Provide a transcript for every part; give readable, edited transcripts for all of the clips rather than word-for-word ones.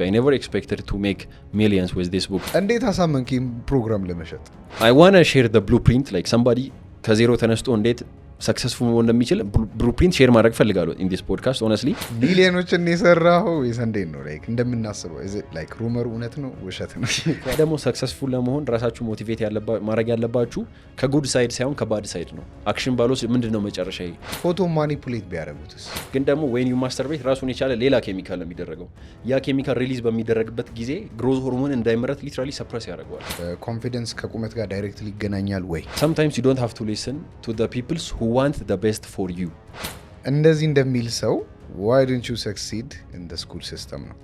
I never expected to make millions with this book. እንዴት አሳመንኪ ፕሮግራም ለመሸጥ? I want to share the blueprint like somebody ከዜሮ ተነስቶ እንዴት ሰክሰስፉል መሆን እንደሚችል ብሉፕሪንት ሼር ማድረግ ፈልጋለሁ in this podcast honestly ሚሊዮኖችን የሰራው የሰንዴን ነው like እንደምናስበው is it like rumor እውነት ነው ውሸት ነው? ደግሞ ሰክሰስፉል ለመሆን ራሳችሁ ሞቲቬት ማድረግ ያለባችሁ ከጉድ ሳይድ ሳይሆን ከባድ ሳይድ ነው። አክሽን ባሎስ ምንድነው መጨረሻ ፎቶ ማኒፑሌት ቢያደርጉትስ? ግን ደግሞ when you masturbate ራሱን የቻለ ሌላ ኬሚካል ነው የሚደረገው። ያ ኬሚካል ሪሊዝ በሚደረግበት ጊዜ ግሮዝ ሆርሞን እንዳይመረት ሊትራሊ ሰፕረስ ያደርገዋል። ኮንፊደንስ ከቁመት ጋር ዳይሬክትሊ ይገናኛል ወይ? sometimes you don't have to listen to the people who want the best for you. እንደዚህ እንደሚል ሰው why didn't you succeed in the school system ነው?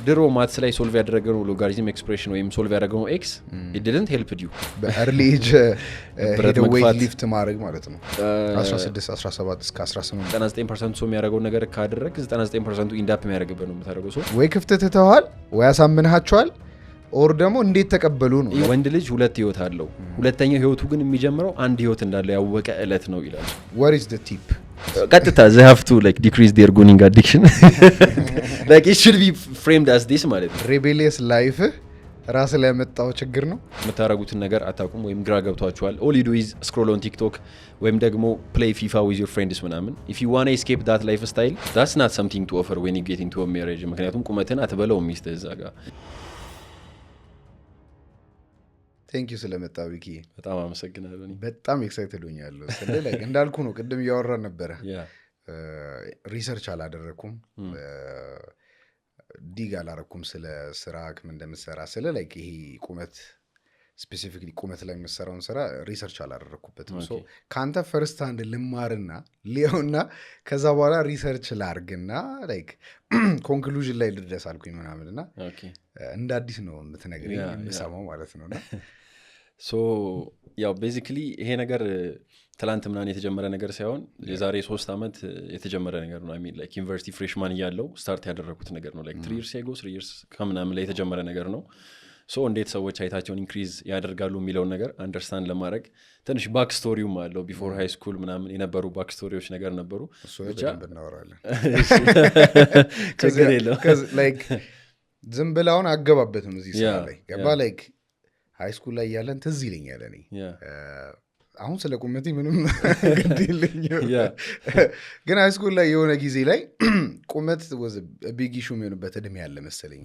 ድሮ ማትስ ላይ ሶልቭ ያደረገው ሎጋሪዝም ኤክስፕሬሽን ወይም ሶልቭ ያደረገው ኤክስ it didn't help you በearly age ሄደ weight lift ማድረግ ማለት ነው 16 17 እስከ 18 99% ሰው የሚያደርገው ነገር ካደረግ 99% ኢንድ አፕ የሚያደርግበት ነው የምታደርገው። ሰው ወይ ክፍተት ተተዋል ወይ አሳምንሃቸዋል ኦር ደግሞ እንዴት ተቀበሉ ነው። ወንድ ልጅ ሁለት ህይወት አለው። ሁለተኛው ህይወቱ ግን የሚጀምረው አንድ ህይወት እንዳለው ያወቀ እለት ነው ይላል። what is the tip? ቀጥታ they have to like decrease their gooning addiction like it should be framed as this ማለት ነው። rebellious life ራስ ላይ ያመጣው ችግር ነው። የምታረጉትን ነገር አታውቁም ወይም ግራ ገብቷችኋል። all you do is scroll on TikTok ወይም ደግሞ play FIFA with your friends ምናምን if you want to escape that lifestyle that's not something to offer when you get into a marriage ምክንያቱም ቁመትን አትበለው ሚስት እዛ ጋር። ቴንክ ዩ ስለመጣ ቢኪ በጣም አመሰግናለሁ። በጣም ኤክሳይትድ ሆኛለሁ። ስለዚህ እንዳልኩ ነው ቅድም እያወራን ነበረ። ሪሰርች አላደረኩም ዲግ አላረኩም ስለ ስራ ምን እንደምሰራ ስለ ላይክ ይሄ ቁመት ስፔሲፊክሊ ቁመት ላይ የምሰራውን ስራ ሪሰርች አላደረኩበትም። ሶ ካንተ ፈርስት ሃንድ ልማርና ሊዮና ከዛ በኋላ ሪሰርች ላርግና ላይክ ኮንክሉዥን ላይ ልድረስ አልኩኝ ምናምንና እንደ አዲስ ነው የምትነግረኝ የምሰማው ማለት ነውና ሶ ያው ቤዚክሊ ይሄ ነገር ትላንት ምናምን የተጀመረ ነገር ሳይሆን የዛሬ 3 አመት የተጀመረ ነገር ነው። አይ ሚን ላይክ ዩኒቨርሲቲ ፍሬሽማን እያለው ስታርት ያደረኩት ነገር ነው። ላይክ 3 years ago 3 years ከምናምን ላይ የተጀመረ ነገር ነው። ሶ እንዴት ሰዎች ሃይታቸውን ኢንክሪዝ ያደርጋሉ የሚለውን ነገር አንደርስታንድ ለማድረግ ትንሽ ባክ ስቶሪውም አለው። ቢፎር ሃይ ስኩል ምናምን የነበሩ ባክ ስቶሪዎች ነገር ነበሩ። እሱ ብቻ እናወራለን። ችግር የለውም። ላይክ ዝም ብላውን አገባበትም እዚህ ስራ ላይ ገባ ላይክ ሃይ ስኩል ላይ ያለን ትዝ ይለኛል። እኔ አሁን ስለ ቁመቴ ምንም ግድ የለኝም ግን ሃይ ስኩል ላይ የሆነ ጊዜ ላይ ቁመት was a big issue የሚሆንበት እድሜ ያለ መሰለኝ።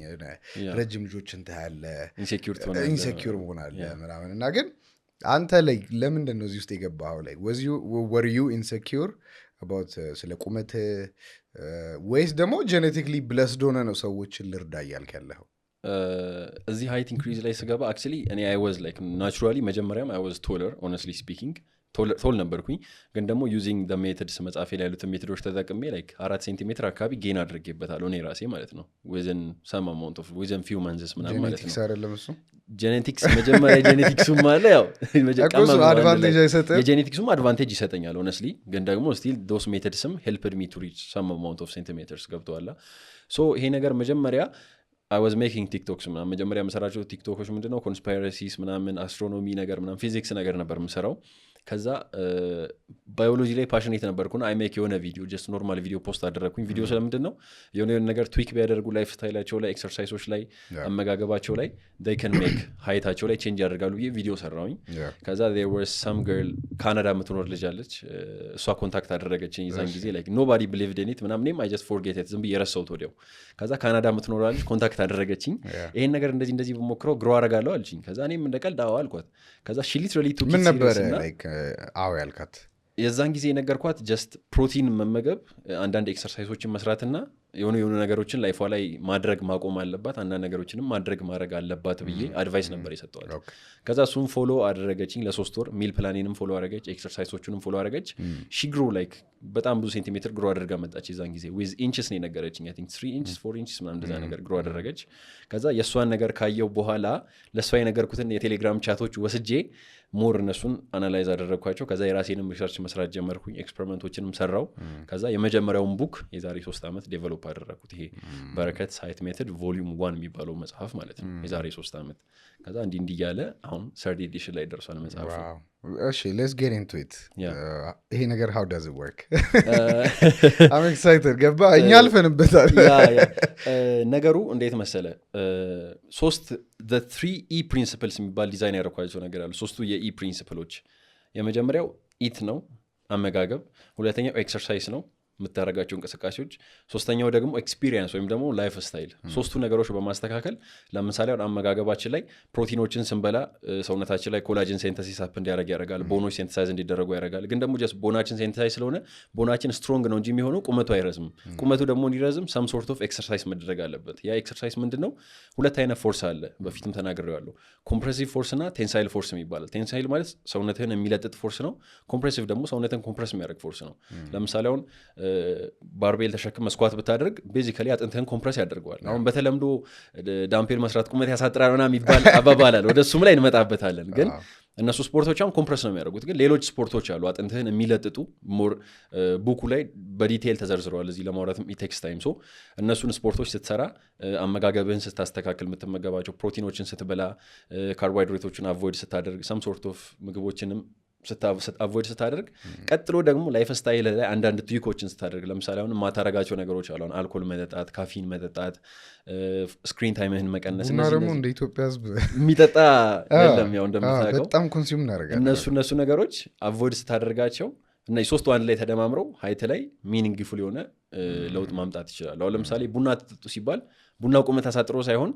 ረጅም ልጆች እንትን ያለ ኢንሴኪዩር መሆን አለ ምናምን እና ግን አንተ ላይ ለምንድን ነው እዚህ ውስጥ የገባኸው? ላይ were you insecure about ስለ ቁመት ወይስ ደግሞ ጄኔቲክሊ ብለስድ ሆነ ነው ሰዎችን ልርዳ እያልክ ያለኸው? እዚህ ሃይት ኢንክሪዝ ላይ ስገባ አክቹሊ እኔ I was like naturally መጀመሪያም I was taller honestly speaking ቶል ነበርኩኝ። ግን ደግሞ ዩዚንግ the methods መጻፌ ላይ ያሉት ሜቶዶች ተጠቅሜ like 4 ሴንቲሜትር አካባቢ ጌን አድርጌበታለሁ እኔ ራሴ ማለት ነው within some amount of within few months ምናምን ማለት ነው። ጄኔቲክስ አይደለም እሱ ጄኔቲክስ መጀመሪያ ጄኔቲክሱም አለ ያው አድቫንቴጅ አይሰጥም። የጄኔቲክሱም አድቫንቴጅ ይሰጠኛል honestly ግን ደግሞ still those methods helped me to reach some amount of centimeters ገብቷላ። ሶ ይሄ ነገር መጀመሪያ I was making TikToks ምናምን መጀመሪያ መሰራቸው ቲክቶኮች ምንድነው ኮንስፓይረሲስ ምናምን አስትሮኖሚ ነገር ምናምን ፊዚክስ ነገር ነበር የምሰራው። ከዛ ባዮሎጂ ላይ ፓሽኔት ነበርኩና አይ ሜክ የሆነ ቪዲዮ ጀስት ኖርማል ቪዲዮ ፖስት አደረኩኝ። ቪዲዮ ስለምንድነው የሆነ ነገር ትዊክ ቢያደርጉ ላይፍ ስታይላቸው ላይ ኤክሰርሳይሶች ላይ አመጋገባቸው ላይ they can make ሃይታቸው ላይ ቼንጅ ያደርጋሉ ብዬ ቪዲዮ ሰራሁኝ። ከዛ there was some girl ካናዳ የምትኖር ልጅ አለች እሷ ኮንታክት አደረገችኝ የዛን ጊዜ like nobody believed in it ምናምን I just forget it ዝም ብዬ ረሳሁት ወዲያው። ከዛ ካናዳ የምትኖር ልጅ ኮንታክት አደረገችኝ ይሄን ነገር እንደዚህ በሞክረው ግሮ አደርጋለሁ አለችኝ። ከዛ እኔም እንደቀልድ አዎ አልኳት። ከዛ she literally took it seriously like አዎ ያልካት የዛን ጊዜ ነገርኳት ጀስት ፕሮቲን መመገብ አንዳንድ ኤክሰርሳይሶችን መስራትና የሆኑ ነገሮችን ላይፏ ላይ ማድረግ ማቆም አለባት አንዳንድ ነገሮችንም ማድረግ አለባት ብዬ አድቫይስ ነበር የሰጠዋት። ከዛ እሱን ፎሎ አደረገችኝ ለ3 ወር ሚል ፕላኔንም ፎሎ አደረገች ኤክሰርሳይሶቹንም ፎሎ አደረገች። ሺ ግሮ ላይክ በጣም ብዙ ሴንቲሜትር ግሮ አድርጋ መጣች። የዛን ጊዜ with inches ነው የነገረችኝ I think 3 inches 4 inches ምናምን እንደዛ ነገር ግሮ አደረገች። ከዛ የእሷን ነገር ካየው በኋላ ለእሷ የነገርኩትን የቴሌግራም ቻቶች ወስጄ ሞር እነሱን አናላይዝ አደረግኳቸው። ከዛ የራሴንም ሪሰርች መስራት ጀመርኩኝ ኤክስፐሪመንቶችንም ሰራው። ከዛ የመጀመሪያውን ቡክ የዛሬ 3 አመት ዴቨሎፕ ዲቨሎፕ አደረኩት ይሄ በረከት ሳይት ሜተድ ቮሊዩም 1 የሚባለው መጽሐፍ ማለት ነው የዛሬ 3 ዓመት ከዛ እንዲህ እያለ አሁን ሰርድ ኤዲሽን ላይ ደርሷል መጽሐፉ እሺ let's get into it ይሄ ነገር how does it work I'm excited ገባ እኛ አልፈንበታል ነገሩ እንዴት መሰለ the 3E principles የሚባል ዲዛይን ያደረኳቸው ነገር አሉ ሶስቱ የኢ ፕሪንሲፕሎች የመጀመሪያው ኢት ነው አመጋገብ ሁለተኛው ኤክሰርሳይዝ ነው የምታደርጋቸው እንቅስቃሴዎች ሶስተኛው ደግሞ ኤክስፒሪየንስ ወይም ደግሞ ላይፍ ስታይል ሶስቱ ነገሮች በማስተካከል ለምሳሌ አሁን አመጋገባችን ላይ ፕሮቲኖችን ስንበላ ሰውነታችን ላይ ኮላጅን ሴንተሲስ አፕ እንዲያደርግ ያደርጋል ቦኖች ሴንተሳይዝ እንዲደረጉ ያደርጋል ግን ደግሞ ጀስት ቦናችን ሴንተሳይዝ ስለሆነ ቦናችን ስትሮንግ ነው እንጂ የሚሆነው ቁመቱ አይረዝም ቁመቱ ደግሞ እንዲረዝም ሰም ሶርት ኦፍ ኤክሰርሳይዝ መደረግ አለበት ያ ኤክሰርሳይዝ ምንድነው ሁለት አይነት ፎርስ አለ በፊትም ተናግሬዋለሁ ኮምፕሬሲቭ ፎርስ እና ቴንሳይል ፎርስ የሚባል ቴንሳይል ማለት ሰውነትህን የሚለጥጥ ፎርስ ነው ኮምፕሬሲቭ ደግሞ ሰውነትን ኮምፕረስ የሚያደርግ ፎርስ ነው ለምሳሌ አሁን ባርቤል ተሸክም መስኳት ብታደርግ ቤዚካሊ አጥንትህን ኮምፕረስ ያደርገዋል አሁን በተለምዶ ዳምፔል መስራት ቁመት ያሳጥራል ምናምን የሚባል አባባል አለ ወደሱም ላይ እንመጣበታለን ግን እነሱ ስፖርቶች አሁን ኮምፕረስ ነው የሚያደርጉት ግን ሌሎች ስፖርቶች አሉ አጥንትህን የሚለጥጡ ሞር ቡኩ ላይ በዲቴይል ተዘርዝረዋል እዚህ ለማውራትም ኢቴክስ ታይም ሶ እነሱን ስፖርቶች ስትሰራ አመጋገብህን ስታስተካክል የምትመገባቸው ፕሮቲኖችን ስትበላ ካርቦሃይድሬቶችን አቮይድ ስታደርግ ሰም ሶርት ኦፍ ምግቦችንም አቮይድ ስታደርግ ቀጥሎ ደግሞ ላይፍ ስታይል ላይ አንዳንድ ትዊኮችን ስታደርግ ለምሳሌ አሁን ማታረጋቸው ነገሮች አሉ አሁን አልኮል መጠጣት ካፊን መጠጣት ስክሪን ታይምህን መቀነስ እና ደግሞ እንደ ኢትዮጵያ ህዝብ የሚጠጣ የለም ያው እንደምታውቀው በጣም ኮንሱም እናደርጋለን እነሱ ነገሮች አቮይድ ስታደርጋቸው እና የሶስቱ አንድ ላይ ተደማምረው ሀይት ላይ ሚኒንግፉል የሆነ ለውጥ ማምጣት ይችላል አሁን ለምሳሌ ቡና ትጠጡ ሲባል ቡናው ቁመት አሳጥሮ ሳይሆን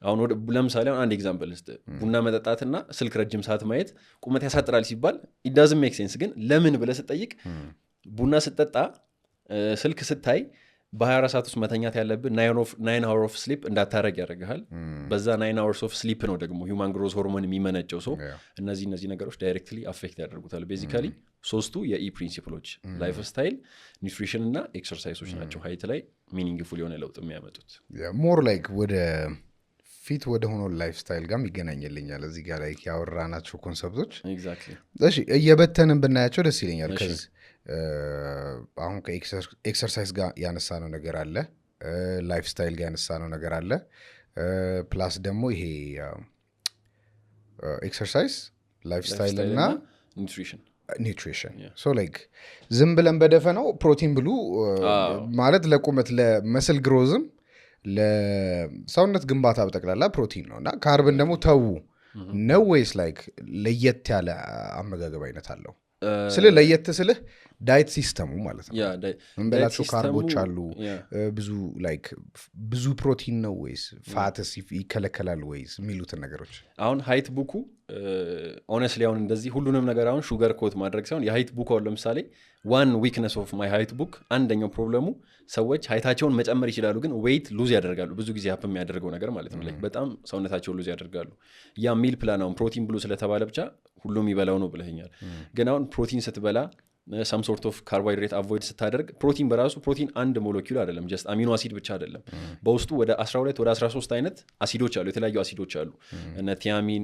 አሁን ለምሳሌ አንድ ኤግዛምፕል እስቲ ቡና መጠጣትና ስልክ ረጅም ሰዓት ማየት ቁመት ያሳጥራል ሲባል it doesn't make sense ግን ለምን ብለህ ስትጠይቅ ቡና ስትጠጣ ስልክ ስታይ በ24 ሰዓት ውስጥ መተኛት ያለብህ 9 hours of sleep እንዳታረግ ያደርግሃል በዛ 9 hours of sleep ነው ደግሞ human growth hormone የሚመነጨው ሰው እነዚህ ነገሮች ዳይሬክትሊ አፌክት ያደርጉታል ቤዚካሊ ሶስቱ የኢ ፕሪንሲፕሎች ላይፍ ስታይል ኒውትሪሽን እና ኤክሰርሳይሶች ናቸው ሀይት ላይ ሚኒንግፉል የሆነ ለውጥ የሚያመጡት ሞር ላይክ ወደ ፊት ወደ ሆኖ ላይፍ ስታይል ጋር ይገናኝልኛል እዚህ ጋር ላይ ያወራናቸው ኮንሰፕቶች እሺ እየበተንን ብናያቸው ደስ ይለኛል ከዚህ አሁን ከኤክሰርሳይዝ ጋር ያነሳነው ነገር አለ ላይፍ ስታይል ጋር ያነሳነው ነገር አለ ፕላስ ደግሞ ይሄ ኤክሰርሳይዝ ላይፍ ስታይል እና ኒውትሪሽን ሶ ላይክ ዝም ብለን በደፈነው ፕሮቲን ብሉ ማለት ለቁመት ለመስል ግሮዝም ለሰውነት ግንባታ በጠቅላላ ፕሮቲን ነው እና ካርብን ደግሞ ተው ነው ወይስ ላይክ ለየት ያለ አመጋገብ አይነት አለው ስለ ለየት ስልህ ዳይት ሲስተሙ ማለት ነው እንበላቸው ካርቦች አሉ ብዙ ላይክ ብዙ ፕሮቲን ነው ወይስ ፋትስ ይከለከላል ወይስ የሚሉትን ነገሮች አሁን ሃይት ቡኩ ሆነስሊ አሁን እንደዚህ ሁሉንም ነገር አሁን ሹገር ኮት ማድረግ ሳይሆን የሃይት ቡክ አሁን ለምሳሌ one weakness of my height book አንደኛው ፕሮብለሙ ሰዎች ሃይታቸውን መጨመር ይችላሉ ግን ዌይት ሉዝ ያደርጋሉ ብዙ ጊዜ ሀፕ የሚያደርገው ነገር ማለት ነው ላይክ በጣም ሰውነታቸውን ሉዝ ያደርጋሉ ያ ሚል ፕላን አሁን ፕሮቲን ብሉ ስለተባለ ብቻ ሁሉም ይበላው ነው ብለኸኛል ግን አሁን ፕሮቲን ስትበላ some sort of carbohydrate avoid ስታደርግ ፕሮቲን በራሱ ፕሮቲን አንድ ሞለኪውል አይደለም just አሚኖ አሲድ ብቻ አይደለም በውስጡ ወደ 12 ወደ 13 አይነት አሲዶች አሉ የተለያዩ አሲዶች አሉ እነ ቲያሚን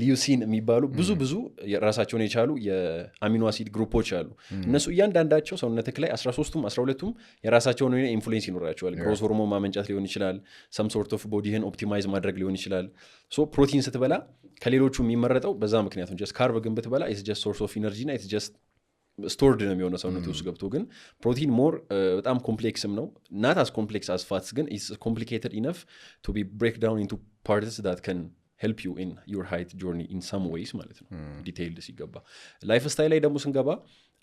ሊዩሲን የሚባሉ ብዙ የራሳቸውን የቻሉ የአሚኖ አሲድ ግሩፖች አሉ እነሱ እያንዳንዳቸው ሰውነትክ ላይ 13ቱም 12ቱም የራሳቸውን ኢንፍሉዌንስ ይኖራቸዋል ግሮዝ ሆርሞን ማመንጨት ሊሆን ይችላል some sort of ቦዲህን ኦፕቲማይዝ ማድረግ ሊሆን ይችላል ሶ ፕሮቲን ስትበላ ከሌሎቹ የሚመረጠው በዛ ምክንያት ነው just carb ግን ብትበላ it's just source of energy እና it's just stored ነው የሚሆነው ሰውነት ውስጥ ገብቶ ግን ፕሮቲን ሞር በጣም ኮምፕሌክስም ነው not as complex as fats ግን it's complicated enough to be break down into parts that can help you in your height journey in some ways ማለት ነው ዲቴይልድ ሲገባ ላይፍ ስታይል ላይ ደግሞ ስንገባ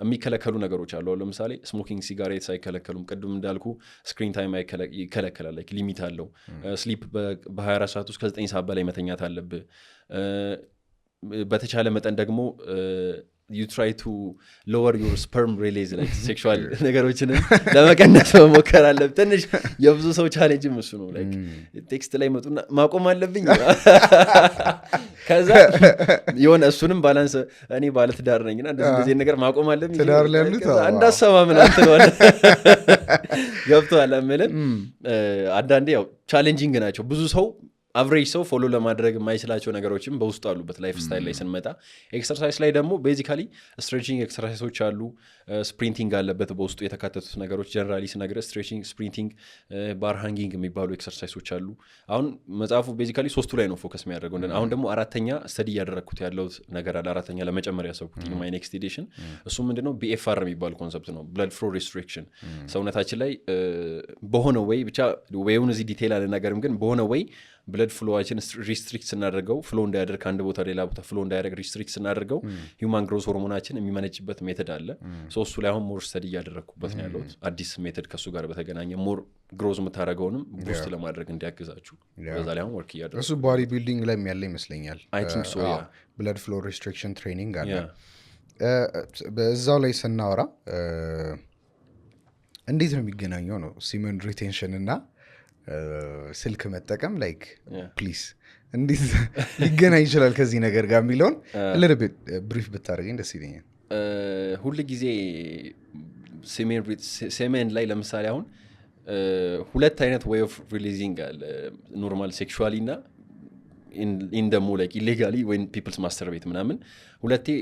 የሚከለከሉ ነገሮች አሉ ለምሳሌ ስሞኪንግ ሲጋሬትስ አይከለከሉም ቅድም እንዳልኩ ስክሪን ታይም ይከለከላል ላይክ ሊሚት አለው ስሊፕ በ24 ሰዓት ውስጥ ከ9 ሰዓት በላይ መተኛት አለብህ በተቻለ መጠን ደግሞ you try to lower your sperm release like sexual ነገሮችን ለመቀነስ መሞከር አለብህ ትንሽ የብዙ ሰው ቻሌንጅም እሱ ነው like ቴክስት ላይ መጡና ማቆም አለብኝ ከዛ የሆነ እሱንም ባላንስ እኔ ባለትዳር ነኝና እንደዚህ ነገር ማቆም አለብኝ ትዳር ላይ ያሉት አንዳሰማ ምን አትለዋል ገብቷል አመለ አንዳንዴ ያው ቻሌንጂንግ ናቸው ብዙ ሰው አቨሬጅ ሰው ፎሎ ለማድረግ የማይችላቸው ነገሮችም በውስጡ አሉበት ላይፍ ስታይል ላይ ስንመጣ። ኤክሰርሳይዝ ላይ ደግሞ ቤዚካሊ ስትሬቺንግ ኤክሰርሳይሶች አሉ፣ ስፕሪንቲንግ አለበት በውስጡ የተካተቱት ነገሮች። ጀነራሊ ስነግረ ስትሬቺንግ፣ ስፕሪንቲንግ፣ ባር ሃንጊንግ የሚባሉ ኤክሰርሳይሶች አሉ። አሁን መጽሐፉ ቤዚካሊ 3ቱ ላይ ነው ፎከስ የሚያደርገው። አሁን ደግሞ 4ተኛ ስተዲ እያደረግኩት ያለው ነገር አለ፣ 4ተኛ ለመጨመር ያሰብኩት ማይ ኔክስት ኤዲሽን። እሱ ምንድነው BFR የሚባል ኮንሰፕት ነው፣ ብለድ ፍሎ ሪስትሪክሽን። ሰውነታችን ላይ በሆነ ወይ ብቻ ወይውን እዚህ ዲቴይል አልናገርም፣ ግን በሆነ ወይ ብለድ ፍሎዋችን ሪስትሪክት ስናደርገው ፍሎ እንዳያደርግ ከአንድ ቦታ ሌላ ቦታ ፍሎ እንዳያደርግ ሪስትሪክት ስናደርገው ሂውማን ግሮዝ ሆርሞናችን የሚመነጭበት ሜተድ አለ። እሱ ላይ አሁን ሞር ስተዲ እያደረግኩበት ነው ያለሁት፣ አዲስ ሜተድ ከእሱ ጋር በተገናኘ ሞር ግሮዝ የምታደረገውንም ቡስት ለማድረግ እንዲያግዛችሁ በዛ ላይ አሁን ወርክ እያደረግኩ። እሱ ቦዲ ቢልዲንግ ላይ ያለ ይመስለኛል። አይ ቲንክ ሶ ያ ብለድ ፍሎ ሪስትሪክሽን ትሬኒንግ አለ። በዛው ላይ ስናወራ እንዴት ነው የሚገናኘው ነው ሲመን ሪቴንሽን እና ስልክ መጠቀም ላይክ ፕሊዝ እንዴት ሊገናኝ ይችላል ከዚህ ነገር ጋር የሚለውን ልርብት ብሪፍ ብታደርገኝ ደስ ይለኛል። ሁል ጊዜ ሴሜን ላይ ለምሳሌ አሁን ሁለት አይነት ዌይ ኦፍ ሪሊዚንግ አለ፣ ኖርማል ሴክሹዋሊ እና ኢን ደሞ ላይክ ኢሌጋሊ ወይን ፒፕልስ ማስተርቤት ምናምን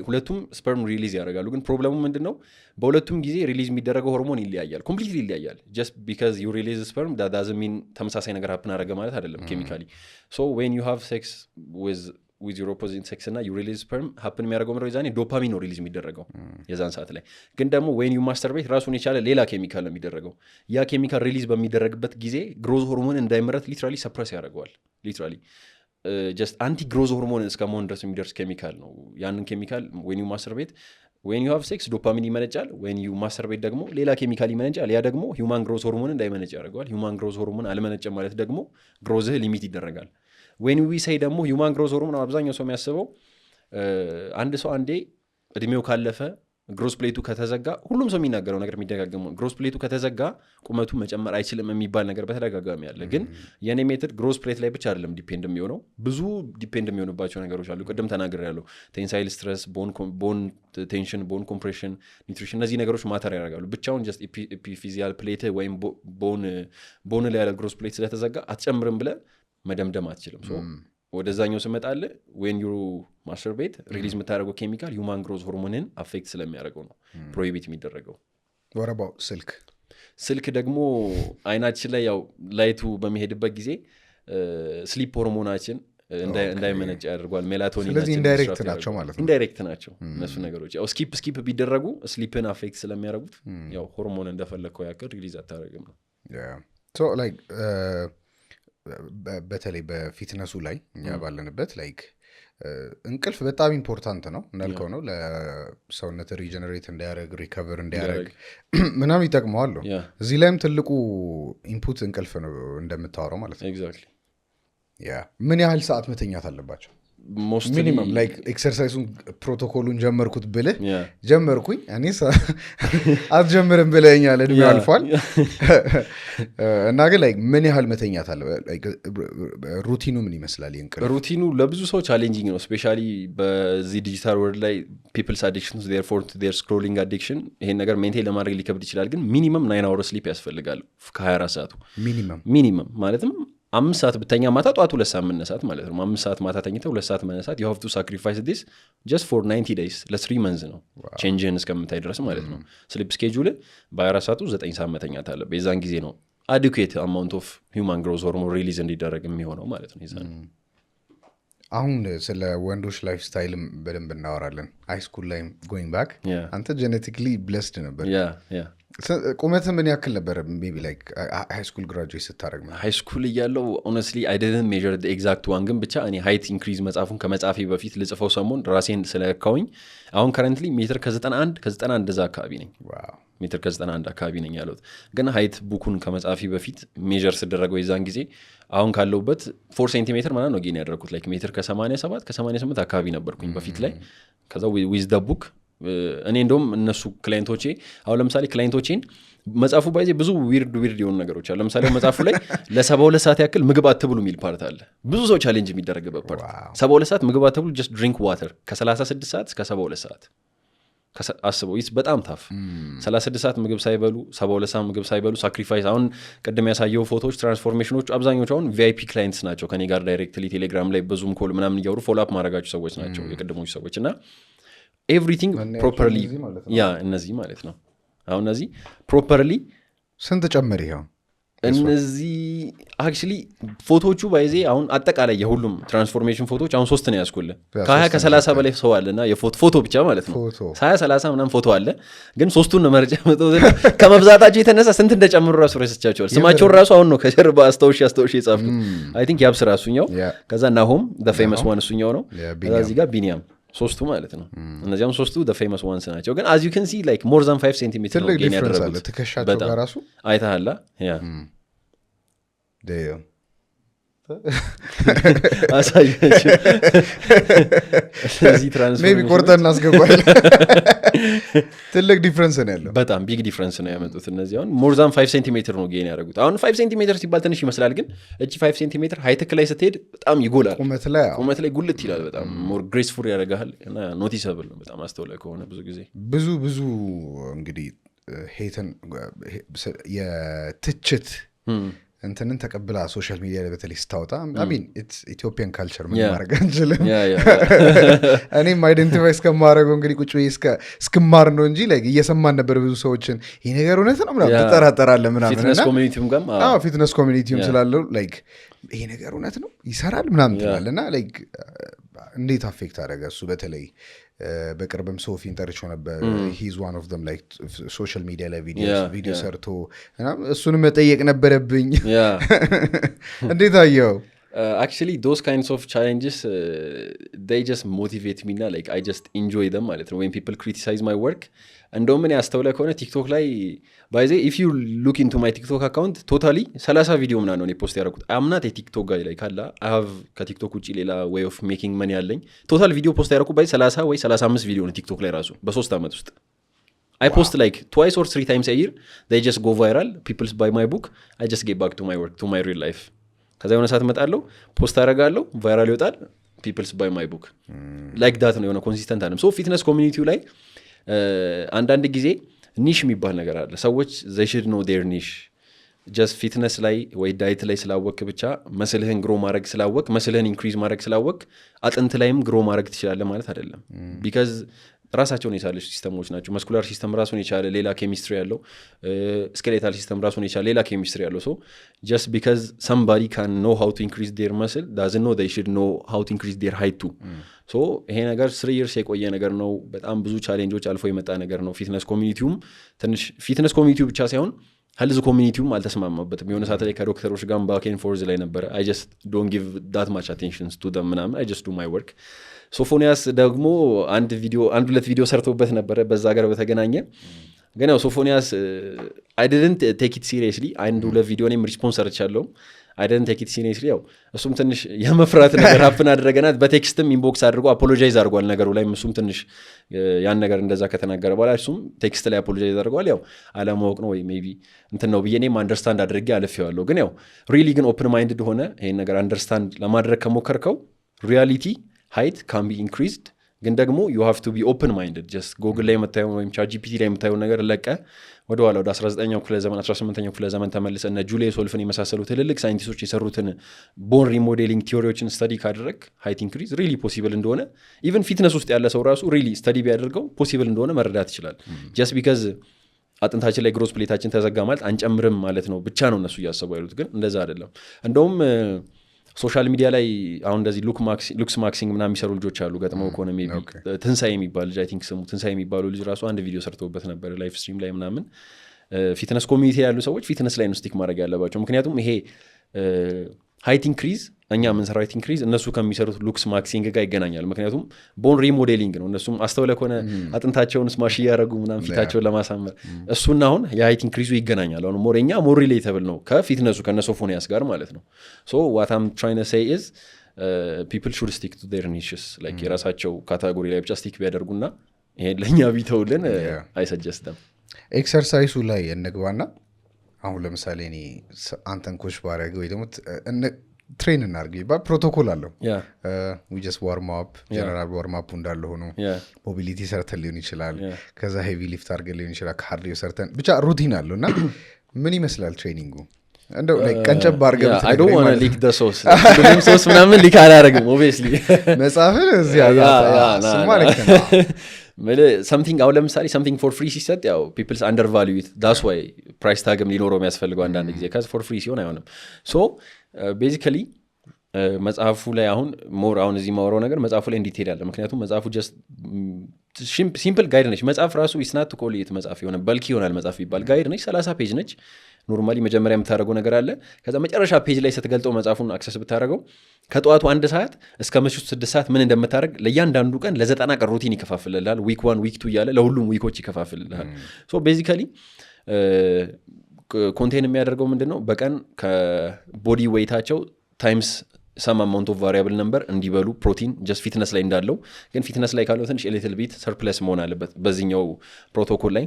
ሁለቱም ስፐርም ሪሊዝ ያደርጋሉ። ግን ፕሮብለሙ ምንድን ነው? በሁለቱም ጊዜ ሪሊዝ የሚደረገው ሆርሞን ይለያያል፣ ኮምፕሊትሊ ይለያያል። ጀስት ቢካዝ ዩ ሪሊዝ ስፐርም ዳዝንት ሚን ተመሳሳይ ነገር ሀፕን አደረገ ማለት አይደለም ኬሚካሊ። ሶ ዌን ዩ ሃቭ ሴክስ ዊዝ ዩር ኦፖዚት ሴክስ እና ዩ ሪሊዝ ስፐርም ሀፕን የሚያደርገው ምድረ ዛኔ ዶፓሚን ነው ሪሊዝ የሚደረገው የዛን ሰዓት ላይ። ግን ደግሞ ዌን ዩ ማስተርቤት ራሱን የቻለ ሌላ ኬሚካል ነው የሚደረገው። ያ ኬሚካል ሪሊዝ በሚደረግበት ጊዜ ግሮዝ ሆርሞን እንዳይመረት ሊትራሊ ሰፕረስ ያደርገዋል። ሊትራሊ ጀስት አንቲ ግሮዝ ሆርሞን እስከ መሆን ድረስ የሚደርስ ኬሚካል ነው። ያንን ኬሚካል ዌን ዩ ማስተርቤት ዌን ዩ ሃቭ ሴክስ ዶፓሚን ይመነጫል። ዌን ዩ ማስተርቤት ደግሞ ሌላ ኬሚካል ይመነጫል። ያ ደግሞ ሂውማን ግሮዝ ሆርሞን እንዳይመነጭ ያደርገዋል። ሂውማን ግሮዝ ሆርሞን አልመነጨ ማለት ደግሞ ግሮዝህ ሊሚት ይደረጋል። ዌን ዊ ሳይ ደግሞ ሂውማን ግሮዝ ሆርሞን አብዛኛው ሰው የሚያስበው አንድ ሰው አንዴ እድሜው ካለፈ ግሮስ ፕሌቱ ከተዘጋ፣ ሁሉም ሰው የሚናገረው ነገር የሚደጋገመው ግሮስ ፕሌቱ ከተዘጋ ቁመቱ መጨመር አይችልም የሚባል ነገር በተደጋጋሚ ያለ። ግን የኔ ሜትድ ግሮስ ፕሌት ላይ ብቻ አይደለም ዲፔንድ የሚሆነው፣ ብዙ ዲፔንድ የሚሆንባቸው ነገሮች አሉ። ቅድም ተናግር ያለው ቴንሳይል ስትረስ፣ ቦን ቴንሽን፣ ቦን ኮምፕሬሽን፣ ኒትሪሽን፣ እነዚህ ነገሮች ማተር ያደርጋሉ። ብቻውን ጀስት ኤፒፊዚያል ፕሌት ወይም ቦን ላይ ያለ ግሮስ ፕሌት ስለተዘጋ አትጨምርም ብለ መደምደም አትችልም። ወደዛኛው ስመጣለ ዌን ዩ ማስተርቤት ሪሊዝ የምታደርገው ኬሚካል ሂውማን ግሮዝ ሆርሞንን አፌክት ስለሚያደርገው ነው ፕሮሂቢት የሚደረገው። ወረባው ስልክ ደግሞ አይናችን ላይ ያው ላይቱ በሚሄድበት ጊዜ ስሊፕ ሆርሞናችን እንዳይመነጭ ያደርጓል። ሜላቶኒን ስለዚህ ኢንዳይሬክት ናቸው ማለት ነው። ኢንዳይሬክት ናቸው እነሱ ነገሮች። ያው ስኪፕ ቢደረጉ ስሊፕን አፌክት ስለሚያደርጉት ያው ሆርሞን እንደፈለግከው ያክል ሪሊዝ አታደርግም ነው። ሶ ላይክ በተለይ በፊትነሱ ላይ እኛ ባለንበት ላይክ እንቅልፍ በጣም ኢምፖርታንት ነው እንዳልከው ነው። ለሰውነት ሪጀነሬት እንዲያደርግ ሪከቨር እንዲያደርግ ምናምን ይጠቅመዋል። እዚህ ላይም ትልቁ ኢንፑት እንቅልፍ ነው እንደምታወራው ማለት ነው። ኤግዛክትሊ ያ ምን ያህል ሰዓት መተኛት አለባቸው? ሚኒመም ላይክ ኤክሰርሳይሱን ፕሮቶኮሉን ጀመርኩት ብልህ ጀመርኩኝ እኔ አትጀምርም ብለኛል፣ እድሜ አልፏል እና ግን ላይክ ምን ያህል መተኛት አለ? ሩቲኑ ምን ይመስላል? ሩቲኑ ለብዙ ሰው ቻሌንጂንግ ነው። ስፔሻሊ በዚህ ዲጂታል ወርልድ ላይ ፒፕልስ አዲክሽን ዴር ስክሮሊንግ አዲክሽን፣ ይሄን ነገር ሜንቴን ለማድረግ ሊከብድ ይችላል። ግን ሚኒመም 9 hours ስሊፕ ያስፈልጋል ከ24 ሰዓቱ ሚኒመም ማለትም 5 ሰዓት ብተኛ ማታ ጠዋት 2 ሰዓት መነሳት ማለት ነው። 5 ሰዓት ማታ ተኝተ 2 ሰዓት መነሳት you have to sacrifice this just for 90 days ለ3 months ነው ቼንጅን እስከምታይ ድረስ ማለት ነው። ስሊፕ ስኬጁል በ24 ሰዓቱ 9 ሰዓት መተኛት አለ። በዛን ጊዜ ነው አዲኩዌት አማውንት ኦፍ ሂውማን ግሮዝ ሆርሞን ሪሊዝ እንዲደረግ የሚሆነው ማለት ነው። ይዛን አሁን ስለ ወንዶች ላይፍ ስታይልም በደንብ እናወራለን። ሃይ ስኩል ላይ ጎይንግ ባክ አንተ ጄኔቲክሊ ብለስድ ነበር። ቁመት ምን ያክል ነበር? ሜቢ ላይክ ሃይ ስኩል ግራጁዌት ስታደርግ ነው? ሃይ ስኩል እያለው ኦነስትሊ አይ ዲድንት ሜዠር ዘ ኤግዛክት ዋን፣ ግን ብቻ እኔ ሃይት ኢንክሪዝ መጽሐፉን ከመጻፌ በፊት ልጽፈው ሰሞን ራሴን ስለካውኝ አሁን ከረንትሊ ሜትር ከ91 እንደዛ አካባቢ ነኝ። ሜትር ከ91 አካባቢ ነኝ ያለሁት። ግን ሃይት ቡኩን ከመጻፌ በፊት ሜዠር ስደረገው የዛን ጊዜ አሁን ካለሁበት 4 ሴንቲሜትር ማለት ነው ጌን ያደረኩት። ላይክ ሜትር ከ87 አካባቢ ነበርኩኝ በፊት ላይ። ከዛ ዊዝ ደ ቡክ እኔ እንደውም እነሱ ክላይንቶቼ አሁን ለምሳሌ ክላይንቶቼን መጽሐፉ ባይዜ ብዙ ዊርድ የሆኑ ነገሮች አሉ። ለምሳሌ መጽሐፉ ላይ ለ72 ሰዓት ያክል ምግብ አትብሉ የሚል ፓርት አለ። ብዙ ሰው ቻሌንጅ የሚደረግበት ፓርት 72 ሰዓት ምግብ አትብሉ፣ ጀስት ድሪንክ ዋተር ከ36 ሰዓት እስከ 72 ሰዓት አስበው ይስ በጣም ታፍ 36 ሰዓት ምግብ ሳይበሉ 72 ሰዓት ምግብ ሳይበሉ ሳክሪፋይስ አሁን ቅድም ያሳየው ፎቶዎች ትራንስፎርሜሽኖች አብዛኞቹ አሁን ቪአይፒ ክላይንትስ ናቸው ከኔ ጋር ዳይሬክትሊ ቴሌግራም ላይ በዙም ኮል ምናምን እያወሩ ፎሎ አፕ ማድረጋቸው ሰዎች ናቸው የቅድሞቹ ሰዎች እና ኤቭሪቲንግ ፕሮፐርሊ እነዚህ ማለት ነው አሁን እነዚህ ፕሮፐርሊ ስንት ጨመር ይሄው እነዚህ አክቹሊ ፎቶቹ ባይዜ አሁን አጠቃላይ የሁሉም ትራንስፎርሜሽን ፎቶዎች አሁን 3 ነው ያስኩልህ ከ20 ከ30 በላይ ሰው አለና የፎቶ ብቻ ማለት ነው 20-30 ምናምን ፎቶ አለ ግን 3ቱን ነው መርጫ መጥቶ ከመብዛታቸው የተነሳ ስንት እንደጨምሩ ራሱ ረስቻቸዋል ስማቸው ራሱ አሁን ነው ከጀርባ አስተውሽ የጻፍኩት አይ ቲንክ ያብስ ራሱኛው ከዛ ናሆም the famous one እሱኛው ነው ከዛ እዚህ ጋር ቢኒያም 3ቱ ማለት ነው እነዚያም 3ቱ the famous ones ናቸው ግን as you can see like more than 5 cm ነው ጌን ያደረጉት ትከሻቸው ጋር ራሱ አይተሃላ ያ ደዮ አሳየች ስለዚህ ሜቢ ቆርጠን እናስገባለን ትልቅ ዲፍረንስ ነው ያለው በጣም ቢግ ዲፍረንስ ነው ያመጡት እነዚህ አሁን more than 5 cm ነው ጌን ያደረጉት አሁን 5 cm ሲባል ትንሽ ይመስላል ግን እቺ 5 cm ሃይትክ ላይ ስትሄድ በጣም ይጎላል ቁመት ላይ ጉልት ይላል በጣም more graceful ያደርጋል እና ኖቲሰብል ነው በጣም አስተውለህ ከሆነ ብዙ እንግዲህ ሄተን የትችት እንትንን ተቀብላ ሶሻል ሚዲያ ላይ በተለይ ስታወጣ አሚን ኢትስ ኢትዮጵያን ካልቸር ምን ማድረግ አንችልም እኔም አይደንቲፋይ እስከማደርገው እንግዲህ ቁጭ ብዬ እስክማር ነው እንጂ ላይ እየሰማን ነበር ብዙ ሰዎችን ይሄ ነገር እውነት ነው ምናምን ትጠራጠራለህ ምናምን ፊትነስ ኮሚኒቲውም ጋር ፊትነስ ኮሚኒቲውም ስላለው ላይክ ይሄ ነገር እውነት ነው ይሰራል ምናምን ትላለህ እና ላይክ እንዴት አፌክት አደረገ እሱ በተለይ በቅርብም ሶፊን ጠርቼው ነበር ሂዝ ዋን ኦፍ ዘም ላይክ ሶሻል ሚዲያ ላይ ቪዲዮ ሰርቶ እሱንም መጠየቅ ነበረብኝ እንዴት አየው actually those kinds of challenges they just motivate me na like I just enjoy them ማለት ነው when people criticize my work እንደውም እኔ አስተውለ ከሆነ ቲክቶክ ላይ by the if you look into my TikTok account totally 30 ቪዲዮ ምናምን ነው ፖስት ያደረኩት I'm not a TikTok guy like ካላ I have ከቲክቶክ ውጪ ሌላ way of making money አለኝ ቶታል ቪዲዮ ፖስት ያደረኩት by 30 ወይ 35 ቪዲዮ ነው ቲክቶክ ላይ ራሱ በ3 አመት ውስጥ I post like twice or 3 times a year they just go viral people buy my book I just get back to my work to my real life ከዛ የሆነ ሰዓት መጣለው ፖስት አደርጋለሁ ቫይራል ይወጣል ፒፕልስ ባይ ማይ ቡክ ላይክ ዳት ነው የሆነ ኮንሲስተንት አይደለም ሶ ፊትነስ ኮሚኒቲው ላይ አንዳንድ ጊዜ ኒሽ የሚባል ነገር አለ ሰዎች they should know their niche just ፊትነስ ላይ ወይ ዳይት ላይ ስላወቅ ብቻ መስልህን ግሮ ማድረግ ስላወቅ መስልህን ኢንክሪዝ ማድረግ ስላወቅ አጥንት ላይም ግሮ ማድረግ ትችላለህ ማለት አይደለም because ራሳቸውን የቻለ ሲስተሞች ናቸው መስኩላር ሲስተም ራሱን የቻለ ሌላ ኬሚስትሪ ያለው ስኬሌታል ሲስተም ራሱን የቻለ ሌላ ኬሚስትሪ ያለው so just because somebody can know how to increase their muscle doesn't know they should know how to increase their height too so ይሄ ነገር 3 years የቆየ ነገር ነው በጣም ብዙ ቻሌንጆች አልፎ የመጣ ነገር ነው ፊትነስ ኮሚኒቲውም ትንሽ ፊትነስ ኮሚኒቲው ብቻ ሳይሆን ሄልዝ ኮሚኒቲውም አልተስማማበትም የሆነ ሰዓት ላይ ከዶክተሮች ጋር ባክ ኤንድ ፎርዝ ላይ ነበር I just don't give that much attention to them ምናምን I just do my work ሶፎኒያስ ደግሞ አንድ ሁለት ቪዲዮ ሰርቶበት ነበረ በዛ ሀገር በተገናኘ ግን ያው ሶፎኒያስ I didn't take it seriously አንድ ሁለት ቪዲዮ እኔም ሪስፖንስ ሰርቻለሁ I didn't take it seriously ያው እሱም ትንሽ የመፍራት ነገር ሀፕን አደረገና በቴክስትም ኢንቦክስ አድርጎ አፖሎጃይዝ አድርጓል ነገሩ ላይ እሱም ትንሽ ያን ነገር እንደዛ ከተናገረ በኋላ እሱም ቴክስት ላይ አፖሎጃይዝ አድርጓል ያው አለማወቅ ነው ወይ ሜቢ እንትን ነው ብዬ እኔም አንደርስታንድ አድርጌ አልፌዋለሁ ግን ያው ሪሊ ግን ኦፕን ማይንድድ ሆነ ይሄን ነገር አንደርስታንድ ለማድረግ ከሞከርከው ሪያሊቲ height can be increased ግን ደግሞ you have to be open minded just google ላይ መታየው ወይም ChatGPT ላይ መታየው ነገር ለቀ ወደ ኋላ ወደ 19ኛው ክፍለ ዘመን 18ኛው ክፍለ ዘመን ተመልሰ እና ጁሊየስ ሆልፍን የመሳሰሉ ትልልቅ ሳይንቲስቶች የሰሩትን ቦን ሪሞዴሊንግ ቲዮሪዎችን ስተዲ ካደረግ height increase really possible እንደሆነ even ፊትነስ ውስጥ ያለ ሰው ራሱ really ስተዲ ቢያደርገው possible እንደሆነ መረዳት ይችላል just because አጥንታችን ላይ ግሮስ ፕሌታችን ተዘጋ ማለት አንጨምርም ማለት ነው ብቻ ነው እነሱ እያሰቡ ያሉት ግን እንደዛ አይደለም እንደውም ሶሻል ሚዲያ ላይ አሁን እንደዚህ ሉክስ ማክሲንግ ምናምን የሚሰሩ ልጆች አሉ ገጥመው ከሆነ ሜቢ ትንሳኤ የሚባል ልጅ አይ ቲንክ ስሙ ትንሳኤ የሚባሉ ልጅ ራሱ አንድ ቪዲዮ ሰርተውበት ነበር ላይፍ ስትሪም ላይ ምናምን ፊትነስ ኮሚኒቲ ያሉ ሰዎች ፊትነስ ላይ ነው ስቲክ ማድረግ ያለባቸው ምክንያቱም ይሄ ሃይት ኢንክሪዝ እኛ የምንሰራው ሃይት ኢንክሪዝ እነሱ ከሚሰሩት ሉክስ ማክሲንግ ጋር ይገናኛል ምክንያቱም ቦን ሪሞዴሊንግ ነው እነሱም አስተውለ ከሆነ አጥንታቸውን ስማሽ እያደረጉ ምናምን ፊታቸውን ለማሳመር እሱና አሁን የሃይት ኢንክሪዙ ይገናኛል አሁን ሞረኛ ሞር ሪሌተብል ነው ከፊትነሱ ከነሶፎኒያስ ጋር ማለት ነው so what I'm trying to say is people should stick to their niches like የራሳቸው ካታጎሪ ላይ ብቻ ስቲክ ቢያደርጉና ይሄን ለኛ ቢተውልን I suggest them ኤክሰርሳይሱ ላይ እንግባና አሁን ለምሳሌ እኔ አንተን ኮች ባረግ ወይ ደግሞ ትሬን እናርግ ይባል ፕሮቶኮል አለው we just warm up general warm up እንዳለ ሆኖ ሞቢሊቲ ሰርተን ሊሆን ይችላል ከዛ ሄቪ ሊፍት አድርገን ሊሆን ይችላል ካርዲዮ ሰርተን ብቻ ሩቲን አለውና ምን ይመስላል ትሬኒንጉ እንደው like ቀንጨብ አድርገን I don't want to leak the sauce ሁሉም ሶስ ምናምን ሊክ አላደርግም obviously መጽሐፍን እዚህ ማለት ነው something አሁን ለምሳሌ something for free ሲሰጥ ያው people's undervalue it that's why price tagም ሊኖረው የሚያስፈልገው አንዳንድ ጊዜ ከዛ for free ሲሆን አይሆንም so basically መጽሐፉ ላይ አሁን እዚህ ማወራው ነገር መጽሐፉ ላይ እንዴት ይሄዳል ምክንያቱም መጽሐፉ just simple guide ነች መጽሐፍ ራሱ is not to call it መጽሐፍ ይሆናል በልኪ ይሆናል መጽሐፍ ይባል guide ነች 30 ፔጅ ነች ኖርማሊ መጀመሪያ የምታደርገው ነገር አለ ከዛ መጨረሻ ፔጅ ላይ ስትገልጠው መጽሐፉን አክሰስ ብታደርገው ከጠዋቱ 1 ሰዓት እስከ ምሽቱ 6 ሰዓት ምን እንደምታደርግ ለእያንዳንዱ ቀን ለ90 ቀን ሩቲን ይከፋፍልልሃል ዊክ 1 ዊክ 2 እያለ ለሁሉም ዊኮች ይከፋፍልልሃል ሶ ቤዚካሊ ኮንቴን የሚያደርገው ምንድነው በቀን ከቦዲ ዌይታቸው ታይምስ some amount of variable number እንዲበሉ ፕሮቲን just ፊትነስ ላይ እንዳለው ግን ፊትነስ ላይ ካለው ትንሽ little bit surplus መሆን አለበት በዚህኛው ፕሮቶኮል ላይ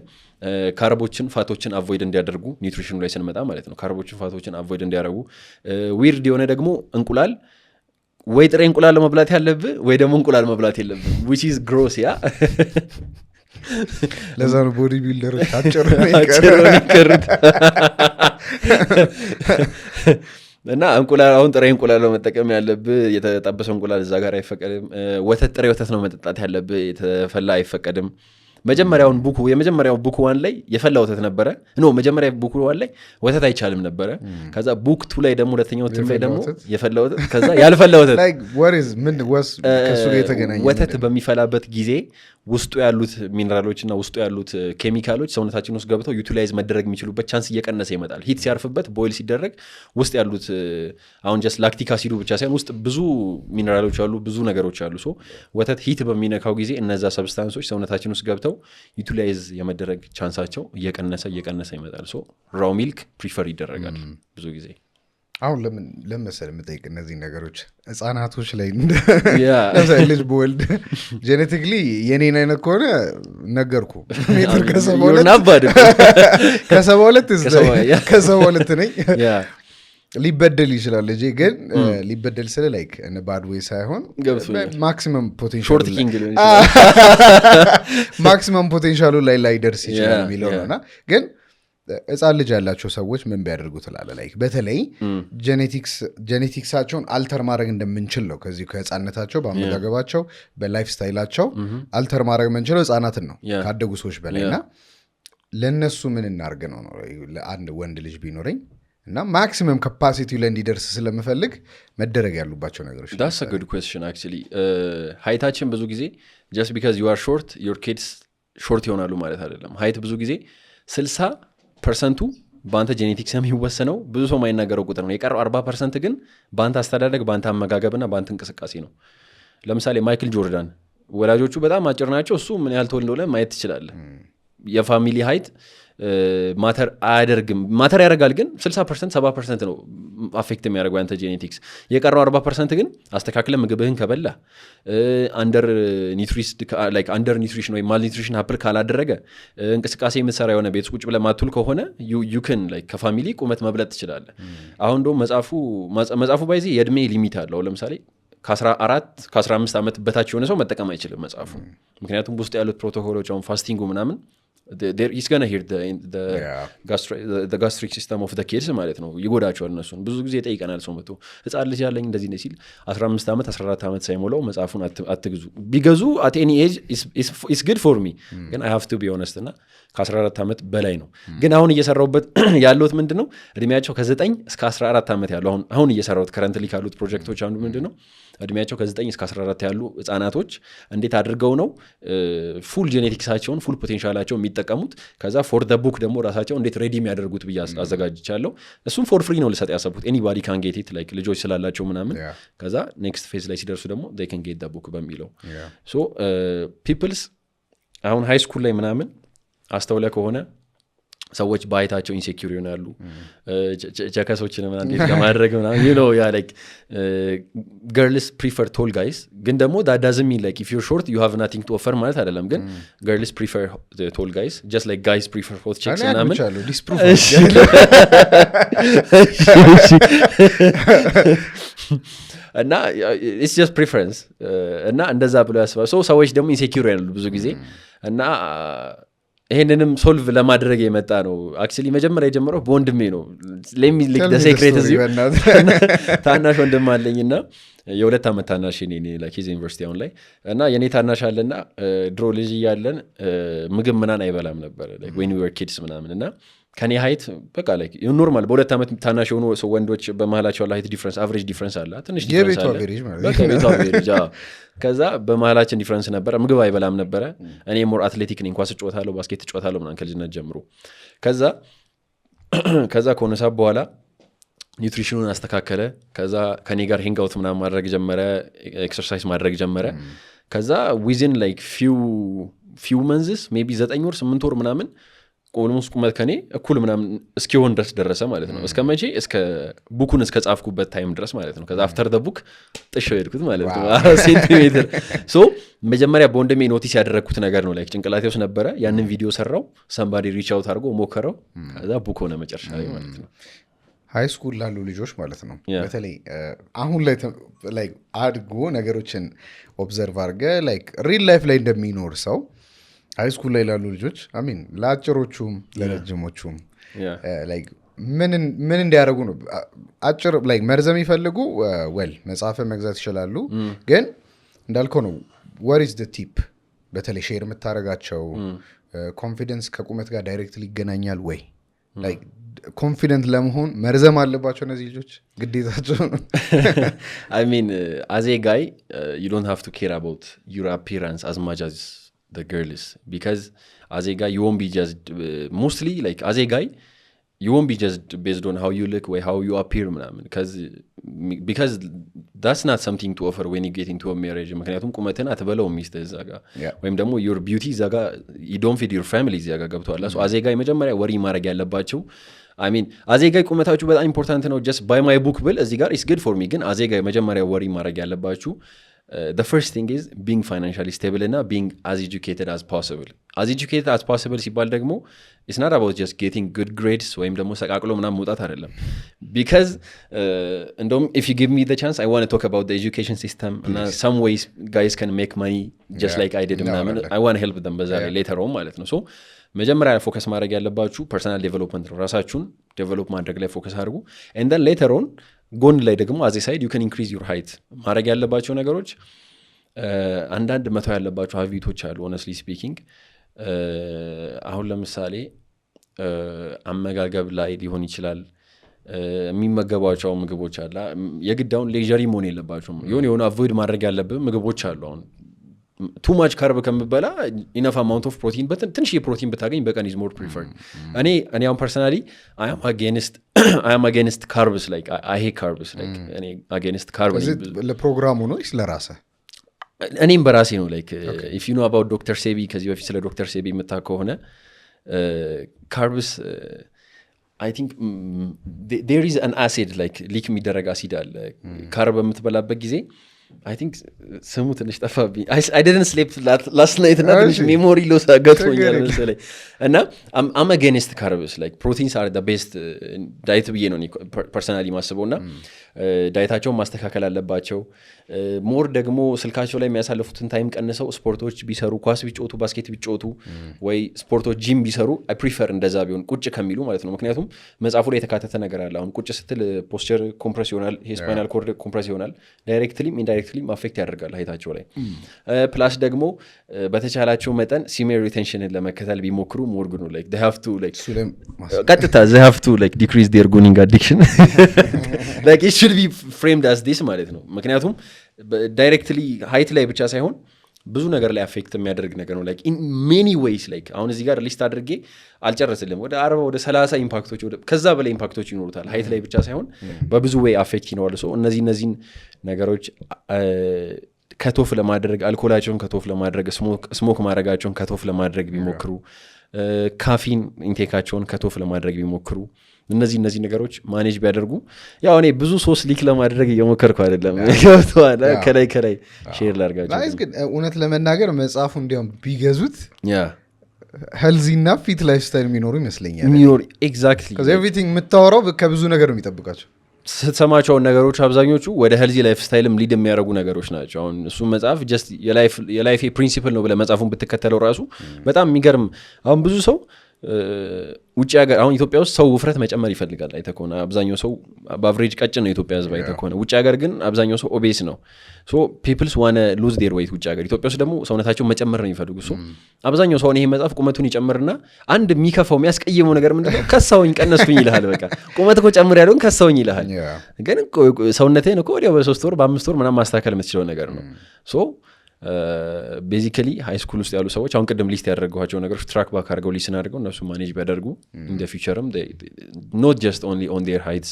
ካርቦችን ፋቶችን አቮይድ እንዲያደርጉ ኒውትሪሽኑ ላይ ስንመጣ ማለት ነው ካርቦችን ፋቶችን አቮይድ እንዲያደርጉ ዊርድ የሆነ ደግሞ እንቁላል ወይ ጥሬ እንቁላል መብላት ያለብህ ወይ ደግሞ እንቁላል መብላት የለብህ which is gross ያ ለዛ ነው ቦዲ ቢልደር አጭር እና እንቁላል አሁን ጥሬ እንቁላል ነው መጠቀም ያለብህ የተጠበሰው እንቁላል እዛ ጋር አይፈቀድም ወተት ጥሬ ወተት ነው መጠጣት ያለብህ የተፈላ አይፈቀድም የመጀመሪያው ቡክ 1 ላይ የፈላ ወተት ነበረ መጀመሪያ ቡክ 1 ላይ ወተት አይቻልም ነበረ ከዛ ቡክ 2 ላይ ደግሞ ሁለተኛው ትም ላይ ደግሞ የፈላ ወተት ከዛ ያልፈላ ወተት like what is ምን was ከሱ ጋር የተገናኘ ወተት በሚፈላበት ጊዜ ውስጡ ያሉት ሚነራሎች እና ውስጡ ያሉት ኬሚካሎች ሰውነታችን ውስጥ ገብተው ዩቲላይዝ መደረግ የሚችሉበት ቻንስ እየቀነሰ ይመጣል ሂት ሲያርፍበት ቦይል ሲደረግ ውስጥ ያሉት አሁን just ላክቲክ አሲዱ ብቻ ሳይሆን ውስጥ ብዙ ሚነራሎች አሉ ብዙ ነገሮች አሉ ሶ ወተት ሂት በሚነካው ጊዜ እነዛ ሰብስታንሶች ሰውነታችን ውስጥ ገብተው ዩቲላይዝ የመደረግ ቻንሳቸው እየቀነሰ ይመጣል ሶ ራው ሚልክ ፕሪፈር ይደረጋል ብዙ ጊዜ አሁን ለምን መሰለህ የምጠይቅ እነዚህ ነገሮች ህፃናቶች ላይ ለምሳሌ ልጅ በወልድ ጄኔቲክሊ የኔን አይነት ከሆነ ነገርኩ ሜትር ከ72 ነኝ ሊበደል ይችላል ልጄ ግን ሊበደል ስለ ላይክ እነ ባድ ዌይ ሳይሆን ማክሲመም ፖቴንሻሉ ላይ ደርስ ይችላል የሚለው ነውና ግን ህፃን ልጅ ያላቸው ሰዎች ምን ቢያደርጉ ትላለህ ላይክ በተለይ ጄኔቲክሳቸውን አልተር ማድረግ እንደምንችል ነው ከዚህ ከህፃንነታቸው በአመጋገባቸው በላይፍ ስታይላቸው አልተር ማድረግ የምንችለው ህፃናትን ነው ካደጉ ሰዎች በላይና ለነሱ ምን እናርግ ነው ለአንድ ወንድ ልጅ ቢኖረኝ እና ማክሲመም ካፓሲቲ ላይ እንዲደርስ ስለምፈልግ መደረግ ያሉባቸው ነገሮች that's a good question actually ሃይታችን ብዙ ጊዜ just because you are short your kids short ይሆናሉ ማለት አይደለም ሃይት ብዙ ጊዜ 60% በአንተ ጄኔቲክስ የሚወሰነው ብዙ ሰው ማይናገረው ቁጥር ነው የቀረው 40% ግን በአንተ አስተዳደግ በአንተ አመጋገብና በአንተ እንቅስቃሴ ነው ለምሳሌ ማይክል ጆርዳን ወላጆቹ በጣም አጭር ናቸው እሱ ምን ያህል ተወልዶ እንደሆነ ማየት ትችላለህ የፋሚሊ ሃይት ማተር ያደርጋል ግን 60% 70% ነው አፌክት የሚያደርገው አንተ ጄኔቲክስ የቀረው 40% ግን አስተካክለ ምግብህን ከበላ አንደር ኒውትሪሽን ወይ ማል ኒውትሪሽን ሀፕል ካላደረገ እንቅስቃሴ የምትሰራ የሆነ ቤት ቁጭ ብለህ ማትውል ከሆነ you can like ከፋሚሊ ቁመት መብለጥ ትችላለህ አሁን ደግሞ መጽሐፉ ባይዚ የእድሜ ሊሚት አለው ለምሳሌ ከ15 ዓመት በታች የሆነ ሰው መጠቀም አይችልም መጽሐፉ ምክንያቱም ውስጥ ያሉት ፕሮቶኮሎች አሁን ፋስቲንጉ ምናምን he's gonna hear the gastric system of the kids ማለት ነው ይጎዳቸዋል እነሱን ብዙ ጊዜ ጠይቀናል ሰው መጥቶ ህፃን ልጅ ያለኝ እንደዚህ ነው ሲል 15 ዓመት 14 ዓመት ሳይሞላው መጽሐፉን አትግዙ ቢገዙ at any age is good for me ግን I have to be honest እና ከ14 ዓመት በላይ ነው ግን አሁን እየሰራውበት ያለውት ምንድነው እድሜያቸው ከ9 እስከ 14 ዓመት ያለው አሁን እየሰራውት ከረንትሊ ካሉት ፕሮጀክቶች አንዱ ምንድነው እድሜያቸው ከ9 እስከ 14 ያሉ ህፃናቶች እንዴት አድርገው ነው ፉል ጄኔቲክሳቸውን ፉል ፖቴንሻላቸው የሚጠቀሙት ከዛ ፎር ዘ ቡክ ደግሞ ራሳቸው እንዴት ሬዲ የሚያደርጉት ብዬ አዘጋጅቻለሁ እሱም ፎር ፍሪ ነው ልሰጥ ያሰብኩት anybody can get it like ልጆች ስላላቸው ምናምን ከዛ ኔክስት ፌዝ ላይ ሲደርሱ ደግሞ they can get the book በሚለው so people's አሁን ሃይ ስኩል ላይ ምናምን አስተውለ ከሆነ ሰዎች ባይታቸው ኢንሴኪዩር ይሆናሉ ቸከሶችን ምናምን እንዴት ለማድረግ ምናምን you know yeah like girls prefer tall guys ግን ደግሞ that doesn't mean like if you're short you have nothing to offer ማለት አይደለም ግን girls prefer the tall guys just like guys prefer hot chicks ምናምን እና ኢትስ ጀስት ፕሪፈረንስ እና እንደዛ ብሎ ያስባል። ሰዎች ደግሞ ኢንሴኪዩር ያሉ ብዙ ጊዜ እና ይሄንንም ሶልቭ ለማድረግ የመጣ ነው። አክቹሊ መጀመሪያ የጀመረው በወንድሜ ነው። ሌሚሊክ ደ ሴክሬት እዚህ ታናሽ ወንድም አለኝና የ2 ዓመት ታናሽ እኔ ላይክ ዩኒቨርሲቲ አሁን ላይ እና የኔ ታናሽ አለና ድሮ ልጅ እያለን ምግብ ምናምን አይበላም ነበር ላይክ when we were kids ምናምን እና ከኔ ሀይት በቃ ላይክ ኖርማል በ2 ዓመት ታናሽ የሆኑ ወንዶች በመሃላቸው ያለ ሀይት ዲፍረንስ አቨሬጅ ዲፍረንስ አለ ትንሽ ዲፍረንስ አለ በቃ ቤቱ አቨሬጅ ከዛ በመሃላችን ዲፍረንስ ነበረ። ምግብ አይበላም ነበረ። እኔ ሞር አትሌቲክ ነኝ፣ ኳስ እጫወታለሁ፣ ባስኬት እጫወታለሁ ምናምን ከልጅነት ጀምሮ። ከዛ ከሆነ ሰዓት በኋላ ኒውትሪሽኑን አስተካከለ። ከዛ ከኔ ጋር ሄንግ አውት ምናምን ማድረግ ጀመረ፣ ኤክሰርሳይዝ ማድረግ ጀመረ። ከዛ ዊዝን ላይክ ፊው መንዝስ ሜቢ 9 ወር 8 ወር ምናምን ኦልሞስት ቁመት ከኔ እኩል ምናምን እስኪሆን ድረስ ደረሰ ማለት ነው። እስከ መቼ? እስከ ቡኩን እስከ ጻፍኩበት ታይም ድረስ ማለት ነው። ከዛ አፍተር ደ ቡክ ጥሼው ሄድኩት ማለት ነው 4 ሴንቲሜትር። ሶ መጀመሪያ በወንድሜ ኖቲስ ያደረግኩት ነገር ነው። ላይክ ጭንቅላቴ ውስጥ ነበረ። ያንን ቪዲዮ ሰራው፣ ሰምባዲ ሪች አውት አድርጎ ሞከረው። ከዛ ቡክ ሆነ መጨረሻ ላይ ማለት ነው። ሃይ ስኩል ላሉ ልጆች ማለት ነው በተለይ አሁን ላይ አድጎ ነገሮችን ኦብዘርቭ አድርገ ላይክ ሪል ላይፍ ላይ እንደሚኖር ሰው ሃይ ስኩል ላይ ላሉ ልጆች አሚን ለአጭሮቹም ለረጅሞቹም ምን እንዲያደርጉ ነው? አጭር ላይ መርዘም ይፈልጉ ወል መጽሐፍ መግዛት ይችላሉ። ግን እንዳልከው ነው what is the tip? በተለይ ሼር የምታደርጋቸው ኮንፊደንስ ከቁመት ጋር ዳይሬክትሊ ይገናኛል ወይ? ላይክ ኮንፊደንት ለመሆን መርዘም አለባቸው እነዚህ ልጆች ግዴታቸው ነው? I mean as a guy you don't have to care about your appearance as much as the girl is, because as a guy you won't be just mostly like as a guy you won't be just based on how you look or how you appear because that's not something to offer when you get into a marriage. ምክንያቱም ቁመትን አትበለው ሚስት እዛ ጋር ወይም ደግሞ your beauty እዛ ጋር you don't feed your family እዛ ጋር ገብቷል። so as a guy መጀመሪያ ወሪ ማድረግ ያለባቸው I mean as a guy ቁመታችሁ በጣም ኢምፖርታንት ነው just by my book ብል እዚህ ጋር is good for me። ግን as a guy መጀመሪያ ወሪ ማድረግ ያለባችሁ the first thing is being financially stable and being as educated as possible. As educated as possible ሲባል ደግሞ it's not about just getting good grades ወይም ደግሞ ሰቃቅሎ ምናምን መውጣት አይደለም። because እንደውም if you give me the chance I want to talk about the education system and some ways guys can make money just like I did ምናምን I want to help them በዛ ላይ later on ማለት ነው። so መጀመሪያ ፎከስ ማድረግ ያለባችሁ ፐርሰናል ዴቨሎፕመንት ነው። ራሳችሁን ዴቨሎፕ ማድረግ ላይ ፎከስ አድርጉ። and then later on ጎን ላይ ደግሞ as a side you can increase your height። ማድረግ ያለባቸው ነገሮች አንዳንድ መተው ያለባቸው ሀቢቶች አሉ honestly speaking። አሁን ለምሳሌ አመጋገብ ላይ ሊሆን ይችላል። የሚመገቧቸው ምግቦች አለ የግዳውን ሌጀሪ መሆን የለባቸውም። የሆነ አቮይድ ማድረግ ያለብህ ምግቦች አሉ። አሁን too much carb ከምበላ enough amount of protein ትንሽ የፕሮቲን ብታገኝ በቀን is more preferred። እኔ አሁን personally I am against carbs like I hate carbs like እኔ against carbs ለፕሮግራሙ ነው ስለራስህ እኔም በራሴ ነው like if you know about Dr. Sebi ከዚህ በፊት ስለ Dr. Sebi የምታውቅ ከሆነ carbs I think there is an acid like ሊክ የሚደረግ አሲድ አለ ካርብ በምትበላበት ጊዜ I think ስሙ ትንሽ ጠፋብኝ። I didn't sleep last night እና ትንሽ ሜሞሪ ሎስ አጋጥሞኛል መሰለኝ። እና I'm against carbs like proteins are the best diet ብዬ ነው personally ማስበው እና ዳይታቸውን ማስተካከል አለባቸው። ሞር ደግሞ ስልካቸው ላይ የሚያሳልፉትን ታይም ቀንሰው ስፖርቶች ቢሰሩ ኳስ ቢጫወቱ ባስኬት ቢጫወቱ ወይ ስፖርቶች ጂም ቢሰሩ I prefer እንደዛ ቢሆን ቁጭ ከሚሉ ማለት ነው። ምክንያቱም መጽሐፉ ላይ የተካተተ ነገር አለ። አሁን ቁጭ ስትል ፖስቸር ኮምፕረስ ይሆናል፣ ስፓይናል ኮርድ ኮምፕረስ ይሆናል። ዳይሬክትሊም ኢንዳይሬክትሊም አፌክት ያደርጋል ሀይታቸው ላይ። ፕላስ ደግሞ በተቻላቸው መጠን ሲሜር ሪቴንሽንን ለመከተል ቢሞክሩ ሞር ጉድ ነው። like they have to like ቀጥታ they have to like decrease their gooning addiction like it should be framed as this ማለት ነው። ምክንያቱም ዳይሬክትሊ ሀይት ላይ ብቻ ሳይሆን ብዙ ነገር ላይ አፌክት የሚያደርግ ነገር ነው። like in many ways like አሁን እዚህ ጋር ሊስት አድርጌ አልጨረስልም። ወደ 40 ወደ 30 ኢምፓክቶች ወደ ከዛ በላይ ኢምፓክቶች ይኖሩታል። ሀይት ላይ ብቻ ሳይሆን በብዙ way አፌክት ይኖራል። ሶ እነዚህን ነገሮች ከቶፍ ለማድረግ አልኮላቸውን ከቶፍ ለማድረግ ስሞክ ማድረጋቸውን ከቶፍ ለማድረግ ቢሞክሩ ካፊን ኢንቴካቸውን ከቶፍ ለማድረግ ቢሞክሩ እነዚህ ነገሮች ማኔጅ ቢያደርጉ ያው እኔ ብዙ ሶስ ሊክ ለማድረግ እየሞከርኩ አይደለም ገብቷል። ከላይ ሼር ላድርጋቸው ላይስ ግን እውነት ለመናገር መጽሐፉ እንዲያውም ቢገዙት ሄልዚ እና ፊት ላይፍ ስታይል የሚኖሩ ይመስለኛል። የሚኖር ኤግዛክትሊ because everything የምታወራው ከብዙ ነገር ነው የሚጠብቃቸው። ስትሰማቸውን ነገሮች አብዛኞቹ ወደ ሄልዚ ላይፍ ስታይልም ሊድ የሚያደርጉ ነገሮች ናቸው። አሁን እሱ መጽሐፍ ጀስት የላይፍ ፕሪንሲፕል ነው ብለህ መጽሐፉን ብትከተለው ራሱ በጣም የሚገርም አሁን ብዙ ሰው ውጭ ሀገር አሁን ኢትዮጵያ ውስጥ ሰው ውፍረት መጨመር ይፈልጋል አይተህ ከሆነ አብዛኛው ሰው በአቨሬጅ ቀጭን ነው ኢትዮጵያ ህዝብ አይተህ ከሆነ ውጭ ሀገር ግን አብዛኛው ሰው ኦቤስ ነው ሶ ፒፕልስ ዋነ ሉዝ ዴር ዌይት ውጭ ሀገር ኢትዮጵያ ውስጥ ደግሞ ሰውነታቸው መጨመር ነው የሚፈልጉ ሶ አብዛኛው ሰው ይሄ መጽሐፍ ቁመቱን ይጨምርና አንድ የሚከፋው የሚያስቀይመው ነገር ምንድነው ከሳውኝ ቀነስኩኝ ይልሃል በቃ ቁመት እኮ ጨምር ያለውን ከሳውኝ ይልሃል ግን ሰውነቴን እኮ ወዲያው በ3 ወር በ5 ወር ምናምን ማስተካከል የምትችለው ነገር ነው ሶ ቤዚካሊ ሃይ ስኩል ውስጥ ያሉ ሰዎች አሁን ቅድም ሊስት ያደረጓቸው ነገሮች ትራክ ባክ አድርገው ሊስን አድርገው እነሱ ማኔጅ ቢያደርጉ ኢን ፊቸርም ኖት ጀስት ኦንሊ ኦን ዴር ሃይትስ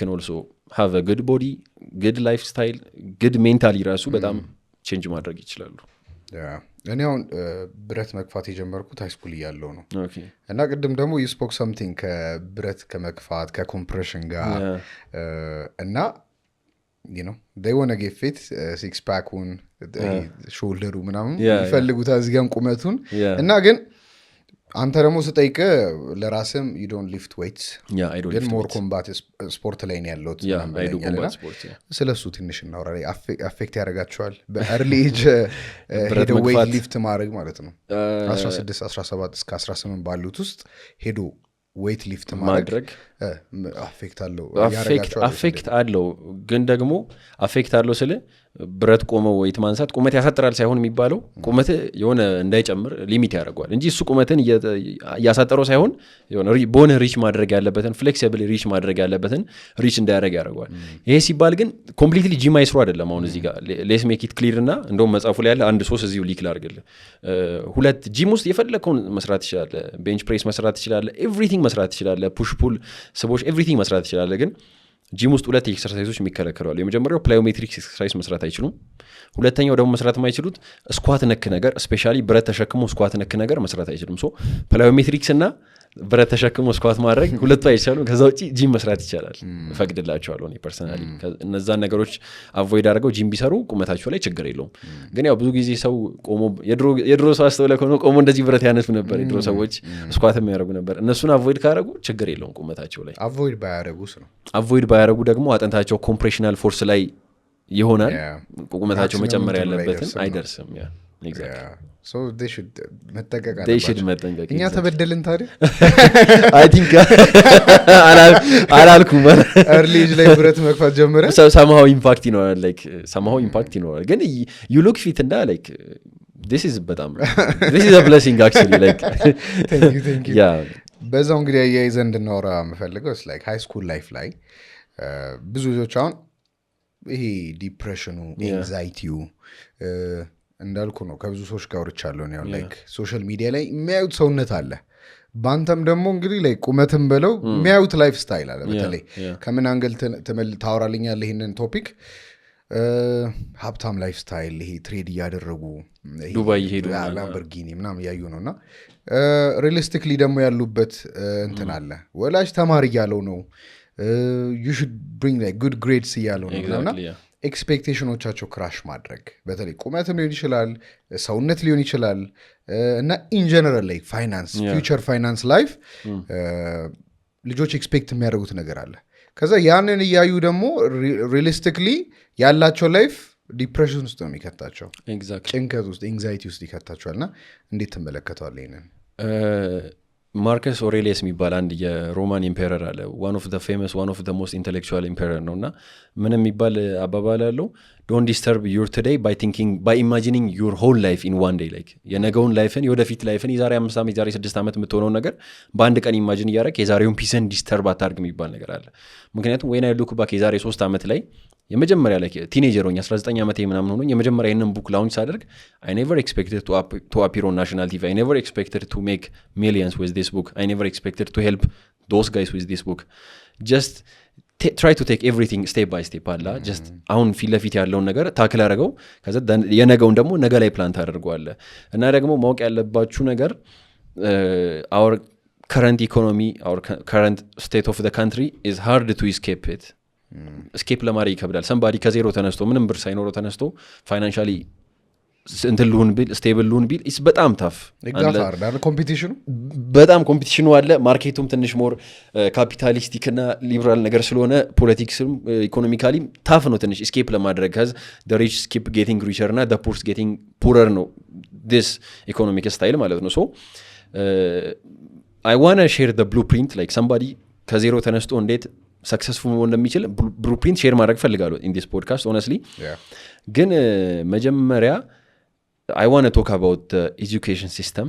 ካን ኦልሶ ሃቭ አ ጉድ ቦዲ ጉድ ላይፍ ስታይል ጉድ ሜንታሊ ራሱ በጣም ቼንጅ ማድረግ ይችላሉ እኔ አሁን ብረት መግፋት የጀመርኩት ሃይ ስኩል እያለሁ ነው እና ቅድም ደግሞ ስፖክ ሰምቲንግ ከብረት ከመግፋት ከኮምፕሬሽን ጋር እና you know they want to get fit six pack one shoulder ምናምን ይፈልጉታል እዚህ ጋር ቁመቱን እና ግን አንተ ደግሞ ስጠይቅ ለራስም you don't lift weights ግን more combat sport ላይ ነው ያለው ስለሱ ትንሽ እናወራ አፌክት ያደርጋቸዋል በearly age ሄዶ weight lift ማድረግ ማለት ነው 16 17 እስከ 18 ባሉት ውስጥ ሄዶ ዌይት ሊፍት ማድረግ አፌክት አለው ግን ደግሞ አፌክት አለው ስለ ብረት ቆመው ዌይት ማንሳት ቁመት ያሳጥራል ሳይሆን የሚባለው ቁመት የሆነ እንዳይጨምር ሊሚት ያደርጋል እንጂ እሱ ቁመትን ያሳጠረው ሳይሆን የሆነ ቦን ሪች ማድረግ ያለበትን ፍሌክሲብል ሪች ማድረግ ያለበትን ሪች እንዳያደርግ ያደርጋል ይሄ ሲባል ግን ኮምፕሊትሊ ጂም አይስሩ አይደለም አሁን እዚህ ጋር ሌስ ሜክ ኢት ክሊር እና እንደውም መጻፉ ላይ ያለ አንድ ሶስ እዚሁ ሊክ ላድርግልህ ሁለት ጂም ውስጥ የፈለከውን መስራት ይችላል ቤንች ፕሬስ መስራት ይችላል ኤቭሪቲንግ መስራት ይችላል ፑሽ ፑል ስቦች ኤቭሪቲንግ መስራት ይችላል ግን ጂም ውስጥ ሁለት ኤክሰርሳይዞች የሚከለከሉ አሉ የመጀመሪያው ፕላዮሜትሪክ ኤክሰርሳይዝ መስራት አይችሉም ሁለተኛው ደግሞ መስራት የማይችሉት ስኳት ነክ ነገር ስፔሻሊ ብረት ተሸክሞ ስኳት ነክ ነገር መስራት አይችሉም ሶ ፕላዮሜትሪክስ እና ብረት ተሸክሞ ስኳት ማድረግ ሁለቱ አይቻሉ ከዛ ውጪ ጂም መስራት ይቻላል ፈቅድላቸዋለሁ እኔ ፐርሰናሊ እነዛን ነገሮች አቮይድ አድርገው ጂም ቢሰሩ ቁመታቸው ላይ ችግር የለውም ግን ያው ብዙ ጊዜ ሰው ቆሞ የድሮ ሰው አስተውለህ ከሆነ ቆሞ እንደዚህ ብረት ያነሱ ነበር የድሮ ሰዎች ስኳት የሚያደርጉ ነበር እነሱን አቮይድ ካደረጉ ችግር የለውም ቁመታቸው ላይ አቮይድ ባያደርጉ ደግሞ አጥንታቸው ኮምፕሬሽናል ፎርስ ላይ ይሆናል ቁመታቸው መጨመር ያለበትን አይደርስም ያ exactly so they should መጠንቀቅ እኛ ተበደልን ታዲያ I think አላልኩም early age ላይ ብረት መግፋት ጀመረ somehow impact ይኖራል ግን you look fit እና like this is a blessing actually like thank you yeah በዛው እንግዲህ ያያይዘን እንድናወራ የምፈልገው it's like high school life ላይ ብዙ ልጆች አሁን ይሄ ዲፕሬሽኑ ኤንዛይቲው እንዳልኩ ነው ከብዙ ሰዎች ጋር ወርቻለሁ ነው ላይክ ሶሻል ሚዲያ ላይ የሚያዩት ሰውነት አለ ባንተም ደግሞ እንግዲህ ላይ ቁመትም በለው የሚያዩት ላይፍ ስታይል አለ በተለይ ከምን አንገል ታወራልኛለህ ይሄንን ቶፒክ ሀብታም ላይፍ ስታይል ይሄ ትሬድ ያደረጉ ዱባይ ይሄዱ ላምበርጊኒ ምናምን ያዩ ነውና ሪሊስቲክሊ ደግሞ ያሉበት እንትን አለ ወላጅ ተማሪ ያለው ነው you should bring like good grades ያለው ነውና ኤክስፔክቴሽኖቻቸው ክራሽ ማድረግ በተለይ ቁመትም ሊሆን ይችላል ሰውነት ሊሆን ይችላል እና ኢን ጀነራል ላይ ፋይናንስ ፊውቸር ፋይናንስ ላይፍ ልጆች ኤክስፔክት የሚያደርጉት ነገር አለ ከዛ ያንን እያዩ ደግሞ ሪሊስቲክሊ ያላቸው ላይፍ ዲፕሬሽን ውስጥ ነው የሚከታቸው ጭንቀት ውስጥ ኤንዛይቲ ውስጥ ይከታቸዋልና እንዴት ትመለከተዋለህ ይሄንን ማርከስ ኦሬሊየስ የሚባል አንድ የሮማን ኢምፔረር አለ one of the most intellectual emperor ነውና ምን የሚባል አባባል አለው don't disturb your today by imagining your whole life in one day like የነገውን ላይፍን የወደፊት ላይፍን የዛሬ 5 ዓመት የዛሬ 6 ዓመት የምትሆነው ነገር በአንድ ቀን ኢማጂን እያደረክ የዛሬውን ፒስን ዲስተርብ አታርግ የሚባል ነገር አለ ምክንያቱም when I look back የዛሬ 3 ዓመት ላይ የመጀመሪያ ላይ ቲኔጀር ሆኜ 19 ዓመቴ ምናምን ሆኖ የመጀመሪያ ይሄንን ቡክ ላውንች ሳደርግ I never expected to appear on national TV I never expected to make millions with this book I never expected to help those guys with this book just try to take everything step by step አላ just አሁን ፊት ለፊት ያለውን ነገር ታክል አድርገው ከዛ የነገውን ደግሞ ነገ ላይ ፕላን ታደርገዋለህ እና ደግሞ ማወቅ ያለባችሁ ነገር our current economy our current state of the country is hard to escape it ስኬፕ ለማድረግ ይከብዳል ሰምባዲ ከዜሮ ተነስቶ ምንም ብር ሳይኖረው ተነስቶ ፋይናንሻሊ እንትን ልሁን ቢል ስቴብል ልሁን ቢል ኢስ በጣም ታፍ ኮምፒቲሽኑ በጣም ኮምፒቲሽኑ አለ። ማርኬቱም ትንሽ ሞር ካፒታሊስቲክ እና ሊበራል ነገር ስለሆነ ፖለቲክስም ኢኮኖሚካሊም ታፍ ነው ትንሽ ስኬፕ ለማድረግ ከዚ the rich keep getting richer እና the poor getting poorer ነው this economic style ማለት ነው። so I want to share the blueprint like somebody ከዜሮ ተነስቶ እንዴት ሰክሰስፉል መሆን እንደሚችል ብሉፕሪንት ሼር ማድረግ ፈልጋለሁ in this podcast honestly ግን መጀመሪያ I want to talk about the education system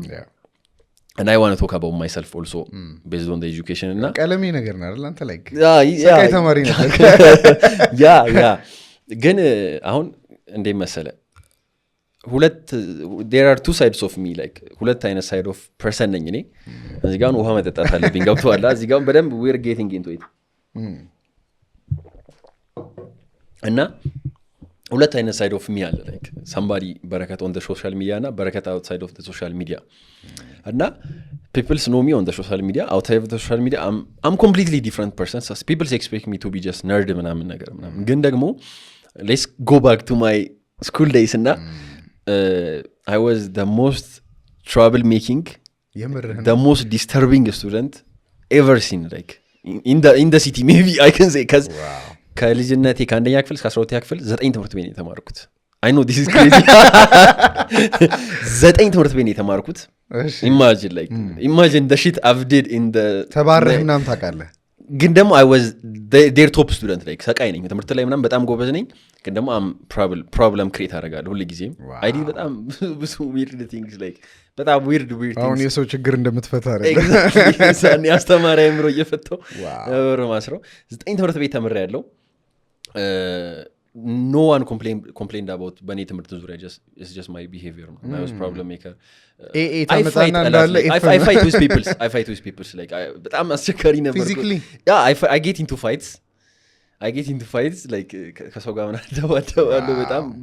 and I want to talk about myself also based on the education እና ቀለሜ ነገር ነው አይደል አንተ like ሰቃይ ተማሪ ነበር ያ ግን አሁን እንደ መሰለ ሁለት there are two sides of me like ሁለት አይነት side of person ነኝ እኔ እዚህ ጋር ውሃ መጠጣት አለብኝ ገብቶሃል እዚህ ጋር በደንብ we're getting into it እና ሁለት አይነት ሳይድ ኦፍ ሚ አለ ላይክ somebody በረከት on the social media እና በረከት outside of the social media እና people know me on the social media outside of the social media I'm completely different person so people expect me to be just nerd ምናምን ነገር ምናምን ግን ደግሞ let's go back to my school days እና I was the most trouble making the most disturbing student ever seen like in the city maybe I can say cuz ከልጅነቴ ከአንደኛ ክፍል እስከ 12ኛ ክፍል 9 ትምህርት ቤት የተማርኩት I know this is crazy 9 ትምህርት ቤት የተማርኩት imagine the shit I've did in the ተባረህ ምናምን ታውቃለህ ግን ደግሞ I was their top student like ሰቃይ ነኝ ትምህርት ላይ ምናምን በጣም ጎበዝ ነኝ ግን ደግሞ am problem create አደርጋለሁ ሁሉ ጊዜ I did በጣም ብዙ weird things like በጣም weird things አሁን የሰው ችግር እንደምትፈታ አይደል exactly አስተማሪ አምሮ እየፈተው ነበር ማስረው 9 ትምህርት ቤት ተምሬያለሁ no one complained about በኔ ትምህርት ዙሪያ it's just my behavior I was problem maker I fight with people like በጣም አስቸጋሪ ነበር physically yeah I get into fights like ከሰው ጋር ምናምን ደባደባለሁ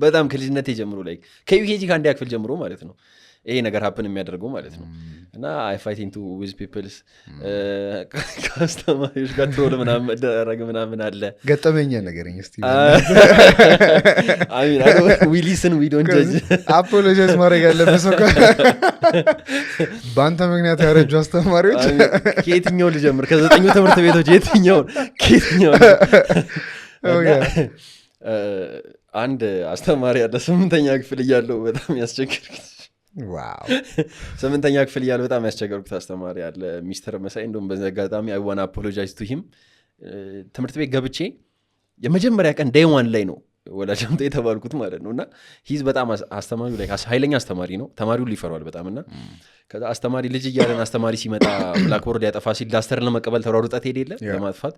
በጣም ከልጅነቴ ጀምሮ like ከዩኬጂ ከአንድ ክፍል ጀምሮ ማለት ነው ይሄ ነገር happen የሚያደርገው ማለት ነው እና I fight into with people ከአስተማሪዎች ጋር ትሮል ምናምን መደረግ ምናምን አለ ገጠመኛ ነገርኝ እስቲ I mean we listen we don't judge apologize ማድረግ ያለበት ሰው ባንተ ምክንያት ያረጁ አስተማሪዎች ከየትኛው ልጀምር ከዘጠኙ ትምህርት ቤቶች ከየትኛው አንድ አስተማሪ ያለ 8ኛ ክፍል እያለሁ በጣም ያስቸገርኩት ዋው 8ኛ ክፍል እያለሁ በጣም ያስቸገርኩት አስተማሪ ያለ ሚስተር መሳይ እንደውም በዚህ አጋጣሚ I want to apologize to him ትምህርት ቤት ገብቼ የመጀመሪያ ቀን day 1 ላይ ነው ወላጅምጤ የተባልኩት ማለት ነውና ሂዝ በጣም አስተማሪው ላይ ኃይለኛ አስተማሪ ነው ተማሪው ሊፈራዋል በጣምና ከዛ አስተማሪ ልጅ እያለን አስተማሪ ሲመጣ ብላክቦርድ ያጠፋ ሲል ዳስተር ለመቀበል ተሯሩጣት ሄደለ ለማጥፋት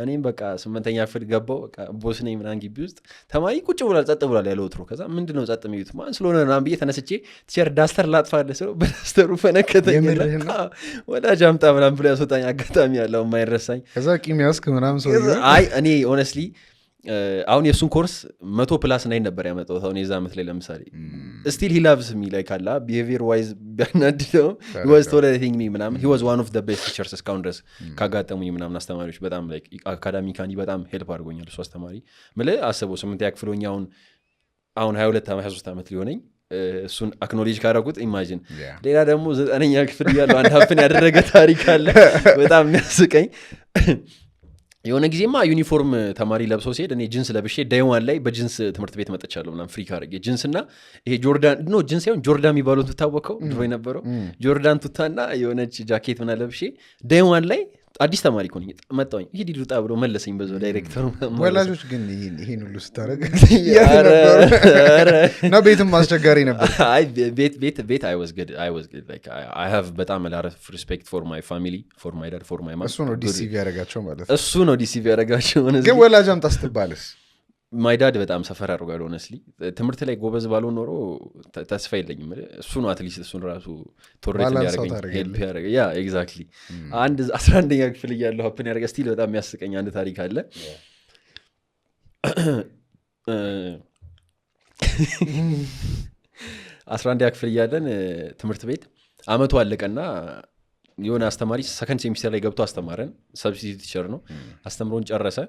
እኔም በቃ 8ኛ ክፍል ገባው በቃ ቦስ ነኝ ምናን ግቢ ውስጥ ተማሪ ቁጭ ብሏል ጸጥ ብሏል ያለው ወትሮ ከዛ ምንድነው ጸጥ የሚዩት ማን ስለሆነ ነው አንብዬ ተነስቼ ቲቸር ዳስተር ላጥፋለ ሰው በዳስተሩ ፈነከተኝ ወላጅ አምጣ ምናምን ብሎ ያስወጣኝ አጋጣሚ ያለው የማይረሳኝ ከዛ ቂሚያስክ ምናምን ሰው አይ እኔ honestly አሁን የሱን ኮርስ 100+9 ነበር ያመጣው አሁን የዛ አመት ላይ ለምሳሌ still he loves me like አላ behavior wise ቢያናድደው he was tolerating me ምናምን he was one of the best teachers እስካሁን ድረስ ካጋጠሙኝ ምናምን አስተማሪዎች በጣም like አካዳሚካሊ በጣም ሄልፕ አድርጎኛል እሱ አስተማሪ ማለት አስበው 8ኛ ክፍሎኛ አሁን 22 ዓመት 23 ዓመት ሊሆነኝ እሱን አክኖሌጅ ካደረጉት ኢማጂን ሌላ ደግሞ 9ኛ ክፍል ያለው አንድ ሀፍን ያደረገ ታሪክ አለ በጣም የሚያስቀኝ የሆነ ጊዜማ ዩኒፎርም ተማሪ ለብሶ ሲሄድ እኔ ጂንስ ለብሼ ዳይዋን ላይ በጂንስ ትምህርት ቤት መጥቻለሁ ምናምን ፍሪክ አድርጌ ጂንስና ይሄ ጆርዳን ጂንስ ሳይሆን ጆርዳን የሚባለው ተታወቀው ድሮ የነበረው ጆርዳን ቱታና የሆነች ጃኬት ምናምን ለብሼ ዳይዋን ላይ አዲስ ተማሪ ኮኝ መጣሁኝ ይሄ ዲዱጣ ብሎ መለሰኝ በዛው ዳይሬክተሩ ወላጆች ግን ይሄን ሁሉ ስታረግ ነው ቤትም አስቸጋሪ ነበር አይ ቤት I was good like I have በጣም a lot of respect for my family for my dad for my mom እሱ ነው ዲሲቪ ያረጋቸው ማለት እሱ ነው ዲሲቪ ያረጋቸው ግን ወላጅ አምጣ ስትባልስ my dad በጣም ሰፈር አድርጓል honestly ትምህርት ላይ ጎበዝ ባልሆን ኖሮ ተስፋ የለኝም እሱ ነው አትሊስት እሱን ራሱ ቶሬት ያረጋኝ ሄልፕ ያረጋ ያ ኤግዛክትሊ አንድ 11ኛ ክፍል እያለሁ ሀፕን ያረጋ ስቲል በጣም የሚያስቀኝ አንድ ታሪክ አለ 11ኛ ክፍል እያለን ትምህርት ቤት አመቱ አለቀና የሆነ አስተማሪ ሰከንድ ሴሚስተር ላይ ገብቶ አስተማረን ሰብስቲቲዩት ቲቸር ነው አስተምሮን ጨረሰ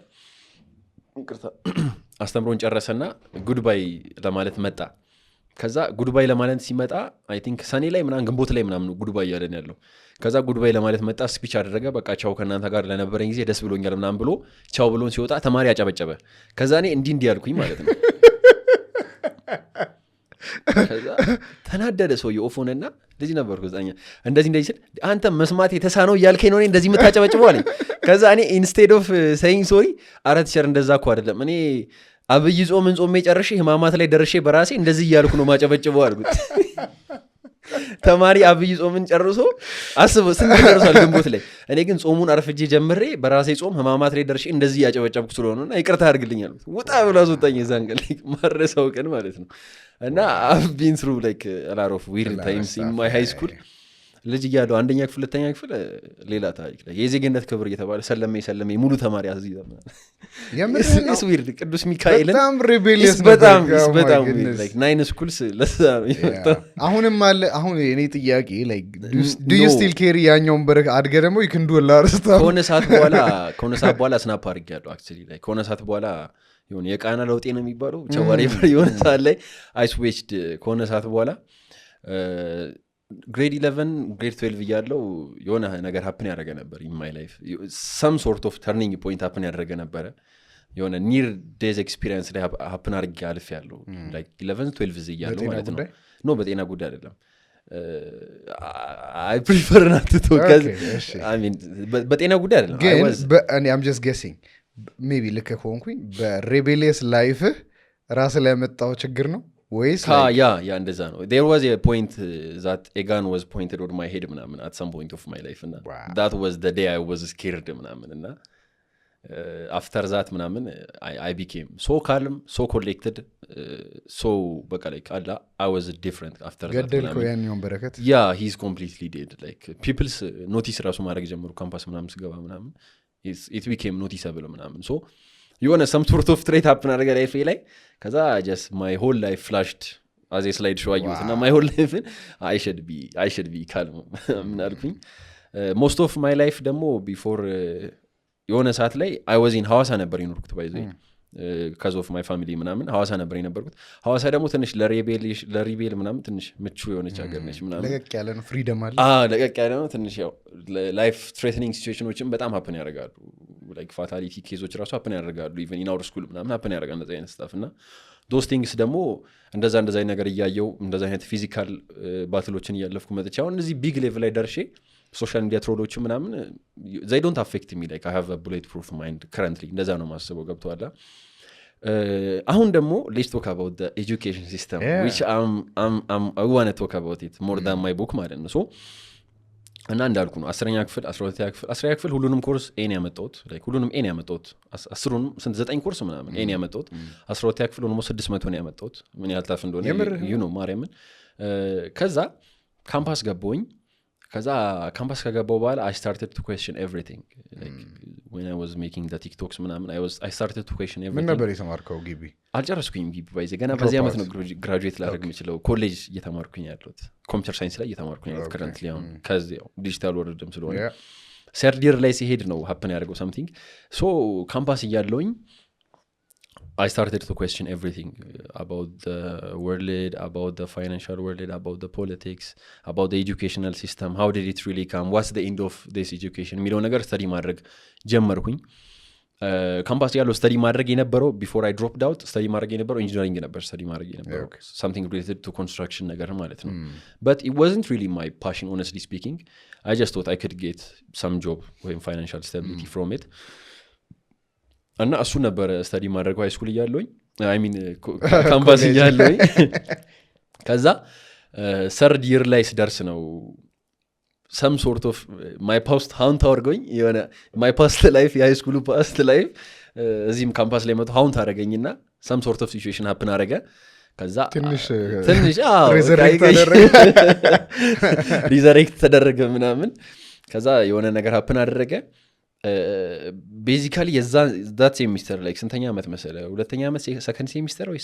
አስተምሮን ጨረሰና ጉድባይ ለማለት መጣ ከዛ ጉድባይ ለማለት ሲመጣ አይ ቲንክ ሰኔ ላይ ምናምን ግንቦት ላይ ምናምን ጉድባይ እያለን ያለው ከዛ ጉድባይ ለማለት መጣ ስፒች አደረገ በቃ ቻው ከእናንተ ጋር ለነበረኝ ጊዜ ደስ ብሎኛል ምናምን ብሎ ቻው ብሎን ሲወጣ ተማሪ ያጨበጨበ ከዛ እኔ እንዲህ ያልኩኝ ማለት ነው ከዛ ተናደደ ሰውዬ ኦፎንና እንደዚህ ነበርኩ ዛኛ እንደዚህ ስል አንተ መስማት የተሳነው እያልከኝ ነው እኔ እንደዚህ የምታጨበጭበው አለኝ ከዛ እኔ ኢንስቴድ ኦፍ ሴይንግ ሶሪ አረት ሸር እንደዛ እኮ አይደለም እኔ አብይ ጾምን ጾሜ ጨርሼ ህማማት ላይ ደርሼ በራሴ እንደዚህ እያልኩ ነው ማጨበጭበው አልኩት ተማሪ አብይ ጾምን ጨርሶ አስበው ስንት ደርሷል ግንቦት ላይ እኔ ግን ጾሙን አርፍጄ ጀምሬ በራሴ ጾም ህማማት ላይ ደርሼ እንደዚህ ያጨበጨብኩ ስለሆነና ይቅርታ አድርግልኝ አልኩት ውጣ ብሎ አስወጣኝ የዛን ቀን ላይ ማረሳው ቀን ማለት ነው እና I've been through like a lot of weird times in my high school ልጅ እያለሁ አንደኛ ክፍል ሁለተኛ ክፍል ሌላ ታሪክ ላይ የዜግነት ክብር እየተባለ ሰለሜ ሙሉ ተማሪ አዚ ዘመን የምርስ ዊርድ ቅዱስ ሚካኤልን በጣም ሪቤሊየስ በጣም like nine schools ለዛ ነው አሁንም አለ አሁን እኔ ጥያቄ like do you still carry ያኛውን በረክ አድገ ደግሞ you can do a lot of stuff ከሆነ ሰዓት በኋላ ስናፕ አድርጌያለሁ actually like ከሆነ ሰዓት በኋላ የሆነ የቃና ለውጤ ነው የሚባለው ቸዋሪ የሆነ ሰዓት ላይ I switched ከሆነ ሰዓት በኋላ ግሬድ 11 ግሬድ 12 እያለው የሆነ ነገር ሀፕን ያደረገ ነበር in my life some sort of turning point ሀፕን ያደረገ ነበረ የሆነ near days experience ላይ ሀፕን አድርጌ አልፍ ያለው like 11 12 እያለው ማለት ነው ኖ በጤና ጉዳይ አይደለም I prefer not to talk I mean በጤና ጉዳይ አይደለም ግን I'm just guessing maybe ልክ ከሆንኩኝ በሬቤሊየስ ላይፍ ራስ ላይ ያመጣው ችግር ነው ወይስ ያ እንደዛ ነው there was a point that a gun was pointed at my head ምናምን at some point of my life እና that was the day I was scared ምናምን እና after that ምናምን I became so calm so collected so በቃ like I was different after that ገደልከው ያኛውን በረከት yeah he's completely dead like people's notice ራሱ ማድረግ ጀመሩ ካምፓስ ምናምን ስገባ ምናምን it became noticeable ምናምን so የሆነ some sort of trait happen አደረገ ላይፍ ላይ ከዛ just my whole life flashed as a slide show አየሁት እና my whole life I should be calm ምን አልኩኝ most of my life ደግሞ before የሆነ ሰዓት ላይ I was in ሐዋሳ ነበር የኖርኩት ባይዘይ because of my family ምናምን ሐዋሳ ነበር የነበርኩት ሐዋሳ ደግሞ ትንሽ ለሪቤል ምናምን ትንሽ ምቹ የሆነች ሀገር ነች ምናምን ለቀቅ ያለ ነው ፍሪደም አለ ለቀቅ ያለ ነው ትንሽ ያው ላይፍ threatening situationዎችን በጣም happen ያደርጋሉ like fatality cases ራሱ happen ያደርጋሉ even in our school ምናምን happen ያደርጋሉ እንደዛ አይነት stuff እና those things ደግሞ እንደዛ አይነት ነገር እያየው እንደዛ አይነት ፊዚካል ባትሎችን እያለፍኩ መጥቻ አሁን እዚህ ቢግ ሌቭል ላይ ደርሼ ሶሻል ሚዲያ ትሮሎች ምናምን they don't affect me like I have a bulletproof mind currently እንደዛ ነው ማስበው ገብቷላ አሁን ደግሞ let's talk about the education system which I want to talk about it more than my book ማለት ነው so እና እንዳልኩ ነው 10ኛ ክፍል 12ኛ ክፍል ሁሉንም ኮርስ ኤን ያመጣሁት like ሁሉንም ኤን ያመጣሁት 10ሩንም ስንት 9 ኮርስ ምናምን ኤን ያመጣሁት 12ኛ ክፍል ሆኖ 600 ነው ያመጣሁት ምን ያህል ታፍ እንደሆነ you know ማርያምን ከዛ ካምፓስ ገባሁኝ ከዛ ካምፓስ ከገባው በኋላ I started to question everything like when I was making the TikToks ምናምን I started to question everything ምን ነበር የተማርከው ግቢ አልጨረስኩኝ ግቢ ባይዘ ገና በዚህ አመት ነው ግራጁዌት ላደርግ የምችለው ኮሌጅ እየተማርኩኝ ያለሁት ኮምፒውተር ሳይንስ ላይ እየተማርኩኝ ያለሁት currently አሁን ከዚያው ዲጂታል ወርድም ስለሆነ ሰርድ ይር ላይ ሲሄድ ነው happen ያደርገው something so ካምፓስ እያለሁኝ I started to question everything about the world, about the financial world, about the politics, about the educational system. How did it really come? What's the end of this education? ሚለው ነገር study ማድረግ ጀመርኩኝ ካምፓስ ያለው study ማድረግ የነበረው before I dropped out study ማድረግ የነበረው engineering ነበር study ማድረግ የነበረው something related to construction ነገር ማለት ነው but it wasn't really my passion honestly speaking I just thought I could get some job or financial stability from it እና እሱ ነበር study ማድረግ ሃይ ስኩል እያለሁኝ I mean ካምፓስ እያለሁኝ ከዛ ሰርድ ይር ላይ ስደርስ ነው some sort of my past haunt አድርጎኝ የሆነ my past life የሃይ ስኩሉ past life እዚህም ካምፓስ ላይ መጥቶ haunt አደረገኝና some sort of situation happen አደረገ ከዛ ትንሽ ሪዘሬክት ተደረገ ምናምን ከዛ የሆነ ነገር happen አደረገ basically that semester like ስንተኛ አመት መሰለ ሁለተኛ አመት second semester ወይ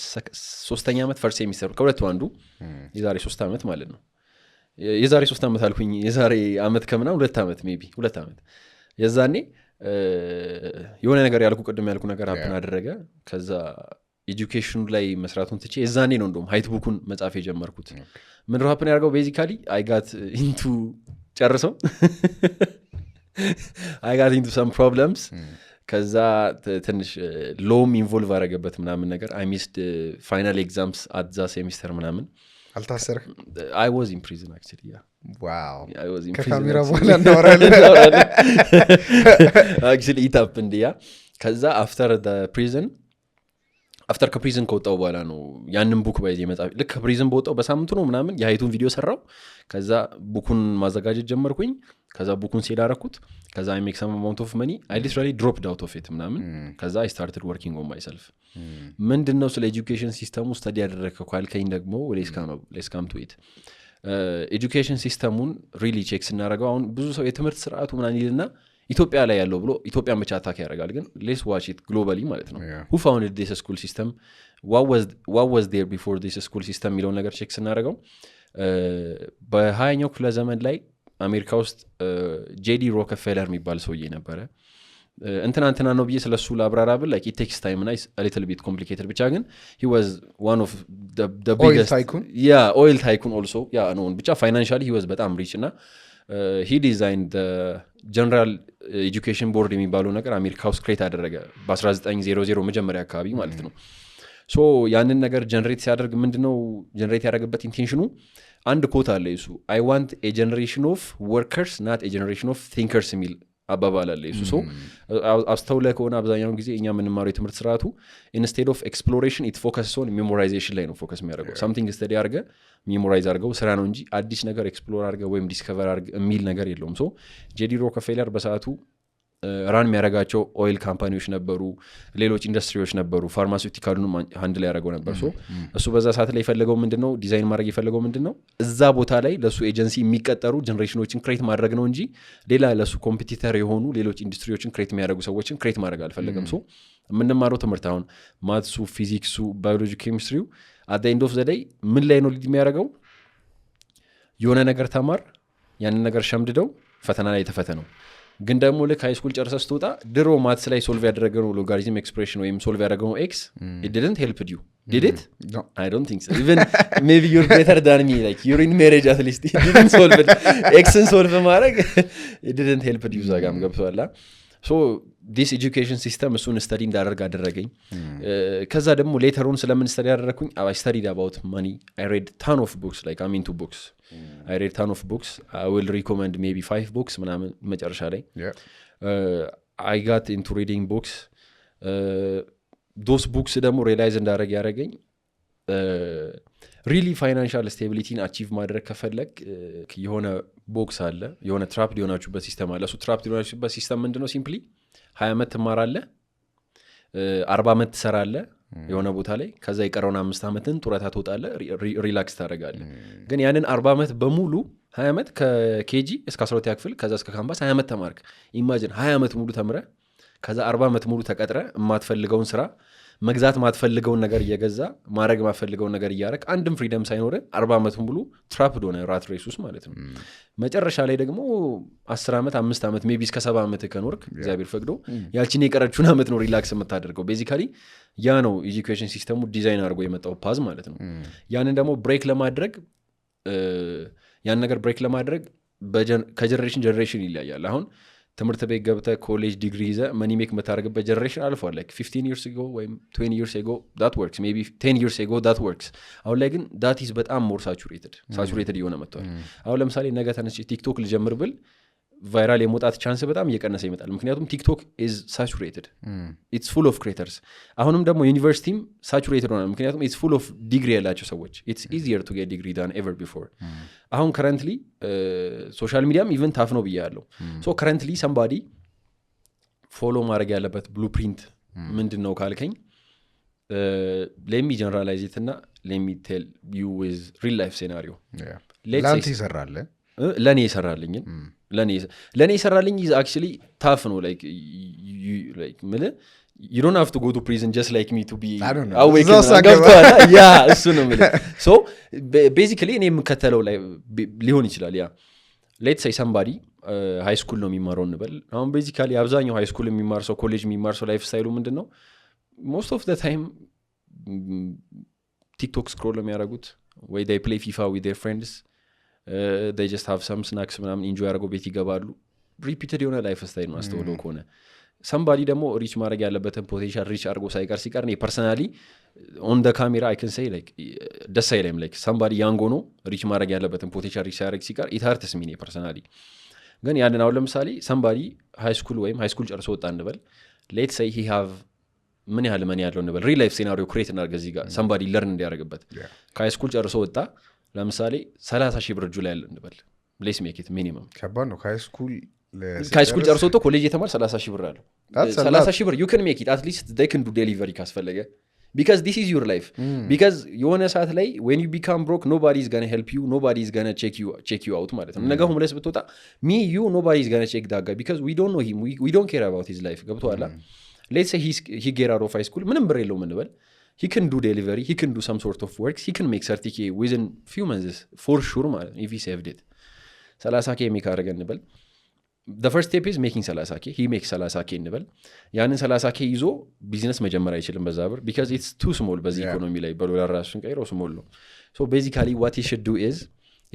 ሶስተኛ አመት first semester ከሁለቱ አንዱ የዛሬ 3 አመት ማለት ነው የዛሬ 3 አመት አልኩኝ የዛሬ አመት ከምናምን 2 አመት ሜቢ 2 አመት የዛኔ የሆነ ነገር ያልኩ ቅድም ያልኩ ነገር happen አደረገ ከዛ ኤጁኬሽኑ ላይ መስራቱን ትቼ የዛኔ ነው እንደውም ሃይት ቡኩን መጻፍ የጀመርኩት። ምን ሀፕን ያደርገው ቤዚካሊ አይ ጋት ኢንቱ ጨርሰው አይ ጋት ኢንቱ ሰም ፕሮብለምስ ከዛ ትንሽ ሎም ኢንቮልቭ አደረገበት ምናምን ነገር አይ ሚስድ ፋይናል ኤግዛምስ አት ዛ ሴሚስተር ምናምን አልታሰርክ? አይ ዋዝ ኢን ፕሪዝን አክቹሊ ያ ዋው አይ ዋዝ ኢን ከካሜራ በኋላ እናወራለን አክቹሊ ኢት ሀፕንድ ያ ከዛ አፍተር ከፕሪዝን ከወጣው በኋላ ነው ያንን ቡክ ባይዜ መጻፍ ልክ ከፕሪዝን በወጣው በሳምንቱ ነው ምናምን የሃይቱን ቪዲዮ ሰራው ከዛ ቡኩን ማዘጋጀት ጀመርኩኝ ከዛ ቡኩን ሴል አደረኩት ከዛ I make some amount of money I literally dropped out of it ምናምን ከዛ I started working on myself ምንድነው ስለ ኤጁኬሽን ሲስተሙ ስተዲ ያደረከው ካልከኝ ደግሞ let's come to it ኤጁኬሽን ሲስተሙን really ቼክ ስናደርገው አሁን ብዙ ሰው የትምህርት ስርዓቱ ምናምን ይልና ኢትዮጵያ ላይ ያለው ብሎ ኢትዮጵያን ብቻ አታክ ያደርጋል ግን let's watch it globally ማለት ነው who founded this school system what was there before this school system የሚለውን ነገር ቼክ ስናደርገው በ20ኛው ክፍለ ዘመን ላይ አሜሪካ ውስጥ ጄዲ ሮከፌለር የሚባል ሰውዬ ነበረ እንትና ነው ብዬ ስለሱ ላብራራ ብል like it takes time and it's a little bit complicated ብቻ ግን he was one of the biggest oil tycoon also no ብቻ financially he was በጣም rich እና he designed the general education board የሚባለው ነገር አሜሪካ ውስጥ ክሬት አደረገ በ1900 መጀመሪያ አካባቢ ማለት ነው ሶ ያንን ነገር ጀነሬት ሲያደርግ ምንድነው ጀነሬት ያደረገበት ኢንቴንሽኑ አንድ ኮት አለ እሱ I want a generation of workers not a generation of thinkers የሚል አባባል አለ እሱ ሶ አስተውለ ከሆነ አብዛኛው ጊዜ እኛ የምንማረው የትምህርት ስርዓቱ instead of exploration it focuses on memorization ላይ ነው ፎከስ የሚያደርገው something study አድርገ ሜሞራይዝ አድርገው ስራ ነው እንጂ አዲስ ነገር ኤክስፕሎር አድርገ ወይም ዲስከቨር አድርገ የሚል ነገር የለውም ሶ ጄዲ ሮከፌለር በሰዓቱ ራን የሚያደርጋቸው ኦይል ካምፓኒዎች ነበሩ ሌሎች ኢንዱስትሪዎች ነበሩ ፋርማሲውቲካሉንም ሃንድል ያደርገው ነበር ሶ እሱ በዛ ሰዓት ላይ የፈለገው ምንድነው ዲዛይን ማድረግ የፈለገው ምንድነው እዛ ቦታ ላይ ለሱ ኤጀንሲ የሚቀጠሩ ጀነሬሽኖችን ክሬት ማድረግ ነው እንጂ ሌላ ለሱ ኮምፒቲተር የሆኑ ሌሎች ኢንዱስትሪዎችን ክሬት የሚያደርጉ ሰዎችን ክሬት ማድረግ አልፈለገም ሶ የምንማረው ትምህርት አሁን ማትሱ ፊዚክሱ ባዮሎጂ ኬሚስትሪው at the end of the day ምን ላይ ነው ሊድ የሚያደርገው የሆነ ነገር ተማር ያንን ነገር ሸምድደው ፈተና ላይ ተፈተነው ግን ደግሞ ልክ ሃይ ስኩል ጨርሰህ ስትወጣ ድሮ ማትስ ላይ ሶልቭ ያደረገው ሎጋሪዝም ኤክስፕሬሽን ወይም ሶልቭ ያደረገው ኤክስ it didn't help you did it no I don't think so even maybe you're better than me like you're in marriage at least it didn't solve it ኤክስን ሶልቭ ማድረግ it didn't help you ዛጋም ገብቷላ so this education system እሱን ስተዲ እንዳደርግ አደረገኝ ከዛ ደግሞ later on ስለምን ስተዲ ያደረኩኝ I studied about money I read ton of books like I'm into books I read ton of books I will recommend maybe 5 books ምናምን መጨረሻ ላይ I got into reading books those books ደግሞ realize እንዳደረግ ያደረገኝ really financial stability achieve ማድረግ ከፈለክ የሆነ ቦክስ አለ የሆነ ትራፕ ሊሆናችሁበት ሲስተም አለ እሱ ትራፕ ሊሆናችሁበት ሲስተም ምንድነው ሲምፕሊ 20 ዓመት ትማራለህ 40 ዓመት ትሰራለህ የሆነ ቦታ ላይ ከዛ የቀረውን 5 ዓመትን ጡረታ ትወጣለህ ሪላክስ ታደርጋለህ ግን ያንን 40 ዓመት በሙሉ 20 ዓመት ከኬጂ እስከ 12 ያክፍል ከዛ እስከ ካምፓስ 20 ዓመት ተማርክ ኢማጂን 20 ዓመት ሙሉ ተምረህ ከዛ 40 ዓመት ሙሉ ተቀጥረህ የማትፈልገውን ስራ መግዛት ማትፈልገውን ነገር እየገዛ ማድረግ ማትፈልገውን ነገር እያረክ አንድም ፍሪደም ሳይኖር 40 ዓመት ሙሉ ትራፕድ ሆነ ራት ሬሱስ ማለት ነው መጨረሻ ላይ ደግሞ 10 ዓመት 5 ዓመት ሜቢ እስከ 7 ዓመት ከኖርክ እግዚአብሔር ፈቅዶ ያልቺን የቀረችውን ዓመት ነው ሪላክስ የምታደርገው ቤዚካሊ ያ ነው ኤጁኬሽን ሲስተሙ ዲዛይን አድርጎ የመጣው ፓዝ ማለት ነው ያንን ደግሞ ብሬክ ለማድረግ ያን ነገር ብሬክ ለማድረግ ከጀነሬሽን ጀነሬሽን ይለያያል አሁን ትምህርት ቤት ገብተህ ኮሌጅ ዲግሪ ይዘህ መኒ ሜክ የምታደርግበት ጀነሬሽን አልፏል like 15 years ago ወይም 20 years ago that works maybe 10 years ago that works አሁን ላይ ግን that is በጣም more saturated የሆነ መጥቷል አሁን ለምሳሌ ነገ ተነስቼ ቲክቶክ ልጀምር ብል ቫይራል የመውጣት ቻንስ በጣም እየቀነሰ ይመጣል ምክንያቱም ቲክቶክ is saturated it's full of creators አሁንም ደግሞ ዩኒቨርሲቲም saturated ሆነ ምክንያቱም it's full of degree ያላቸው ሰዎች it's easier to get degree than ever before አሁን currently ሶሻል ሚዲያም ኢቨን ታፍ ነው ብያለሁ so currently somebody follow ማድረግ ያለበት blueprint ምንድነው ካልከኝ let me generalize it እና let me tell you with real life scenario ላንተ ይሰራል ለኔ ይሰራልኝ ለኔ ይሰራልኝ is actually tough ነው like you don't have to go to prison just like me to be awake yeah እሱ ነው ማለት so basically እኔ የምከተለው ላይ ሊሆን ይችላል ያ let's say somebody high school ነው የሚማረው እንበል አሁን basically አብዛኛው high school የሚማር ሰው ኮሌጅ የሚማር ሰው ላይፍ ስታይሉ ምንድነው most of the time ቲክቶክ ስክሮል የሚያደርጉት ወይ they play FIFA with their friends they just have some snacks ምናምን ኢንጆይ አድርገው ቤት ይገባሉ ሪፒትድ የሆነ ላይፍ ስታይል ነው አስተውለው ከሆነ somebody ደግሞ ሪች ማድረግ ያለበትን ፖቴንሻል ሪች አድርጎ ሳይቀር ሲቀር እኔ ፐርሰናሊ on the camera I can say like ደስ አይለኝም like somebody young ሆኖ ሪች ማድረግ ያለበትን ፖቴንሻል ሪች ሳያደርግ ሲቀር it hurts me personally ግን ያንን አሁን ለምሳሌ somebody high school ወይም high school ጨርሶ ወጣ እንበል let's say he have ምን ያህል መኒ ያለው እንበል ሪል ላይፍ ሴናሪዮ ክሬት እናድርግ እዚህ ጋር somebody learn እንዲያደርግበት ከሃይ ስኩል ጨርሶ ወጣ ለምሳሌ 30,000 ብር እጁ ላይ ያለ እንበል let's make it minimum ከባድ ነው ከሃይ ስኩል ጨርሶ ወጥቶ ኮሌጅ የተማር 30,000 ብር አለው 30,000 ብር you can make it at least they can do delivery ካስፈለገ because this is your life because የሆነ ሰዓት ላይ when you become broke nobody is going to help you nobody is going to check you out ማለት ነው ነገ ሆምለስ ብትወጣ me you nobody is going to check that guy because we don't know him we don't care about his life ገብቶሃል let's say he get out of high school ምንም ብር የለውም እንበል he can do delivery he can do some sort of works he can make 30k within few months for sure ማለት if he saved it 30k make አደረገ እንበል the first step is making 30k he makes 30k እንበል ያንን 30k ይዞ ቢዝነስ መጀመር አይችልም በዛ ብር because it's too small በዚህ ኢኮኖሚ ላይ በዶላር ራሱን ቀይሮ small ነው so basically what he should do is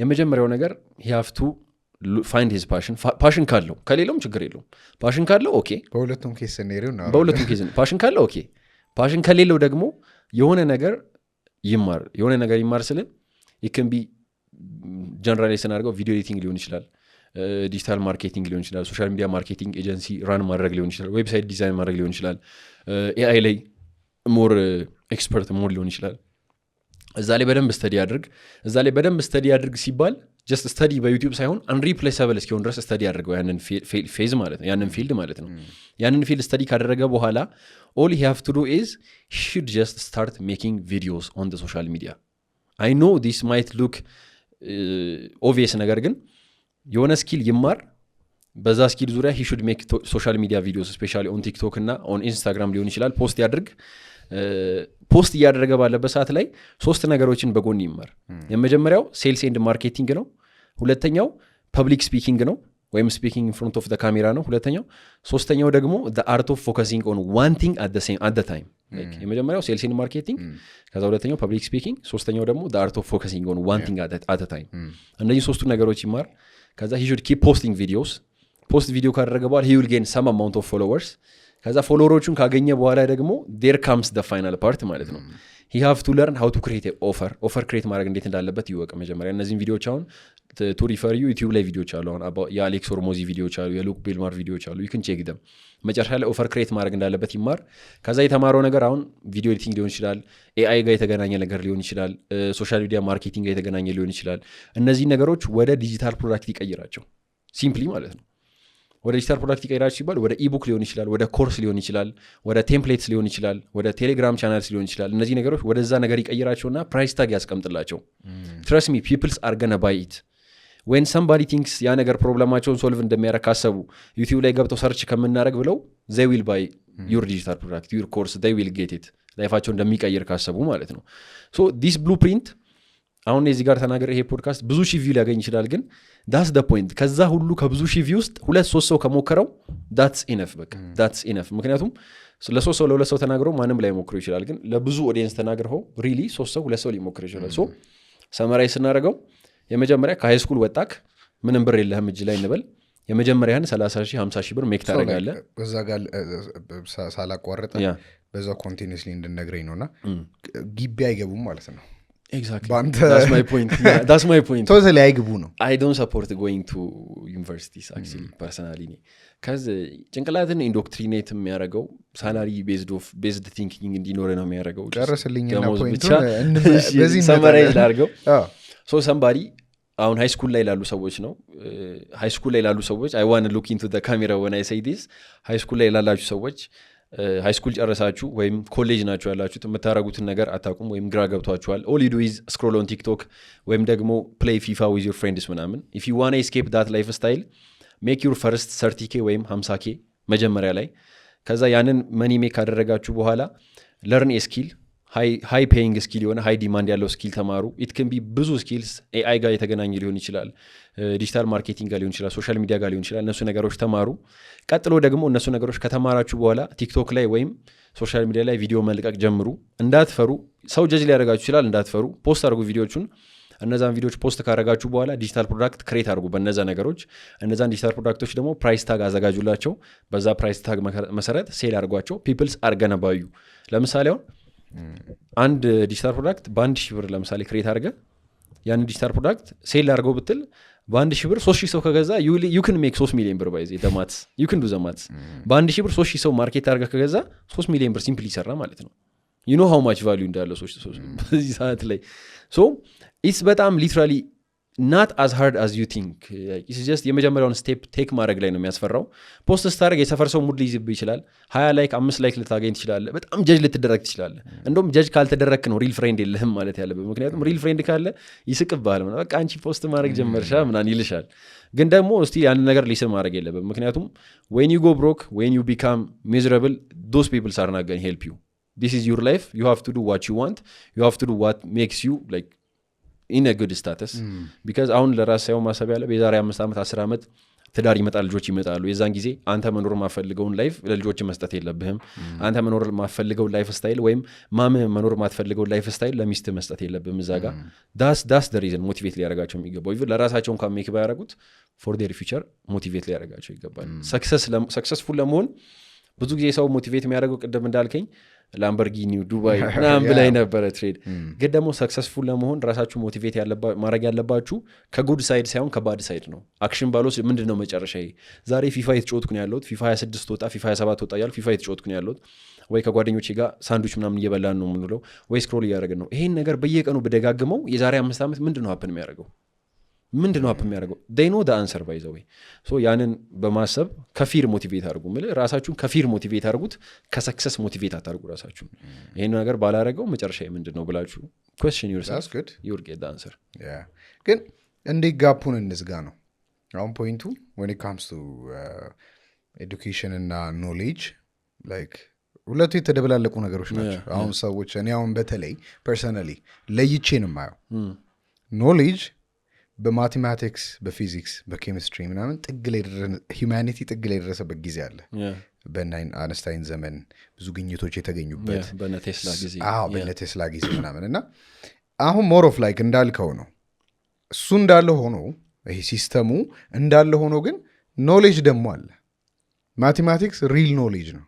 የመጀመሪያው ነገር he have to find his passion ካለው ከሌለውም ችግር የለውም passion ካለው ኦኬ በሁለቱም ኬስ ስኔሪዮ ነው በሁለቱም ኬስ passion ካለው ኦኬ passion ከሌለው ደግሞ የሆነ ነገር ይማር ስለ it can be generally ስናርገው ቪዲዮ ኤዲቲንግ ሊሆን ይችላል ዲጂታል ማርኬቲንግ ሊሆን ይችላል ሶሻል ሚዲያ ማርኬቲንግ ኤጀንሲ ራን ማድረግ ሊሆን ይችላል ዌብሳይት ዲዛይን ማድረግ ሊሆን ይችላል ኤአይ ላይ ሞር ኤክስፐርት ሞር ሊሆን ይችላል እዛ ላይ በደንብ ስተዲ አድርግ ሲባል ጀስት ስተዲ በዩቲዩብ ሳይሆን አንሪፕሌሰብል እስኪሆን ድረስ ስተዲ አድርገው ያንን ፌዝ ማለት ነው ያንን ፊልድ ማለት ነው ያንን ፊልድ ስተዲ ካደረገ በኋላ all he have to do is he should just start making videos on the social media I know this might look obvious ነገር ግን የሆነ ስኪል ይማር በዛ ስኪል ዙሪያ he should make social media videos especially on TikTok እና on Instagram ሊሆን ይችላል ፖስት ያድርግ ፖስት እያደረገ ባለበት ሰዓት ላይ ሶስት ነገሮችን በጎን ይማር የመጀመሪያው ሴልስ ኤንድ ማርኬቲንግ ነው ሁለተኛው ፐብሊክ ስፒኪንግ ነው ወይም ስፒኪንግ in front of the camera ነው ሁለተኛው ሶስተኛው ደግሞ the art of focusing on one thing at the time like የመጀመሪያው ሴልስ ኤንድ ማርኬቲንግ ከዛ ሁለተኛው ፐብሊክ ስፒኪንግ ሶስተኛው ደግሞ the art of focusing on one thing at the time እነዚህ ሶስቱ ነገሮች ይማር ከዛ he should keep posting videos ፖስት ቪዲዮ ካደረገ በኋላ he will gain some amount of followers ከዛ ፎሎወሮቹን ካገኘ በኋላ ደግሞ there comes the final part ማለት ነው he have to learn how to create an offer create ማድረግ እንዴት እንዳለበት ይወቅ መጀመሪያ እነዚህን ቪዲዮዎች አሁን to refer you ዩቲዩብ ላይ ቪዲዮዎች አሉ አሁን የአሌክስ ኦርሞዚ ቪዲዮዎች አሉ የሉክ ቤልማር ቪዲዮዎች አሉ you can check them መጨረሻ ላይ ኦፈር ክሬት ማድረግ እንዳለበት ይማር ከዛ የተማረው ነገር አሁን ቪዲዮ ኤዲቲንግ ሊሆን ይችላል ኤአይ ጋር የተገናኘ ነገር ሊሆን ይችላል ሶሻል ሚዲያ ማርኬቲንግ ጋር የተገናኘ ሊሆን ይችላል እነዚህ ነገሮች ወደ ዲጂታል ፕሮዳክት ይቀይራቸው ሲምፕሊ ማለት ነው ወደ ዲጂታል ፕሮዳክት ይቀይራቸው ሲባል ወደ ኢቡክ ሊሆን ይችላል ወደ ኮርስ ሊሆን ይችላል ወደ ቴምፕሌትስ ሊሆን ይችላል ወደ ቴሌግራም ቻናልስ ሊሆን ይችላል እነዚህ ነገሮች ወደዛ ነገር ይቀይራቸውና ፕራይስ ታግ ያስቀምጥላቸው trust me peoples are gonna buy it when somebody thinks ያ ነገር ፕሮብለማቸውን ሶልቭ እንደሚያደርግ ካሰቡ ዩቲዩብ ላይ ገብተው ሰርች ከምናደርግ ብለው they will buy your digital product your course they will get it ላይፋቸው እንደሚቀይር ካሰቡ ማለት ነው so this blueprint አሁን እዚህ ጋር ተናገር ይሄ ፖድካስት ብዙ ሺህ ቪው ሊያገኝ ይችላል ግን that's the point ከዛ ሁሉ ከብዙ ሺህ ቪው ውስጥ 2-3 ሰው ከሞከረው that's enough በቃ that's enough ምክንያቱም ለሶስት ሰው ለሁለት ሰው ተናግረው ማንም ላይ ሞክረው ይችላል ግን ለብዙ ኦዲየንስ ተናግረው really 3 ሰው 2 ሰው ሊሞክር ይችላል so ሰመራይ ስናደርገው የመጀመሪያ ከሃይ ስኩል ወጣክ ምንም ብር የለህም እጅ ላይ እንበል የመጀመሪያህን 30,000 50,000 ብር ሜክ ታደርጋለህ በዛ ጋር ሳላቋርጥ በዛው ኮንቲኒዩስሊ እንድነግረኝ ነውና ግቢ አይገቡም ማለት ነው exactly that's my point totally አይግቡ ነው I don't support going to universities actually personally cuz ጭንቅላትን ኢንዶክትሪኔት የሚያደርገው ሳላሪ based thinking እንዲኖር ነው የሚያደርገው ጨርስልኝና ፖይንቱ በዚህ ሰመራይዝ ላድርገው so somebody አሁን ሃይ ስኩል ላይ ላሉ ሰዎች ነው ሃይ ስኩል ላይ ላሉ ሰዎች I want to look into the camera when I say this ሃይ ስኩል ላይ ላላችሁ ሰዎች ሃይ ስኩል ጨረሳችሁ ወይም ኮሌጅ ናችሁ ያላችሁት የምታረጉትን ነገር አታቁም ወይም ግራ ገብቷችኋል all you do is scroll on TikTok ወይም ደግሞ play FIFA with your friends ምናምን if you want to escape that lifestyle make your first 30k ወይም 50k መጀመሪያ ላይ ከዛ ያንን መኒ ሜክ አደረጋችሁ በኋላ learn a skill ሃይ ፔይንግ ስኪል የሆነ ሃይ ዲማንድ ያለው ስኪል ተማሩ። ኢት ካን ቢ ብዙ ስኪልስ ኤአይ ጋር የተገናኘ ሊሆን ይችላል፣ ዲጂታል ማርኬቲንግ ጋር ሊሆን ይችላል፣ ሶሻል ሚዲያ ጋር ሊሆን ይችላል። እነሱ ነገሮች ተማሩ። ቀጥሎ ደግሞ እነሱ ነገሮች ከተማራችሁ በኋላ ቲክቶክ ላይ ወይም ሶሻል ሚዲያ ላይ ቪዲዮ መልቀቅ ጀምሩ። እንዳትፈሩ። ሰው ጀጅ ሊያደርጋችሁ ይችላል፣ እንዳትፈሩ። ፖስት አድርጉ ቪዲዮቹን። እነዛን ቪዲዮች ፖስት ካደረጋችሁ በኋላ ዲጂታል ፕሮዳክት ክሬት አድርጉ በነዛ ነገሮች። እነዛን ዲጂታል ፕሮዳክቶች ደግሞ ፕራይስ ታግ አዘጋጁላቸው። በዛ ፕራይስ ታግ መሰረት ሴል አድርጓቸው። ፒፕልስ አርገነባዩ። ለምሳሌ አሁን አንድ ዲጂታል ፕሮዳክት በ1,000 ብር ለምሳሌ ክሬት አድርገ ያን ዲጂታል ፕሮዳክት ሴል አድርገው ብትል በ1,000 ብር 3,000 ሰው ከገዛ ዩ ክን ሜክ 3 ሚሊዮን ብር ባይዜ ደማትስ ዩ ክን ዱ ዘማትስ። በ1,000 ብር 3,000 ሰው ማርኬት አድርገ ከገዛ 3 ሚሊዮን ብር ሲምፕል ይሰራ ማለት ነው። ዩ ኖ ሃው ማች ቫሊዩ እንዳለው በዚህ ሰዓት ላይ ሶ ኢትስ በጣም ሊትራሊ ናት አዝ ሃርድ አዝ ዩ ቲንክ። ኢትስ ጀስት የመጀመሪያውን ስቴፕ ቴክ ማድረግ ላይ ነው የሚያስፈራው። ፖስት ስታደርግ የሰፈር ሰው ሙድ ሊይዝብህ ይችላል። 20 ላይክ 5 ላይክ ልታገኝ ትችላለህ። በጣም ጀጅ ልትደረግ ትችላለህ። እንደውም ጀጅ ካልተደረግክ ነው ሪል ፍሬንድ የለህም ማለት ያለብህ። ምክንያቱም ሪል ፍሬንድ ካለ ይስቅብሃል። በቃ አንቺ ፖስት ማድረግ ጀመርሻ ምናምን ይልሻል። ግን ደግሞ እስቲ ያንን ነገር ሊስብ ማድረግ የለብም። ምክንያቱም ዌን ዩ ጎ ብሮክ ዌን ዩ ቢካም ሚዝረብል ዶስ ፒፕልስ አር ናት ጎይንግ ሄልፕ ዩ። ዲስ ኢዝ ዩር ላይፍ ዩ ሃቭ ቱ ዱ ዋት ዩ ዋንት ዩ ሃቭ ቱ ዱ ዋት ሜክስ ዩ ላይክ ኢን ጉድ ስታተስ። ቢካዝ አሁን ለራስ ሳይሆን ማሰብ ያለ የዛሬ 5 ዓመት 10 ዓመት ትዳር ይመጣል፣ ልጆች ይመጣሉ። የዛን ጊዜ አንተ መኖር ማፈልገውን ላይፍ ለልጆች መስጠት የለብህም። አንተ መኖር ማፈልገውን ላይፍ ስታይል ወይም ማምህ መኖር ማትፈልገውን ላይፍ ስታይል ለሚስት መስጠት የለብህም። እዛ ጋር ዳስ ደ ሪዝን ሞቲቬት ሊያደርጋቸው የሚገባው ኢቭን ለራሳቸው እንኳን ሜክ ባያደርጉት ፎር ዴር ፊቸር ሞቲቬት ሊያደርጋቸው ይገባል። ሰክሰስፉል ለመሆን ብዙ ጊዜ ሰው ሞቲቬት የሚያደርገው ቅድም እንዳልከኝ ላምበርጊኒው ዱባይ ምናምን ብላይ ነበረ ትሬድ። ግን ደግሞ ሰክሰስፉል ለመሆን ራሳችሁ ሞቲቬት ማድረግ ያለባችሁ ከጉድ ሳይድ ሳይሆን ከባድ ሳይድ ነው። አክሽን ባሎስ ምንድን ነው መጨረሻ? ዛሬ ፊፋ የተጫወትኩ ነው ያለሁት፣ ፊፋ 26 ወጣ፣ ፊፋ 27 ወጣ እያሉ ፊፋ የተጫወትኩ ነው ያለሁት፣ ወይ ከጓደኞቼ ጋር ሳንዱች ምናምን እየበላን ነው የምንውለው፣ ወይ ስክሮል እያደረግን ነው። ይሄን ነገር በየቀኑ ብደጋግመው የዛሬ 5 ዓመት ምንድን ነው ሀፕን የሚያደርገው? they know the answer by the way. so ያንን በማሰብ ከፊር ሞቲቬት አድርጉ። ራሳችሁን ከፊር ሞቲቬት አድርጉት፣ ከሰክሰስ ሞቲቬት አታርጉ ራሳችሁን። ይሄን ነገር ባላረገው መጨረሻ ምንድነው ብላችሁ question yourself, you'll get the answer. ግን እንዴት ጋፑን እንዝጋ ነው አሁን ፖይንቱ። when it comes to education እና knowledge like ሁለቱ የተደበላለቁ ነገሮች ናቸው። አሁን ሰዎች እኔ አሁን በተለይ ፐርሰናሊ ለይቼ ነው የማየው knowledge በማቴማቲክስ በፊዚክስ በኬሚስትሪ ምናምን ሂውማኒቲ ጥግ ላይ የደረሰበት ጊዜ አለ። በአይንስታይን ዘመን ብዙ ግኝቶች የተገኙበት በነቴስላ ጊዜ ምናምን እና አሁን ሞር ኦፍ ላይክ እንዳልከው ነው። እሱ እንዳለ ሆኖ ይሄ ሲስተሙ እንዳለ ሆኖ ግን ኖሌጅ ደግሞ አለ። ማቴማቲክስ ሪል ኖሌጅ ነው።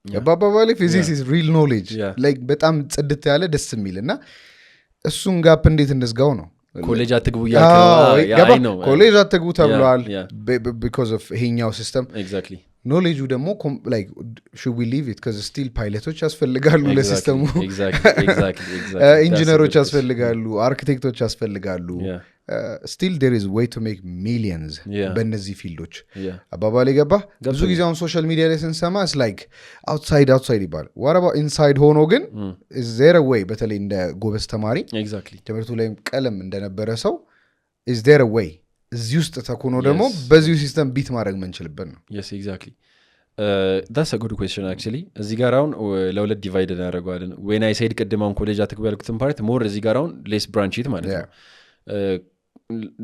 አባባሌ ፊዚክስ ኢዝ ሪል ኖሌጅ ላይክ በጣም ጽድት ያለ ደስ የሚል እና እሱን ጋፕ እንዴት እንዝጋው ነው። ኮሌጅ አትግቡ ያልከው ነው። ኮሌጅ አትግቡ ተብለዋል because of ይሄኛው ሲስተም። ኤግዛክትሊ ኖሌጁ ደግሞ like should we leave it because still ፓይለቶች ያስፈልጋሉ ለሲስተሙ፣ ኢንጂነሮች ያስፈልጋሉ፣ አርኪቴክቶች ያስፈልጋሉ። still there is way to make millions በእነዚህ ፊልዶች። አባባሌ ገባ። ብዙ ጊዜ አሁን ሶሻል ሚዲያ ላይ ስንሰማ it's like outside ይባል what about inside ሆኖ ግን is there a way በተለይ እንደ ጎበዝ ተማሪ ትምህርቱ ላይ ቀለም እንደነበረ ሰው is there a way እዚህ ውስጥ ተኮኖ ደግሞ በዚሁ ሲስተም ቢት ማድረግ መንችልበት ነው። yes exactly that's a good question actually። እዚህ ጋር አሁን ለሁለት ዲቫይድ እናደርገዋለን። when I said ቅድም አሁን ኮሌጅ አትግቡ ያልኩትን ፓርት ሞር እዚህ ጋር አሁን ሌስ ብራንች ኢት ማለት ነው።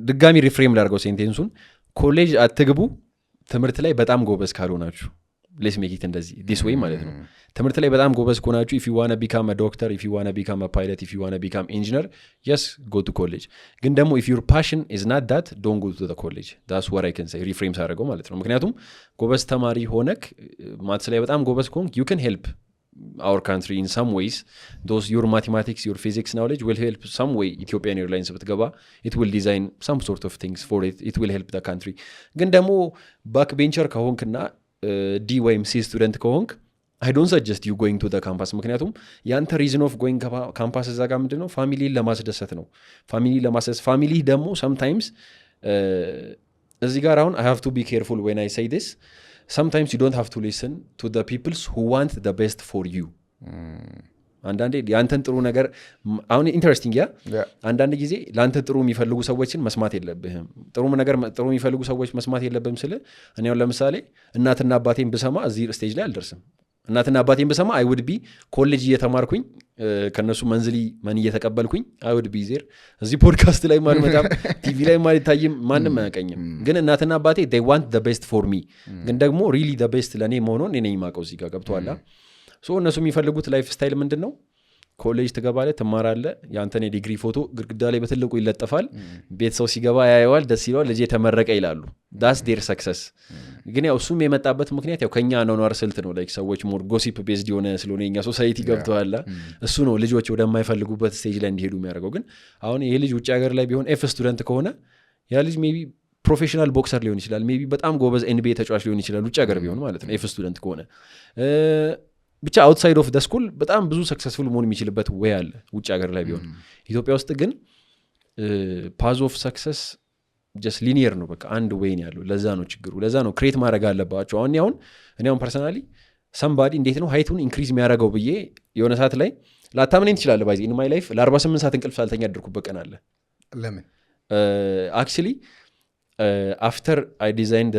ድጋሚ ሪፍሬም ላድርገው ሴንቴንሱን። ኮሌጅ አትግቡ ትምህርት ላይ በጣም ጎበዝ ካልሆናችሁ፣ ሌስ ሜክ ኢት እንደዚህ ዲስ ዌይ ማለት ነው። ትምህርት ላይ በጣም ጎበዝ ከሆናችሁ if you want to become a doctor, if you want to become a pilot, if you want to become engineer, yes go to college. ግን ደግሞ if your passion is not that, don't go to the college. that's what I can say ሪፍሬም ሳደርገው ማለት ነው። ምክንያቱም ጎበዝ ተማሪ ሆነክ ማትስ ላይ በጣም ጎበዝ ከሆንክ you can help our country in some ways. those your mathematics, your physics knowledge will help some way. Ethiopian Airlines ብትገባ it will design some sort of things for it will help the country. ግን ደግሞ ባክ ቤንቸር ከሆንክና ዲ ወይም ሲ ስቱደንት ከሆንክ I don't suggest you going to the campus። ምክንያቱም ያንተ reason of going campus እዛ ጋር ምንድነው ፋሚሊን ለማስደሰት ነው። ፋሚሊ ደግሞ sometimes እዚህ ጋር አሁን I have to be careful when I say this. sometimes you don't have to listen to the people who want the best for you. አንዳንዴ ያንተን ጥሩ ነገር አሁን ኢንተረስቲንግ አንዳንድ ጊዜ ለአንተ ጥሩ የሚፈልጉ ሰዎችን መስማት የለብህም። ጥሩ የሚፈልጉ ሰዎች መስማት የለብህም ስለ እኔ አሁን ለምሳሌ እናትና አባቴን ብሰማ እዚህ ስቴጅ ላይ አልደርስም። እናትና አባቴን በሰማ አይ ውድ ቢ ኮሌጅ እየተማርኩኝ ከነሱ መንዝሊ መን እየተቀበልኩኝ አይ ውድ ቢ ዜር እዚህ ፖድካስት ላይ ማልመጣም ቲቪ ላይ ማልታይም ማንም አያቀኝም ግን እናትና አባቴ they want the best for me ግን ደግሞ really the best ለኔ መሆኑን እኔ ነኝ ማቀው እዚህ ጋር ገብቷላ ሶ እነሱ የሚፈልጉት ላይፍ ስታይል ምንድነው ኮሌጅ ትገባለህ ትማራለህ ያንተን የዲግሪ ፎቶ ግድግዳ ላይ በትልቁ ይለጠፋል ቤት ሰው ሲገባ ያየዋል ደስ ይለዋል ልጅ የተመረቀ ይላሉ that's their success ግን ያው እሱም የመጣበት ምክንያት ያው ከኛ ነው ስልት ነው ላይክ ሰዎች ሞር ጎሲፕ ቤዝድ የሆነ ስለሆነ የኛ ሶሳይቲ ገብተዋል እሱ ነው ልጆች ወደማይፈልጉበት ስቴጅ ላይ እንዲሄዱ የሚያደርገው ግን አሁን ይሄ ልጅ ውጭ ሀገር ላይ ቢሆን ኤፍ ስቱደንት ከሆነ ያ ልጅ ሜቢ ፕሮፌሽናል ቦክሰር ሊሆን ይችላል ሜቢ በጣም ጎበዝ ኤንቢኤ ተጫዋች ሊሆን ይችላል ውጭ ሀገር ቢሆን ማለት ነው ኤፍ ስቱደንት ከሆነ ብቻ አውትሳይድ ኦፍ ደ ስኩል በጣም ብዙ ሰክሰስፉል መሆን የሚችልበት ወይ አለ ውጭ ሀገር ላይ ቢሆን ኢትዮጵያ ውስጥ ግን ፓዝ ኦፍ ሰክሰስ ጀስት ሊኒየር ነው በቃ አንድ ወይ ነው ያለው ለዛ ነው ችግሩ ለዛ ነው ክሬት ማድረግ አለባቸው አሁን ፐርሰናሊ somebody እንዴት ነው ሃይቱን ኢንክሪዝ የሚያደርገው ብዬ የሆነ ሰዓት ላይ ላታምነኝ ትችላለህ ባይዚ ኢን ማይ ላይፍ ለ48 ሰዓት እንቅልፍ ሳልተኛ አድርኩበት ቀን አለ ለምን actually after I designed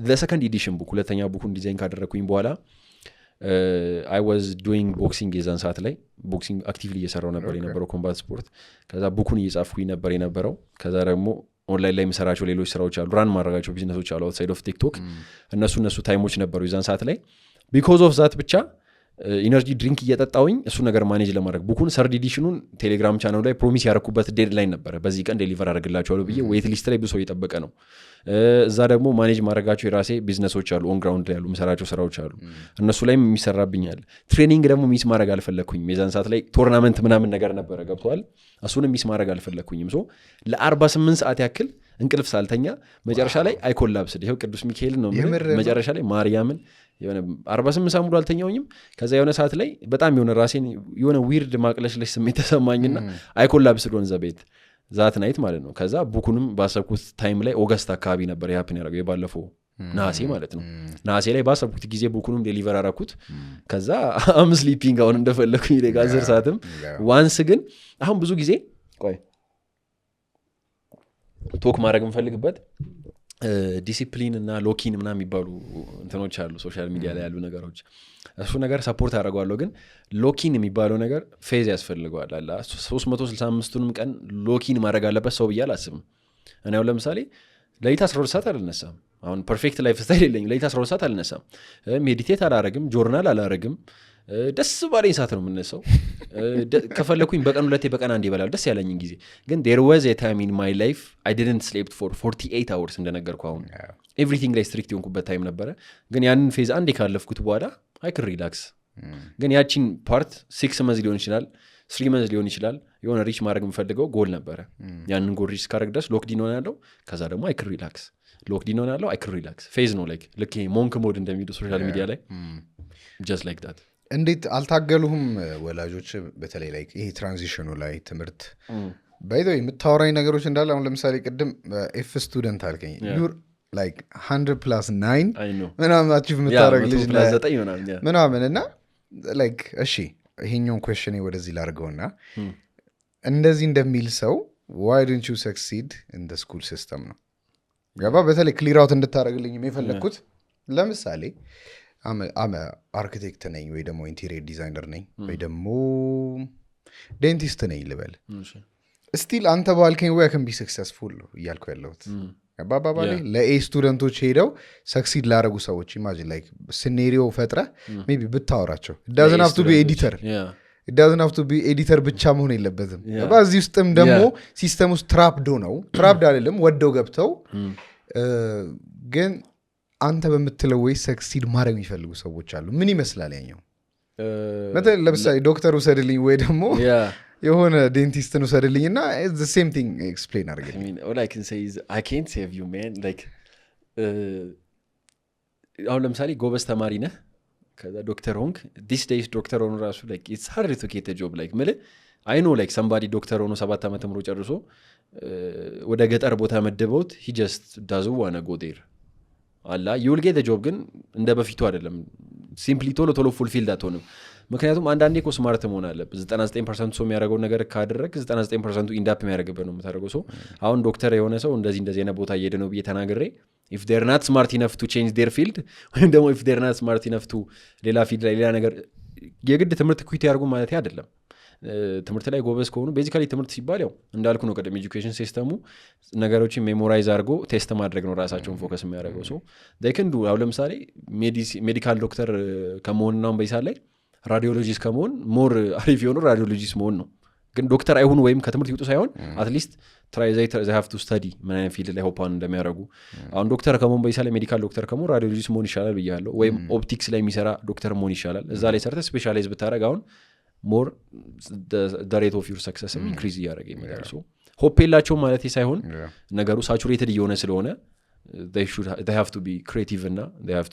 the second edition book ሁለተኛ ቡኩን ዲዛይን ካደረኩኝ በኋላ I was doing boxing የዛን ሰዓት ላይ ቦክሲንግ አክቲቭሊ እየሰራው ነበር የነበረው ኮምባት ስፖርት ከዛ ቡኩን እየጻፍኩኝ ነበር የነበረው ከዛ ደግሞ ኦንላይን ላይ የምሰራቸው ሌሎች ስራዎች አሉ ራን ማድረጋቸው ቢዝነሶች አሉ outside of TikTok እነሱ ታይሞች ነበሩ የዛን ሰዓት ላይ because of that ብቻ ኢነርጂ ድሪንክ እየጠጣውኝ እሱ ነገር ማኔጅ ለማድረግ ቡኩን ሰርድ ኤዲሽኑን ቴሌግራም ቻናሉ ላይ ፕሮሚስ ያረኩበት ዴድላይን ነበረ በዚህ ቀን ዴሊቨር አደርግላችኋለሁ ብዬ ዌት ሊስት ላይ ብዙ ሰው እየጠበቀ ነው እዛ ደግሞ ማኔጅ ማድረጋቸው የራሴ ቢዝነሶች አሉ ኦን ግራውንድ ላይ ያሉ ምሰራቸው ስራዎች አሉ እነሱ ላይም የሚሰራብኛል ትሬኒንግ ደግሞ ሚስ ማድረግ አልፈለኩኝም የዛን ሰዓት ላይ ቶርናመንት ምናምን ነገር ነበረ ገብቷል እሱንም ሚስ ማድረግ አልፈለኩኝም ሶ ለ48 ሰዓት ያክል እንቅልፍ ሳልተኛ መጨረሻ ላይ አይኮላብስድ ይሄው ቅዱስ ሚካኤል ነው መጨረሻ ላይ ማርያምን የሆነ 48 ሰዓት ሙሉ አልተኛውኝም ከዛ የሆነ ሰዓት ላይ በጣም የሆነ ራሴን የሆነ ዊርድ ማቅለሽለሽ ስሜት ተሰማኝና አይኮላብስድ ሆነ ዘቤት ዛት ናይት ማለት ነው ከዛ ቡኩንም ባሰብኩት ታይም ላይ ኦገስት አካባቢ ነበር ያፕን ያደረገው የባለፈው ናሴ ማለት ነው ናሴ ላይ ባሰብኩት ጊዜ ቡኩንም ዴሊቨር አደረኩት ከዛ አም ስሊፒንግ አሁን እንደፈለኩኝ ለጋ 10 ሰዓትም ዋንስ ግን አሁን ብዙ ጊዜ ቆይ ቶክ ማድረግ እንፈልግበት ዲሲፕሊን እና ሎኪን ምናምን የሚባሉ እንትኖች አሉ ሶሻል ሚዲያ ላይ ያሉ ነገሮች እሱ ነገር ሰፖርት አደርጋለሁ ግን ሎኪን የሚባለው ነገር ፌዝ ያስፈልገዋል አላ 365ቱንም ቀን ሎኪን ማድረግ አለበት ሰው ብዬ አላስብም እኔ አሁን ለምሳሌ ለሊት 12 ሰዓት አልነሳም አሁን ፐርፌክት ላይፍ ስታይል የለኝም ለሊት 12 ሰዓት አልነሳም ሜዲቴት አላረግም ጆርናል አላረግም ደስ ባለኝ ሰዓት ነው የምነሳው ከፈለኩኝ በቀን ሁለቴ በቀን አንዴ ይበላል ደስ ያለኝን ጊዜ ግን there was a time in my life I didn't sleep for 48 hours እንደነገርኩ አሁን everything ላይ ስትሪክት የሆንኩበት ታይም ነበረ ግን ያንን ፌዝ አንዴ ካለፍኩት በኋላ I could relax ግን ያቺን ፓርት 6 months ሊሆን ይችላል 3 months ሊሆን ይችላል የሆነ ሪች ማድረግ የምፈልገው ጎል ነበረ ያንን ጎል ሪች ካረግ ድረስ ሎክዲን ሆናለሁ ከዛ ደግሞ I could relax ሎክዲን ሆናለሁ I could relax ፌዝ ነው like ልክ ሞንክ ሞድ እንደሚሉ ሶሻል ሚዲያ ላይ just like that እንዴት አልታገሉህም ወላጆች በተለይ ላይ ይሄ ትራንዚሽኑ ላይ ትምህርት ባይዘው የምታወራኝ ነገሮች እንዳለ አሁን ለምሳሌ ቅድም ኤፍ ስቱደንት አልከኝ ዩር ላይክ 100+9 ምናምን አቺቭ የምታደረግ ልጅ ምናምን እና ላይክ እሺ ይሄኛውን ኩዌሽኔ ወደዚህ ላድርገውና እንደዚህ እንደሚል ሰው why didn't you succeed in the school system ነው ገባ በተለይ ክሊር አውት እንድታደረግልኝ የፈለግኩት ለምሳሌ አመ አርኪቴክት ነኝ ወይ ደግሞ ኢንቴሪየር ዲዛይነር ነኝ ወይ ደግሞ ዴንቲስት ነኝ ልበል ስቲል አንተ ባልከኝ ወይ can be successful እያልኩ ያለሁት አባባሌ ለኤ ስቱደንቶች ሄደው ሰክሲድ ላደረጉ ሰዎች ኢማጂን ላይክ ሲኔሪዮ ፈጥረህ ሜቢ ብታወራቸው it doesn't have to be editor it doesn't have to be editor ብቻ መሆን የለበትም በዚህ ውስጥም ደግሞ ሲስተም ውስጥ ትራፕድ አይደለም ወደው ገብተው ግን አንተ በምትለው ወይ ሰክሲድ ማድረግ የሚፈልጉ ሰዎች አሉ ምን ይመስላል ያኛው ለምሳሌ ዶክተር ውሰድልኝ ወይ ደግሞ የሆነ ዴንቲስትን ውሰድልኝና the same thing explain አድርገኝ I mean all I can say is I can't save you man like አሁን ለምሳሌ ጎበዝ ተማሪ ነህ ከዛ ዶክተር ሆንክ these days ዶክተር ሆኖ ራሱ like it's hard to get a job like ምል I know like somebody ዶክተር ሆኖ 7 ዓመት ተምሮ ጨርሶ ወደ ገጠር ቦታ መደበውት he just doesn't want to go there አላ you will get a job ግን እንደ በፊቱ አይደለም ሲምፕሊ ቶሎ ፉልፊልድ አትሆንም ምክንያቱም አንዳንዴ እኮ ስማርት መሆን አለበት 99% ሰው የሚያደርገው ነገር ካደረግ 99% ኢንዳፕ የሚያደርግበት ነው የምታደርገው ሰው አሁን ዶክተር የሆነ ሰው እንደዚህ አይነት ቦታ እየሄደ ነው ብዬ ተናግሬ if they're not smart enough to change their field ወይም ደግሞ if they're not smart enough to ሌላ ፊልድ ላይ ሌላ ነገር የግድ ትምህርት ኩዊት ያርጉ ማለት አይደለም ትምህርት ላይ ጎበዝ ከሆኑ ቤዚካሊ ትምህርት ሲባል ያው እንዳልኩ ነው ቀደም ኤጁኬሽን ሲስተሙ ነገሮችን ሜሞራይዝ አድርጎ ቴስት ማድረግ ነው ራሳቸውን ፎከስ የሚያደርገው ሶ they can do አሁን ለምሳሌ ሜዲካል ዶክተር ከመሆን ነው በይሳ ላይ ራዲዮሎጂስት ከመሆን ሞር አሪፍ የሆኑ ራዲዮሎጂስት መሆን ነው ግን ዶክተር አይሁን ወይም ከትምህርት ይወጡ ሳይሆን አትሊስት ትራይ they have to study ምን አይነት ፊልድ ላይ ሆፓን እንደሚያደርጉ አሁን ዶክተር ከመሆን በይሳ ላይ ሜዲካል ዶክተር ከመሆን ራዲዮሎጂስት መሆን ይሻላል ብያለሁ ወይም ኦፕቲክስ ላይ የሚሰራ ዶክተር መሆን ይሻላል እዛ ላይ ሰርተ ስፔሻላይዝ ብታደርግ አሁን ሞር the rate of your success increase እያደረገ ይመጣል ሶ ሆፕ የላቸውም ማለት ሳይሆን ነገሩ ሳቹሬትድ እየሆነ ስለሆነ they have to be creative እና they have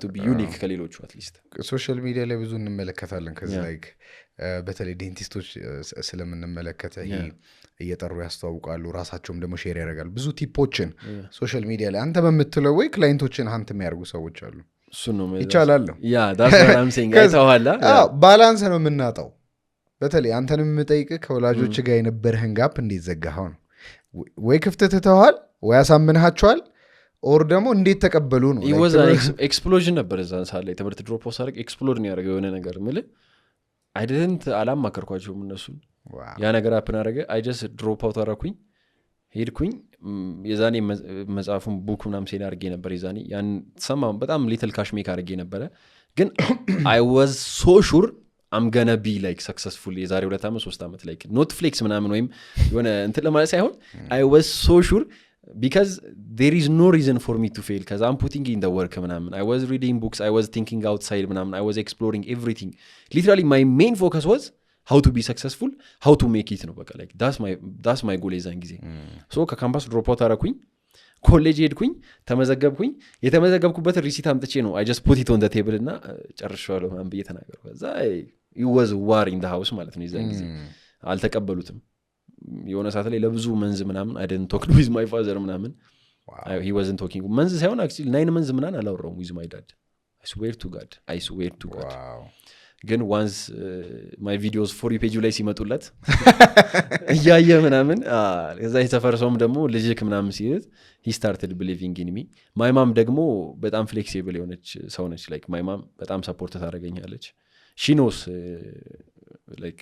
to be unique ከሌሎቹ አትሊስት ሶሻል ሚዲያ ላይ ብዙ እንመለከታለን ከዚህ ላይ በተለይ ዴንቲስቶች ስለምንመለከተ ይሄ እየጠሩ ያስተዋውቃሉ ራሳቸውም ደግሞ ሼር ያደርጋሉ ብዙ ቲፖችን ሶሻል ሚዲያ ላይ አንተ በምትለው ወይ ክላይንቶችን አንተ የሚያርጉ ሰዎች አሉ እሱ ነው ይቻላል ያ that's what I'm saying አይተዋላ ባላንስ ነው የምናጣው በተለይ አንተንም የምጠይቅ ከወላጆች ጋር የነበረህን ጋፕ እንዲዘጋው ነው ወይ ክፍተት ተተዋል ወይ አሳምንሃቸዋል ኦር ደግሞ እንዴት ተቀበሉ ነው it was an explosion ነበር እዛን ሳለ ትምህርት ድሮፕ አድርገ ኤክስፕሎድ ነው ያደረገው የሆነ ነገር ማለት I didn't አላማከርኳቸውም እነሱን ያ ነገር አፕን አደረገ I just drop out አደረኩኝ ሄድኩኝ የዛኔ መጽሐፉን ቡክ ምናምን ሴን አድርጌ ነበር የዛኔ ያን ሰማው በጣም ሊትል ካሽ ሜክ አድርጌ ነበረ ግን I was so sure I'm gonna be like successful የዛሬ 2 ዓመት 3 ዓመት like not flex ምናምን ወይም የሆነ እንትን ለማለት ሳይሆን I was so sure because there is no reason for me to fail because I'm putting in the work ምናምን I was reading books I was thinking outside ምናምን I was exploring everything literally my main focus was how to be successful how to make it ነው በቃ like that's my goal የዛን ጊዜ so ከካምፓስ ድሮፕ አውት አደረኩኝ ኮሌጅ ሄድኩኝ ተመዘገብኩኝ የተመዘገብኩበት ሪሲት አምጥቼ ነው I just put it on the table እና ጨርሻለሁ ማን ብዬ ተናገርኩ ከዛ it was war in the house ማለት ነው የዛን ጊዜ አልተቀበሉትም የሆነ ሰዓት ላይ ለብዙ መንዝ ምናምን I didn't talk with my father ምናምን he wasn't talking መንዝ ሳይሆን actually 9 መንዝ ምናምን አላወራውም with my dad I swear to God wow. ግን once my videos for you page ላይ ሲመጡለት እያየ ምናምን ከዛ የተፈርሰውም ደግሞ ልጅክ ምናምን ሲይዝ he started believing in me my mom ደግሞ በጣም flexible የሆነች ሰው ነች like my mom በጣም ሰፖርት ታደርገኛለች she knows like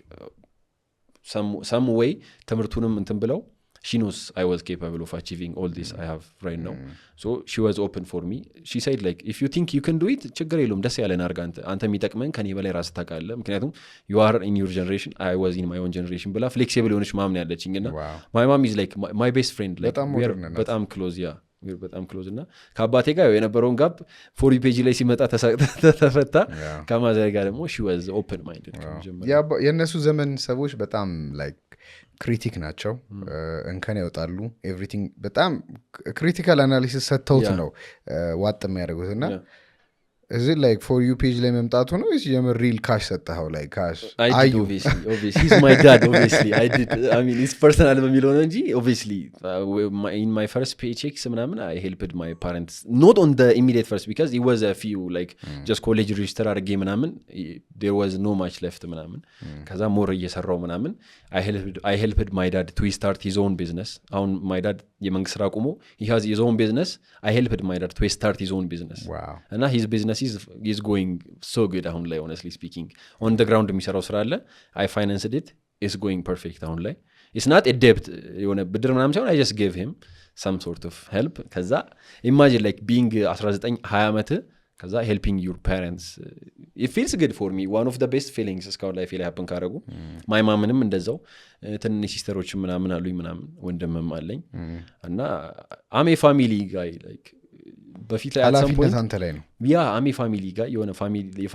some way ተምርቱንም እንትን ብለው she knows I was capable of achieving all this I have right now so she was open for me she said like if you think you can do it ችግር የለውም ደስ ያለን አርጋ አንተ የሚጠቅመን ከኔ በላይ ራስ ታውቃለህ ምክንያቱም you are in your generation I was in my own generation ብላ flexible የሆነች ማም ነው ያለችኝና my mom is like my best friend like we are በጣም close በጣም ክሎዝ እና ከአባቴ ጋር የነበረውን ጋፕ ፎሪ ፔጅ ላይ ሲመጣ ተፈታ ከማዘር ጋር ደግሞ she was open minded የነሱ ዘመን ሰዎች በጣም like ክሪቲክ ናቸው እንከን ያወጣሉ ኤቭሪቲንግ በጣም ክሪቲካል አናሊሲስ ሰጥተውት ነው ዋጥ የሚያደርጉትና is it like for you page ላይ መምጣቱ ነው is የምር real cash ሰጣው like cash I did obviously he's my dad obviously I did I mean it's personal በሚለው ነው እንጂ obviously in my first paychecks ምናምን I helped my parents not on the immediate first because it was a few like just college register አድርጌ ምናምን there was no much left ምናምን ከዛ ሞር እየሰራው ምናምን I helped my dad to start his own business አሁን my dad የመንግስት ስራ አቁሞ he has his own business I helped my dad to start his own business እና his business is going so good አሁን ላይ honestly speaking on the ground የሚሰራው ስራ አለ I financed it is going perfect አሁን ላይ it's not a debt የሆነ ብድር ምናምን ሳይሆን I just gave him some sort of help ከዛ imagine like being 19 20 ዓመት ከዛ helping your parents it feels good for me one of the best feelings እስካሁን ላይ feel happen ካረጉ my momንም እንደዛው ትንሽ ሲስተሮች ምናምን አሉኝ ምናምን ወንድምም አለኝ እና I'm a family guy like በፊት ላይ አላፊነት አንተ ላይ ነው ያ I'm a family guy የሆነ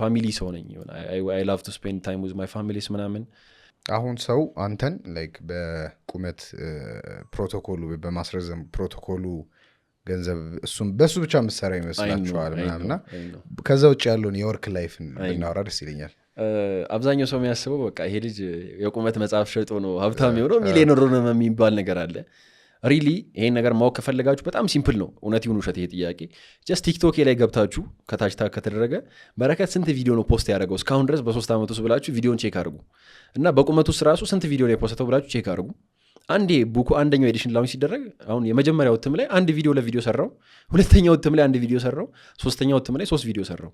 family ሰው ነኝ I love to spend time with my families ምናምን አሁን ሰው አንተን like በቁመት ፕሮቶኮሉ በማስረዘም ፕሮቶኮሉ ገንዘብ እሱም በሱ ብቻ መሰራ ይመስላችኋል ምናምንና ከዛ ውጭ ያለውን የወርክ ላይፍ እናወራ ደስ ይለኛል አብዛኛው ሰው የሚያስበው በቃ ይሄ ልጅ የቁመት መጽሐፍ ሸጦ ነው ሀብታም የሆነው ሚሊዮነር ነው የሚባል ነገር አለ ሪሊ ይሄን ነገር ማወቅ ከፈለጋችሁ በጣም ሲምፕል ነው እውነት ይሁን ውሸት ይሄ ጥያቄ ጀስት ቲክቶክ ላይ ገብታችሁ ከታች ታክ ከተደረገ በረከት ስንት ቪዲዮ ነው ፖስት ያደረገው እስካሁን ድረስ በ3 ዓመት ውስጥ ብላችሁ ቪዲዮን ቼክ አድርጉ እና በቁመቱ ራሱ ስንት ቪዲዮ ላይ ፖስተው ብላችሁ ቼክ አድርጉ አንዴ ቡኩ አንደኛው ኤዲሽን ላውንች ሲደረግ አሁን የመጀመሪያው እትም ላይ አንድ ቪዲዮ ለቪዲዮ ሰራው፣ ሁለተኛው እትም ላይ አንድ ቪዲዮ ሰራው፣ ሶስተኛው እትም ላይ 3 ቪዲዮ ሰራው።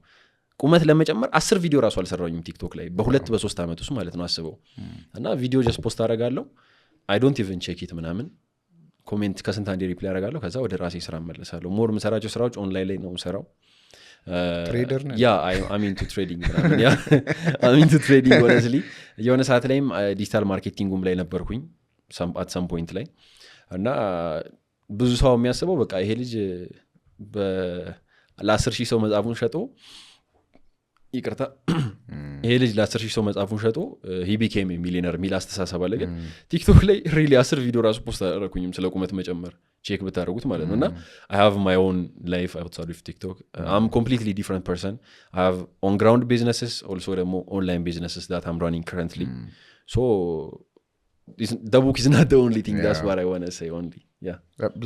ቁመት ለመጨመር 10 ቪዲዮ ራሱ አልሰራውኝም ቲክቶክ ላይ በ2-3 ዓመት ውስጥ ማለት ነው አስበው። እና ቪዲዮ ጀስት ፖስት አደርጋለሁ አይ ዶንት ኢቭን ቼክ ኢት ምናምን ኮሜንት ከስንት አንዴ ሪፕላይ አደርጋለሁ ከዛ ወደ ራሴ ስራ እመለሳለሁ። ሞር የምሰራቸው ስራዎች ኦንላይን ላይ ነው የምሰራው። ትሬደር ነህ? ያ አሚን ቱ ትሬዲንግ ምናምን ያ አሚን ቱ ትሬዲንግ ሆነስሊ የሆነ ሰዓት ላይም ዲጂታል ማርኬቲንጉም ላይ ነበርኩኝ አት ሰም ፖይንት ላይ እና ብዙ ሰው የሚያስበው በቃ ይሄ ልጅ ለ10,000 ሰው መጽሐፉን ሸጦ ይቅርታ ይሄ ልጅ ለ10,000 ሰው መጽሐፉን ሸጦ he became a millionaire ሚል አስተሳሰብ አለ። ግን ቲክቶክ ላይ ሪሊ 10 ቪዲዮ ራሱ ፖስት አደረኩኝም ስለ ቁመት መጨመር ቼክ ብታደርጉት ማለት ነው። እና I have my own life outside of TikTok. I'm completely different person. I have on ground businesses also ደግሞ online businesses that I'm running currently. So the book is not the only thing. That's what I want to say only. Yeah.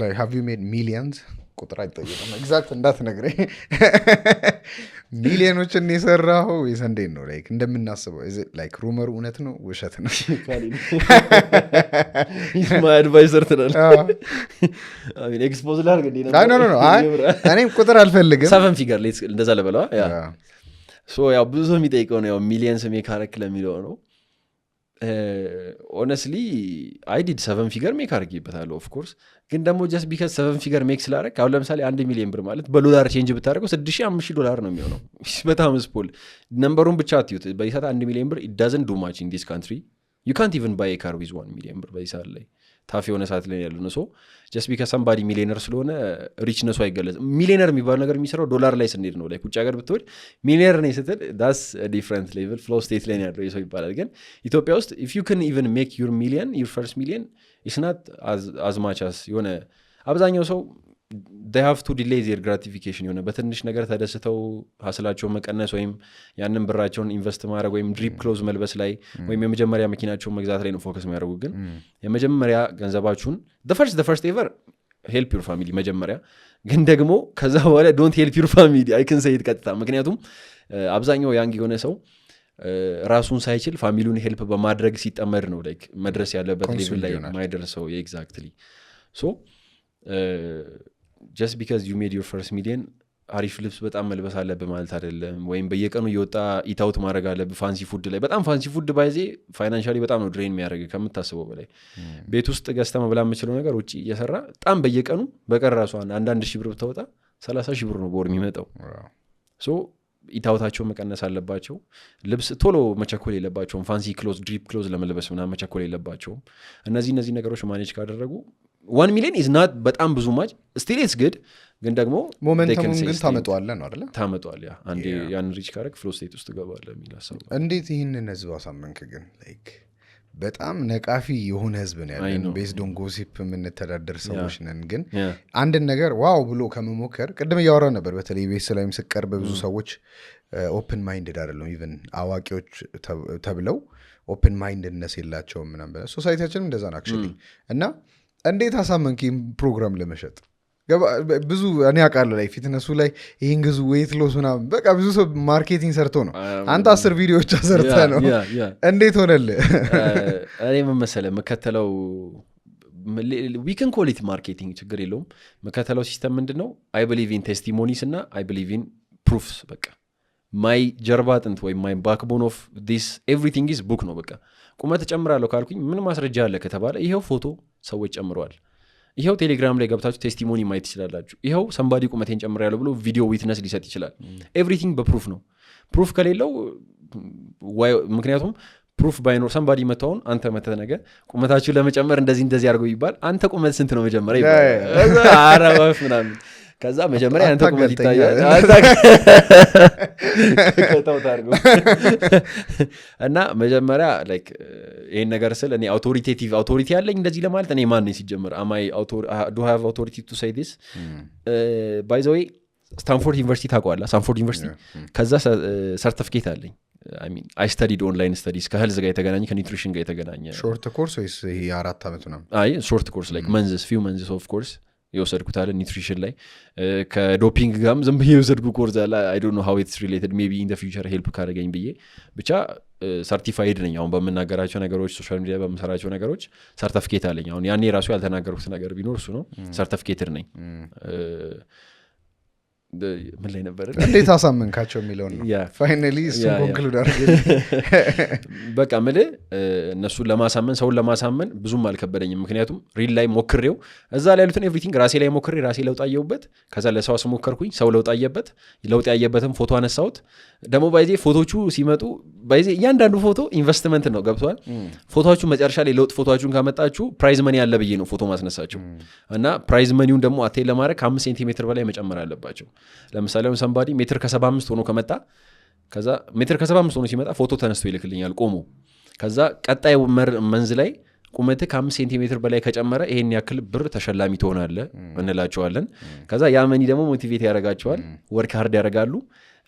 Like have you made millions? ቁጥር አይጠየቅም ኤግዛክት እንዳትነግረኝ። ሚሊዮኖችን የሰራው ወይስ እንዴት ነው? ላይክ እንደምናስበው ላይክ ሩመሩ እውነት ነው ውሸት ነው? my advisor ትላል። አይ ኤክስፖዝ ላድርግ እንዴ ነው? እኔም ቁጥር አልፈልግም። 7 ፊገር እንደዛ ለበለዋ ያ ሶ ያው ብዙ የሚጠይቀው ነው ያው ሚሊየንስ ሜክ አረክ ለሚለው ነው። honestly I did 7 ፊገር ሜክ አድርጌበታለሁ ኦፍ ኮርስ። ግን ደግሞ just because 7 ፊገር ሜክ ስላደረግ አሁን ለምሳሌ 1 ሚሊዮን ብር ማለት በዶላር ቼንጅ ብታደርገው $6,000-5,000 ነው የሚሆነው። በጣም ስፖል ነምበሩን ብቻ አትዩት። በይሳት 1 ሚሊዮን ብር it doesn't do much in this country. You can't even buy a car with 1 million ብር በይሳት ላይ ታፍ የሆነ ሰዓት ላይ ያለው ነው። ሶ just because somebody millionaire ስለሆነ ሪችነሱ አይገለጽም። ሚሊዮነር የሚባለው ነገር የሚሰራው ዶላር ላይ ስንሄድ ነው። ላይ ውጭ ሀገር ብትወድ ሚሊዮነር ነኝ ስትል that's a different level flow state ላይ ያለው ሰው ይባላል። ግን ኢትዮጵያ ውስጥ if you can even make your first million it's not as much as የሆነ አብዛኛው ሰው they have to delay their gratification የሆነ በትንሽ ነገር ተደስተው ሀስላቸው መቀነስ ወይም ያንን ብራቸውን ኢንቨስት ማድረግ ወይም ድሪፕ ክሎዝ መልበስ ላይ ወይም የመጀመሪያ መኪናቸውን መግዛት ላይ ነው ፎከስ የሚያደርጉ። ግን የመጀመሪያ ገንዘባችሁን the first ever help your family መጀመሪያ። ግን ደግሞ ከዛ በኋላ don't help your family I can say it ቀጥታ። ምክንያቱም አብዛኛው ያንግ የሆነ ሰው ራሱን ሳይችል ፋሚሊውን ሄልፕ በማድረግ ሲጠመድ ነው ላይክ መድረስ ያለበት ሌቭል ላይ ማይደርሰው። ኤግዛክትሊ ሶ just because you made your first million አሪፍ ልብስ በጣም መልበስ አለብህ ማለት አይደለም። ወይም በየቀኑ እየወጣ ኢታውት ማድረግ አለብህ ፋንሲ ፉድ ላይ። በጣም ፋንሲ ፉድ ባይዜ ፋይናንሻሊ በጣም ነው ድሬን የሚያደርግ ከምታስበው በላይ። ቤት ውስጥ ገዝተህ መብላት የምችለው ነገር ውጭ እየሰራ በጣም በየቀኑ በቀን ራሱ አንዳንድ ሺህ ብር ብታወጣ 30,000 ብር ነው በወር የሚመጣው። ሶ ኢታውታቸው መቀነስ አለባቸው። ልብስ ቶሎ መቸኮል የለባቸውም። ፋንሲ ክሎዝ ድሪፕ ክሎዝ ለመልበስ ምናምን መቸኮል የለባቸውም። እነዚህ ነገሮች ማኔጅ ካደረጉ 1 ሚሊዮን is not በጣም ብዙ ማች still it's good። ግን ደግሞ ሞመንተሙን ግን ታመጣዋለህ ነው አይደል? ታመጣዋል። ያ አንዴ ያን ሪች ካረክ ፍሎ ስቴት ውስጥ ገባለህ የሚል ሀሳብ። እንዴት ይህንን ህዝብ አሳመንክ ግን? ላይክ በጣም ነቃፊ የሆነ ህዝብ ነው ያለን። ቤዝድ ኦን ጎሲፕ የምንተዳደር ሰዎች ነን። ግን አንድን ነገር ዋው ብሎ ከመሞከር ቅድም እያወራ ነበር። በተለይ ቤስ ላይም ስቀርብ ብዙ ሰዎች ኦፕን ማይንድድ አይደለም ኢቨን አዋቂዎች ተብለው ኦፕን ማይንድነስ የላቸውም ምናምን። ሶሳይቲያችንም እንደዛ ነው አክቹሊ። እና እንዴት አሳመንክ ፕሮግራም ለመሸጥ? ብዙ እኔ አውቃለሁ ላይ ፊትነሱ ላይ ይህን ግዙ ዌይት ሎስ ምናምን በቃ ብዙ ሰው ማርኬቲንግ ሰርቶ ነው። አንተ 10 ቪዲዮዎች አሰርተ ነው። እንዴት ሆነልህ? እኔ ምን መሰለህ መከተለው we can call it marketing ችግር የለውም። መከተለው ሲስተም ምንድን ነው? I believe in testimonies እና I believe in proofs። በቃ my ጀርባ አጥንት ወይም my backbone of this everything is book ነው። በቃ ቁመት ጨምራለሁ ካልኩኝ ምን ማስረጃ አለ ከተባለ ይሄው ፎቶ ሰዎች ጨምረዋል። ይሄው ቴሌግራም ላይ ገብታችሁ ቴስቲሞኒ ማየት ትችላላችሁ። ይሄው ሰምባዲ ቁመቴን ጨምራለሁ ብሎ ቪዲዮ ዊትነስ ሊሰጥ ይችላል። ኤቭሪቲንግ በፕሩፍ ነው። ፕሩፍ ከሌለው ምክንያቱም ፕሩፍ ባይኖር ሰምባዲ መታውን አንተ መተህ ነገ ቁመታችሁ ለመጨመር እንደዚህ አድርገው ይባል አንተ ቁመት ስንት ነው መጀመሪያ ይባል አረባፍ ምናምን ከዛ መጀመሪያ አንተ ቁመት ይታያል ከተውታርጉ እና መጀመሪያ ላይክ ይሄን ነገር ስለ እኔ አውቶሪቲ ያለኝ እንደዚህ ለማለት እኔ ማን ነኝ ሲጀምር አማይ do have authority to say this by the way ስታንፎርድ ዩኒቨርሲቲ ታውቀዋለህ? ስታንፎርድ ዩኒቨርሲቲ ከዛ ሰርቲፊኬት አለኝ። I mean I studied online studies ከሄልዝ ጋር የተገናኘ ከኒውትሪሽን ጋር የተገናኘ ሾርት ኮርስ ወይስ ይሄ 4 አመት ነው? አይ ሾርት ኮርስ like few months of course የወሰድኩት አለ ኒውትሪሽን ላይ ከዶፒንግ ጋርም ዝም ብዬ የወሰድኩ ኮርስ አለ አይ ዶንት ኖ ሃው ኢትስ ሪሌትድ ሜቢ ኢን ዘ ፊውቸር ሄልፕ ካደረገኝ ብዬ ብቻ ሰርቲፋይድ ነኝ አሁን በምናገራቸው ነገሮች ሶሻል ሚዲያ በምሰራቸው ነገሮች ሰርቲፊኬት አለኝ አሁን ያኔ ራሱ ያልተናገርኩት ነገር ቢኖር እሱ ነው ሰርቲፊኬትድ ነኝ ምን ላይ ነበር እንዴት አሳመንካቸው የሚለውን ነው ፋይናሊ እሱን ኮንክሉድ አድርገን በቃ ምለ እነሱን ለማሳመን ሰውን ለማሳመን ብዙም አልከበደኝም ምክንያቱም ሪል ላይ ሞክሬው እዛ ላይ ያሉትን ኤቭሪቲንግ ራሴ ላይ ሞክሬ ራሴ ለውጥ አየሁበት ከዛ ለሰው አስሞከርኩኝ ሰው ለውጥ አየበት ለውጥ ያየበትም ፎቶ አነሳሁት ደግሞ ባይዜ ፎቶቹ ሲመጡ ባይዜ እያንዳንዱ ፎቶ ኢንቨስትመንት ነው ገብቷል ፎቶቹ መጨረሻ ላይ ለውጥ ፎቶቹን ካመጣችሁ ፕራይዝ መኒ ያለ ብዬ ነው ፎቶ ማስነሳቸው እና ፕራይዝ መኒውን ደግሞ አቴ ለማድረግ ከ5 ሴንቲሜትር በላይ መጨመር አለባቸው ለምሳሌ አሁን ሰምባዲ ሜትር ከ75 ሆኖ ከመጣ ከዛ ሜትር ከ75 ሆኖ ሲመጣ ፎቶ ተነስቶ ይልክልኛል ቆሞ ከዛ ቀጣይ መንዝ ላይ ቁመት ከ5 ሴንቲሜትር በላይ ከጨመረ ይሄን ያክል ብር ተሸላሚ ትሆናለህ እንላቸዋለን ከዛ ያ መኒ ደግሞ ሞቲቬት ያደርጋቸዋል ወርክ ሃርድ ያደርጋሉ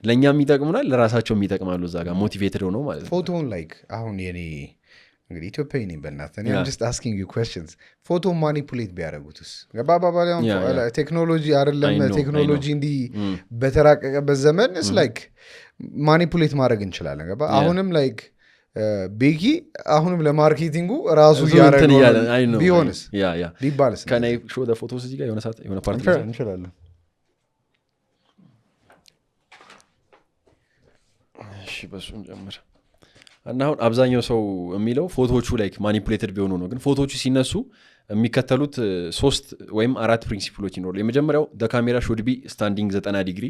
ለኛም ይጠቅሙናል ለራሳቸውም ይጠቅማሉ እዛ ጋር ሞቲቬትድ ሆነው ማለት ነው ፎቶውን ላይክ አሁን የኔ እንግዲህ ኢትዮጵያዊ ነኝ በእናትህ I'm just asking you questions ፎቶ ማኒፑሌት ቢያደርጉትስ ገባባባሊያውን ቴክኖሎጂ አይደለም ቴክኖሎጂ እንዲህ በተራቀቀበት ዘመን is like ማኒፑሌት ማድረግ እንችላለን ገባ አሁንም ላይክ ቤኪ አሁንም ለማርኬቲንጉ ራሱ ያደረገው ቢሆንስ ቢባልስ ከናይ ሾው the photos እዚህ ጋር የሆነ ፓርት እንችላለን እሺ በሱን ጀምር እና አሁን አብዛኛው ሰው የሚለው ፎቶዎቹ ላይክ ማኒፑሌትድ ቢሆኑ ነው ግን ፎቶዎቹ ሲነሱ የሚከተሉት 3 ወይም 4 ፕሪንሲፕሎች ይኖራሉ የመጀመሪያው the camera should be standing 90 ዲግሪ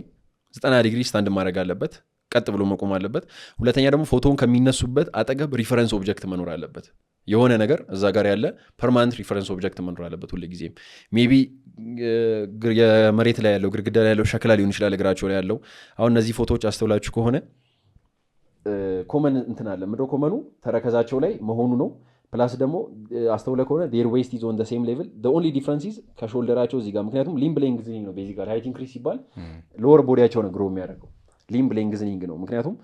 ስታንድ ማድረግ አለበት ቀጥ ብሎ መቆም አለበት ሁለተኛ ደግሞ ፎቶውን ከሚነሱበት አጠገብ ሪፈረንስ ኦብጀክት መኖር አለበት የሆነ ነገር እዛ ጋር ያለ ፐርማነንት ሪፈረንስ ኦብጀክት መኖር አለበት ሁሉ ጊዜም ሜቢ የመሬት ላይ ያለው ግድግዳ ላይ ያለው ሸክላ ሊሆን ይችላል እግራቸው ላይ ያለው አሁን እነዚህ ፎቶዎች አስተውላችሁ ከሆነ ኮመን እንትን አለ ምድሮ ኮመኑ ተረከዛቸው ላይ መሆኑ ነው ፕላስ ደግሞ አስተውለ ከሆነ their waist is on the same level the only difference is ከሾልደራቸው እዚህ ጋር ምክንያቱም limb lengthening ነው ቤዚካሊ height increase ሲባል lower ቦዲያቸው ነው ግሮ የሚያደርገው limb lengthening ነው ምክንያቱም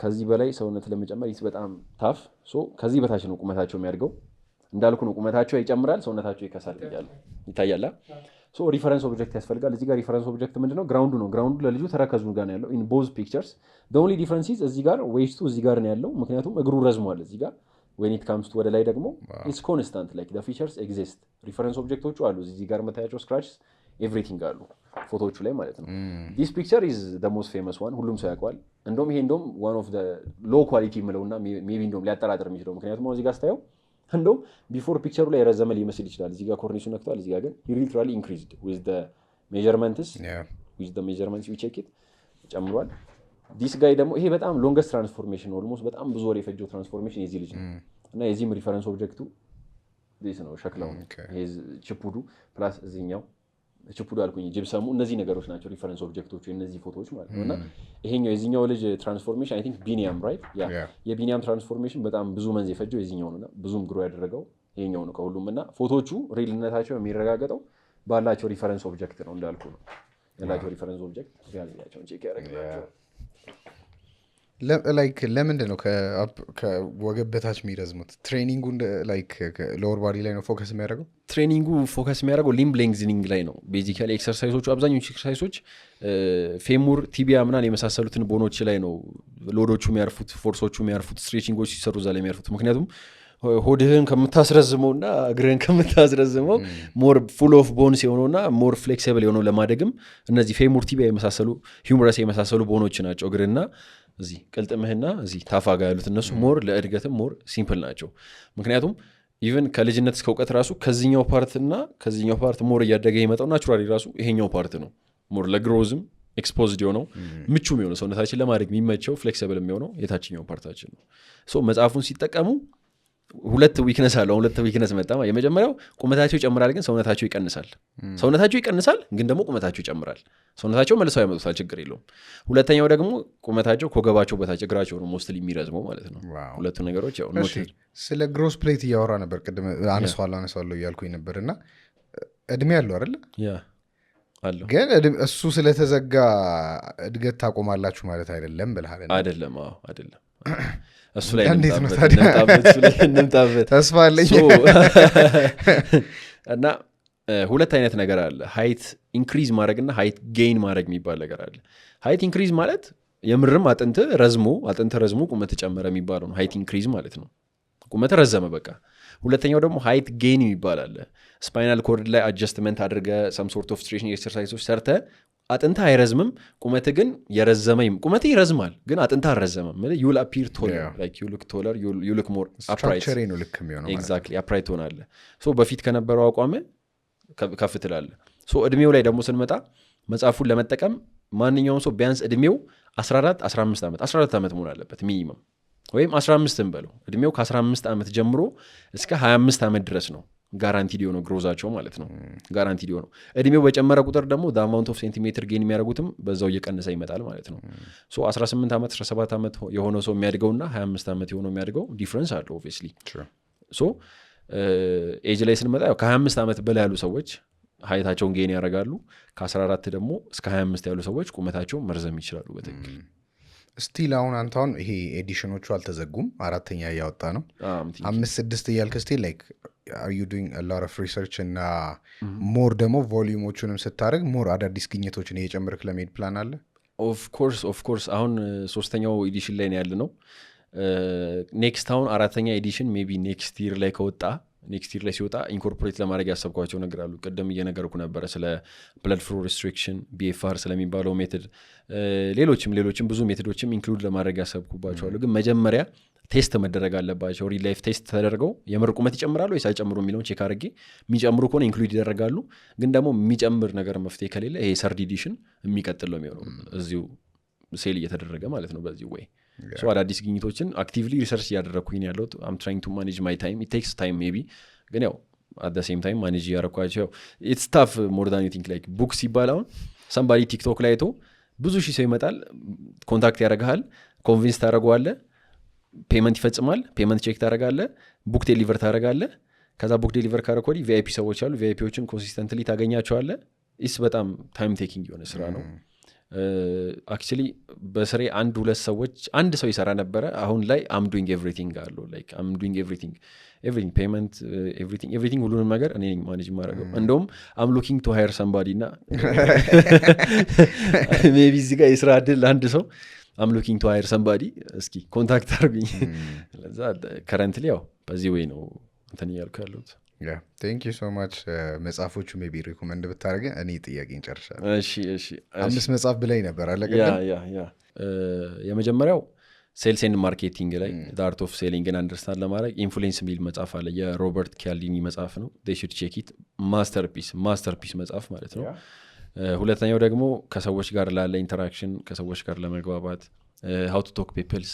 ከዚህ በላይ ሰውነት ለመጨመር በጣም ታፍ ሶ ከዚህ በታች ነው ቁመታቸው የሚያድገው እንዳልኩ ነው ቁመታቸው ይጨምራል ሰውነታቸው ይከሳል ይታያል ሶ ሪፈረንስ ኦብጀክት ያስፈልጋል እዚህ ጋር ሪፈረንስ ኦብጀክት ምንድነው ግራውንዱ ነው ግራውንዱ ለልጁ ተረከዙ ጋር ነው ያለው in both pictures the only difference is እዚህ ጋር ዌስቱ እዚህ ጋር ነው ያለው ምክንያቱም እግሩ ረዝሟል እዚህ ጋር when it comes to ወደ ላይ ደግሞ it's constant like the features exist ሪፈረንስ ኦብጀክቶቹ አሉ እዚህ ጋር መታያቸው scratches everything አሉ ፎቶዎቹ ላይ ማለት ነው this picture is the most famous one ሁሉም ሰው ያውቃል እንደውም ይሄ እንደውም one of the low quality ምለውና maybe እንደውም ሊያጠራጥር የሚችለው ምክንያቱም እዚህ ጋር ስታየው እንደው ቢፎር ፒክቸሩ ላይ ረዘመ ሊመስል ይችላል እዚህ ጋር ኮርኒሱ ነክቷል እዚህ ጋር ግን he literally increased with the measurements we check it ጨምሯል this guy ደግሞ ይሄ በጣም longest transformation almost በጣም ብዙ ወር የፈጀው ትራንስፎርሜሽን የዚህ ልጅ ነው እና የዚህም ሪፈረንስ ኦብጀክቱ this ነው ሸክላው ይሄ ችፑዱ ፕላስ እዚህኛው ችፑዱ አልኩኝ ጂፕሰሙ እነዚህ ነገሮች ናቸው ሪፈረንስ ኦብጀክቶቹ እነዚህ ፎቶዎች ማለት ነውና ይሄኛው የዚህኛው ልጅ ትራንስፎርሜሽን አይ ቲንክ ቢኒያም ራይት የቢኒያም ትራንስፎርሜሽን በጣም ብዙ መንዝ የፈጀው የዚህኛው ነውና ብዙም ግሮ ያደረገው ይሄኛው ነው ከሁሉምና ፎቶዎቹ ሪልነታቸው የሚረጋገጠው ባላቸው ሪፈረንስ ኦብጀክት ነው እንዳልኩ ነው ያላቸው ሪፈረንስ ኦብጀክት ያላቸው ቼክ ያደርጋቸው ላይክ ለምንድን ነው ከወገበታች የሚረዝሙት ትሬኒንጉ ላይክ ሎወር ባዲ ላይ ነው ፎከስ የሚያደርገው ትሬኒንጉ ፎከስ የሚያደርገው ሊምብ ሌንግዝኒንግ ላይ ነው ቤዚካሊ ኤክሰርሳይዞቹ አብዛኞቹ ኤክሰርሳይዞች ፌሙር ቲቢያ ምናምን የመሳሰሉትን ቦኖች ላይ ነው ሎዶቹ የሚያርፉት ፎርሶቹ የሚያርፉት ስትሬቺንጎች ሲሰሩ እዛ ላይ የሚያርፉት ምክንያቱም ሆድህን ከምታስረዝመው እና እግርህን ከምታስረዝመው ሞር ፉል ኦፍ ቦንስ የሆነውና ሞር ፍሌክሲብል የሆነው ለማደግም እነዚህ ፌሙር ቲቢያ የመሳሰሉ ሂውመረስ የመሳሰሉ ቦኖች ናቸው እግርና እዚህ ቅልጥምህና እዚህ ታፋጋ ያሉት እነሱ ሞር ለእድገትም ሞር ሲምፕል ናቸው ምክንያቱም ኢቨን ከልጅነት እስከ እውቀት ራሱ ከዚህኛው ፓርትና ከዚህኛው ፓርት ሞር እያደገ ይመጣው ናቹራሊ ራሱ ይሄኛው ፓርት ነው ሞር ለግሮዝም ኤክስፖዝድ የሆነው ምቹ የሚሆነው ሰውነታችን ለማድረግ የሚመቸው ፍሌክሲብል የሚሆነው የታችኛው ፓርታችን ነው ሶ መጽሐፉን ሲጠቀሙ ሁለት ዊክነስ አለው ሁለት ዊክነስ መጣ የመጀመሪያው ቁመታቸው ይጨምራል ግን ሰውነታቸው ይቀንሳል ግን ደግሞ ቁመታቸው ይጨምራል ሰውነታቸው መልሰው ያመጡታል ችግር የለውም ሁለተኛው ደግሞ ቁመታቸው ኮገባቸው በታች እግራቸው ነው ሞስትሊ የሚረዝመው ማለት ነው ሁለቱ ነገሮች ያው ስለ ግሮስ ፕሌት እያወራ ነበር ቅድም አነሳዋለሁ እያልኩኝ ነበርና እድሜ ያለው አይደል ያ አለው ግን እሱ ስለተዘጋ እድገት ታቆማላችሁ ማለት አይደለም ብለሃል አይደለም እሱ ላይ እንምጣበት ተስፋ አለኝ እና ሁለት አይነት ነገር አለ። ሃይት ኢንክሪዝ ማድረግና ሃይት ጌይን ማድረግ የሚባል ነገር አለ። ሃይት ኢንክሪዝ ማለት የምርም አጥንት ረዝሞ ቁመት ጨመረ የሚባለው ነው ሃይት ኢንክሪዝ ማለት ነው። ቁመት ረዘመ በቃ። ሁለተኛው ደግሞ ሃይት ጌይን የሚባል አለ። ስፓይናል ኮርድ ላይ አጀስትመንት አድርገ ሰም ሶርት ኦፍ ስትሬችኒንግ ኤክሰርሳይዞች ሰርተ አጥንት አይረዝምም፣ ቁመት ግን ቁመት ይረዝማል ግን አጥንት አልረዘመም። ዩል አፒር ቶለር ላይክ ዩ ሉክ ቶለር ዩ ሉክ ሞር አፕራይት ነው ልክ የሚሆነው ኤግዛክትሊ አፕራይት ሆናለ። ሶ በፊት ከነበረው አቋም ከፍ ትላለ። ሶ እድሜው ላይ ደግሞ ስንመጣ መጽሐፉን ለመጠቀም ማንኛውም ሰው ቢያንስ እድሜው 14 ዓመት መሆን አለበት ሚኒመም፣ ወይም 15 እንበለው። እድሜው ከ15 ዓመት ጀምሮ እስከ 25 ዓመት ድረስ ነው ጋራንቲድ የሆነው ግሮዛቸው ማለት ነው። ጋራንቲድ የሆነው እድሜው በጨመረ ቁጥር ደግሞ the amount of centimeter gain የሚያደርጉትም በዛው እየቀነሰ ይመጣል ማለት ነው። ሶ 18 ዓመት 17 ዓመት የሆነው ሰው የሚያድገውና 25 ዓመት የሆነው የሚያድገው ዲፍረንስ አለው ኦብቪየስሊ። ሶ ኤጅ ላይ ስንመጣ ከ25 ዓመት በላይ ያሉ ሰዎች ሀይታቸውን ጌን ያደርጋሉ። ከ14 ደግሞ እስከ 25 ያሉ ሰዎች ቁመታቸው መርዘም ይችላሉ በትክክል። ስቲል አሁን አንተሁን ይሄ ኤዲሽኖቹ አልተዘጉም፣ 4ኛ እያወጣ ነው። 5-6 እያልክ ስቲል ላይክ are you doing a lot of research እና ሞር ደግሞ ቮሊዩሞቹንም ስታደርግ ሞር አዳዲስ ግኝቶችን እየጨመርክ ለመሄድ ፕላን አለ? ኦፍኮርስ አሁን 3ኛው ኤዲሽን ላይ ነው ያለ ነው። ኔክስት አሁን 4ኛ ኤዲሽን ሜቢ ኔክስት ይር ላይ ከወጣ ኔክስት ይር ላይ ሲወጣ ኢንኮርፖሬት ለማድረግ ያሰብኳቸው ነገር አሉ። ቀደም እየነገርኩ ነበረ ስለ ብለድ ፍሎ ሪስትሪክሽን BFR ስለሚባለው ሜትድ፣ ሌሎችም ብዙ ሜትዶችም ኢንክሉድ ለማድረግ ያሰብኩባቸው አሉ። ግን መጀመሪያ ቴስት መደረግ አለባቸው። ሪል ላይፍ ቴስት ተደርገው የምር ቁመት ይጨምራሉ ወይስ አይጨምሩ የሚለውን ቼክ አድርጌ የሚጨምሩ ከሆነ ኢንክሉድ ይደረጋሉ። ግን ደግሞ የሚጨምር ነገር መፍትሄ ከሌለ ይሄ ሰርድ ኤዲሽን የሚቀጥል ነው የሚሆነው እዚሁ ሴል እየተደረገ ማለት ነው በዚህ ወይ ሶ አዳዲስ ግኝቶችን አክቲቭሊ ሪሰርች እያደረግኩኝ ያለሁት። አም ትራይንግ ቱ ማኔጅ ማይ ታይም ኢት ቴክስ ታይም ሜቢ፣ ግን ያው አት ዘ ሴም ታይም ማኔጅ እያደረኳቸው ኢትስ ታፍ ሞር ዳን ዩ ቲንክ። ላይክ ቡክ ሲባል አሁን ሰምባዲ ቲክቶክ ላይ አይቶ ብዙ ሺህ ሰው ይመጣል፣ ኮንታክት ያደርግሃል፣ ኮንቪንስ ታደርገዋለህ፣ ፔመንት ይፈጽማል፣ ፔመንት ቼክ ታደርጋለህ፣ ቡክ ዴሊቨር ታደርጋለህ። ከዛ ቡክ ዴሊቨር ካደረክ ወዲህ ቪአይፒ ሰዎች አሉ፣ ቪአይፒዎችን ኮንሲስተንትሊ ታገኛቸዋለህ። ኢስ በጣም ታይም ቴኪንግ የሆነ ስራ ነው። አክቹሊ በስሬ አንድ ሰው ይሰራ ነበረ። አሁን ላይ አም ዱይንግ ኤቭሪቲንግ አለው። ላይክ አም ዱይንግ ኤቭሪቲንግ ፔመንት ኤቭሪቲንግ ሁሉንም ነገር እኔ ነኝ ማኔጅ ማድረገው። እንደውም አም ሉኪንግ ቱ ሃየር ሰምባዲ እና ሜቢ እዚህ ጋር የስራ እድል ለአንድ ሰው አም ሉኪንግ ቱ ሃየር ሰምባዲ፣ እስኪ ኮንታክት አድርጉኝ። ለዛ ከረንትሊ ያው በዚህ ወይ ነው እንትን እያልኩ ያለሁት። ቴንክ ዩ ሶ ማች። መጽሐፎቹ ሜቢ ሪኮመንድ ብታደርገ እኔ ጥያቄ እንጨርሻለሁ። እሺ 5 መጽሐፍ ብላይ ነበር አለቀ። የመጀመሪያው ሴልስ ኤንድ ማርኬቲንግ ላይ አርት ኦፍ ሴሊንግን አንደርስታንድ ለማድረግ ኢንፍሉዌንስ የሚል መጽሐፍ አለ። የሮበርት ኪያልዲኒ መጽሐፍ ነው። ዴይ ሹድ ቼክ ኢት። ማስተርፒስ መጽሐፍ ማለት ነው። ሁለተኛው ደግሞ ከሰዎች ጋር ላለ ኢንተራክሽን፣ ከሰዎች ጋር ለመግባባት how to talk peoples,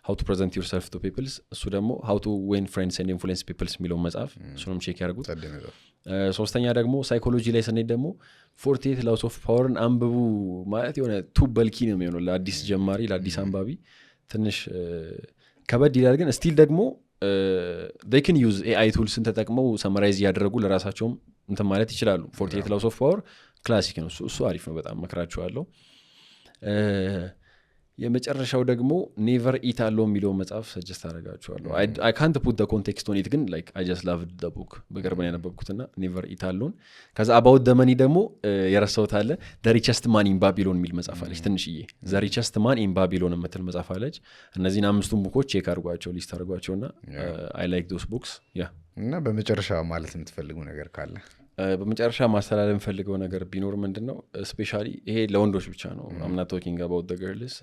how to present yourself to peoples። እሱ ደግሞ how to win friends and influence peoples የሚለውን መጽሐፍ እሱንም ቼክ ያደርጉት። ሶስተኛ ደግሞ ሳይኮሎጂ ላይ ስንሄድ ደግሞ 48 laws of powerን አንብቡ። ማለት የሆነ ቱ በልኪ ነው የሚሆነው ለአዲስ ጀማሪ፣ ለአዲስ አንባቢ ትንሽ ከበድ ይላል። ግን ስቲል ደግሞ they can use AI ቱልስን ተጠቅመው ሰመራይዝ እያደረጉ ለራሳቸውም እንትን ማለት ይችላሉ። 48 laws of power ክላሲክ ነው እሱ አሪፍ ነው፣ በጣም መክራችኋለሁ። የመጨረሻው ደግሞ ኔቨር ኢት አለው የሚለው መጽሐፍ ሰጀስት አደርጋችኋለሁ። አይ ካንት ፑት ደ ኮንቴክስት ኦን ኢት፣ ግን ላይክ አይ ጀስት ላቭድ ደ ቡክ በቅርብ ነው ያነበብኩትና ኔቨር ኢት አለውን። ከዛ አባውት ደ መኒ ደግሞ የረሳሁት አለ ዘ ሪቸስት ማን ኢን ባቢሎን የሚል መጽሐፍ አለች ትንሽዬ። ዘ ሪቸስት ማን ኢን ባቢሎን የምትል መጽሐፍ አለች። እነዚህን 5ቱን ቡኮች ቼክ አድርጓቸው፣ ሊስት አድርጓቸውና አይ ላይክ ዶስ ቡክስ። እና በመጨረሻ ማለት የምትፈልጉ ነገር ካለ? በመጨረሻ ማስተላለፍ የምፈልገው ነገር ቢኖር ምንድን ነው፣ ስፔሻሊ ይሄ ለወንዶች ብቻ ነው። አምና ቶኪንግ አባውት ዘ ገርልስ፣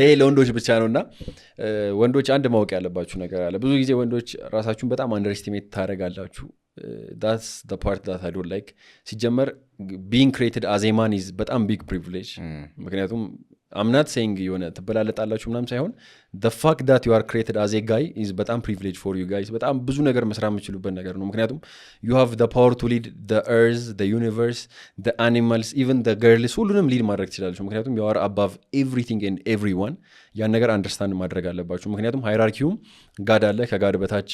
ይሄ ለወንዶች ብቻ ነው። እና ወንዶች አንድ ማወቅ ያለባችሁ ነገር አለ። ብዙ ጊዜ ወንዶች ራሳችሁን በጣም አንደርስቲሜት ታደርጋላችሁ። that's the part that I don't like። ሲጀመር being created as a man is በጣም big privilege። ምክንያቱም I'm not saying የሆነ ትበላለጣላችሁ ምናምን ሳይሆን the fact that you are created as a guy is በጣም privilege for you guys። በጣም ብዙ ነገር መስራት የምችሉበት ነገር ነው። ምክንያቱም you have the power to lead the earth, the universe, the animals, even the girls፣ ሁሉንም ሊድ ማድረግ ትችላላችሁ። ምክንያቱም you are above everything and everyone። ያን ነገር አንደርስታንድ ማድረግ አለባችሁ። ምክንያቱም ሃይራርኪውም ጋድ አለ፣ ከጋድ በታች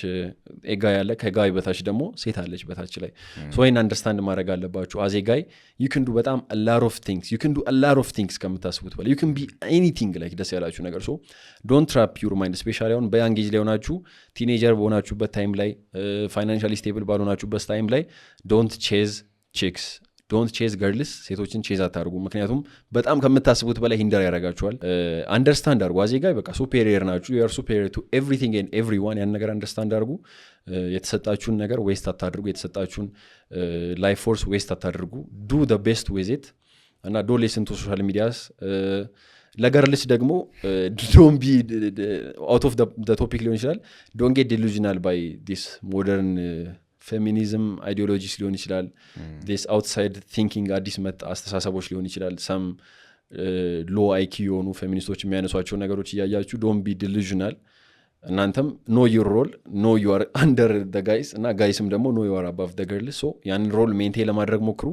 ጋይ አለ፣ ከጋይ በታች ደግሞ ሴት አለች በታች ላይ። ሶ ይህን አንደርስታንድ ማድረግ አለባችሁ። አዜ ጋይ you can do በጣም a lot of things ከምታስቡት በላይ you can can be anything like ደስ ያላችሁ ነገር so don't trap your mind especially on በያንግ ኤጅ ላይ ሆናችሁ ቲኔጀር በሆናችሁበት ታይም ላይ ፋይናንሻሊ ስቴብል ባልሆናችሁበት ታይም ላይ don't chase chicks don't chase girls ሴቶችን ቼዝ አታርጉ ምክንያቱም በጣም ከምታስቡት በላይ ሂንደር ያደርጋችኋል አንደርስታንድ አርጉ አዜ ጋር በቃ ሱፔሪየር ናችሁ you are superior to everything and everyone ያን ነገር አንደርስታንድ አርጉ የተሰጣችሁን ነገር ዌስት አታድርጉ የተሰጣችሁን ላይፍ ፎርስ ዌስት አታድርጉ do the best with it እና don't listen to social medias ለገርልስ ደግሞ don't be out of the topic ሊሆን ይችላል don't get delusional by this modern feminism ideologies ሊሆን ይችላል this outside thinking አዲስ መጣ አስተሳሰቦች ሊሆን ይችላል some low IQ የሆኑ ፌሚኒስቶች የሚያነሷቸው ነገሮች እያያችሁ don't be delusional እናንተም know your role know you are under the guys እና guysም ደግሞ know you are above the girls so ያንን ሮል ሜንቴን ለማድረግ ሞክሩ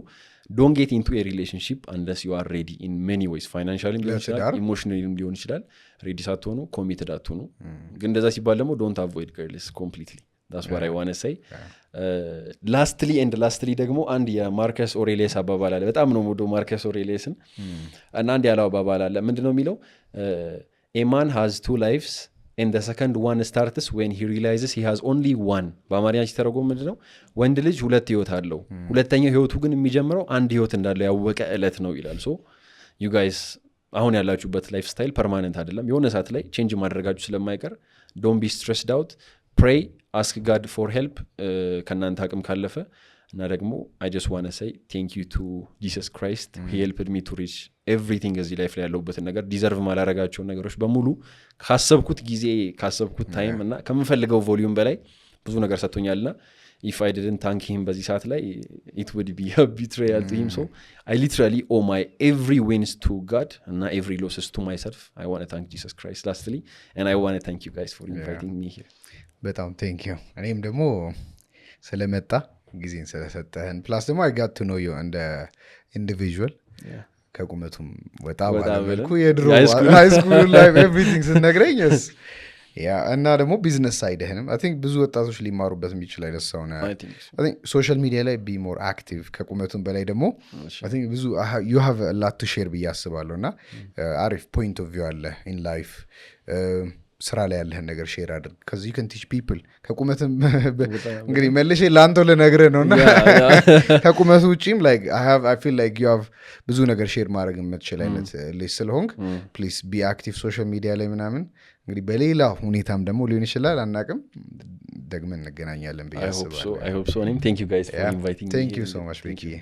don't get into a relationship unless you are ready in many ways financially ሊሆን ይችላል emotionally ሊሆን ይችላል ready ሳትሆኑ committed አትሆኑ ግን እንደዛ ሲባል ደግሞ don't avoid girls completely that's what I want to say lastly ደግሞ አንድ የማርከስ ኦሬሊየስ አባባል አለ በጣም ነው ወዶ ማርከስ ኦሬሊየስን እና አንድ ያለው አባባል አለ ምንድነው የሚለው a man has two lives and the second one starts when he realizes he has only one በአማርኛ ሲተረጎም ምንድነው ወንድ ልጅ ሁለት ህይወት አለው ሁለተኛው ህይወቱ ግን የሚጀምረው አንድ ህይወት እንዳለው ያወቀ እለት ነው ይላል so you guys አሁን ያላችሁበት ላይፍ ስታይል ፐርማነንት አይደለም የሆነ ሰዓት ላይ ቼንጅ ማድረጋችሁ ስለማይቀር don't be stressed out pray ask God for help ከናንተ አቅም ካለፈ እና ደግሞ I just want to say thank you to Jesus Christ he helped me to reach everything እዚህ ላይፍ ላይ ያለውበት ነገር ዲዘርቭ ማላረጋቸው ነገሮች በሙሉ ካሰብኩት ጊዜ ካሰብኩት ታይም እና ከምፈልገው ቮሊዩም በላይ ብዙ ነገር ሰጥቶኛልና if I didn't thank him በዚህ ሰዓት ላይ it would be a betrayal to him so I literally owe my every wins to God and every losses to myself I want to thank Jesus Christ lastly and I want to thank you guys for inviting me here በጣም ቴንክ ዩ እኔም ደግሞ ስለመጣ ጊዜን ስለሰጠህን ፕላስ ደግሞ I got to know you and individual ከቁመቱም ወጣ ባለመልኩ የድሮ ሃይ ስኩል ላይፍ ኤቭሪቲንግ ስነግረኝ yes ያ እና ደግሞ ቢዝነስ ሳይድህንም I think ብዙ ወጣቶች ሊማሩበት የሚችል አይነት ሰው ነው I think ሶሻል ሚዲያ ላይ be more active ከቁመቱም በላይ ደግሞ I think ብዙ you have a lot to share ብዬ አስባለሁና አሪፍ point of view አለ in life ስራ ላይ ያለህን ነገር ሼር አድርግ cuz you can teach people ከቁመትም እንግዲህ መልሼ ላንተ ለነግርህ ነውና ከቁመቱ ውጪም like I feel like you have ብዙ ነገር ሼር ማድረግ የምትችል አይነት ልጅ ስለሆንክ please be active social media ላይ ምናምን እንግዲህ በሌላ ሁኔታም ደግሞ ሊሆን ይችላል አናቅም ደግመን እንገናኛለን ብዬ አስባለሁ I hope so thank you guys for inviting me thank you so much Vicky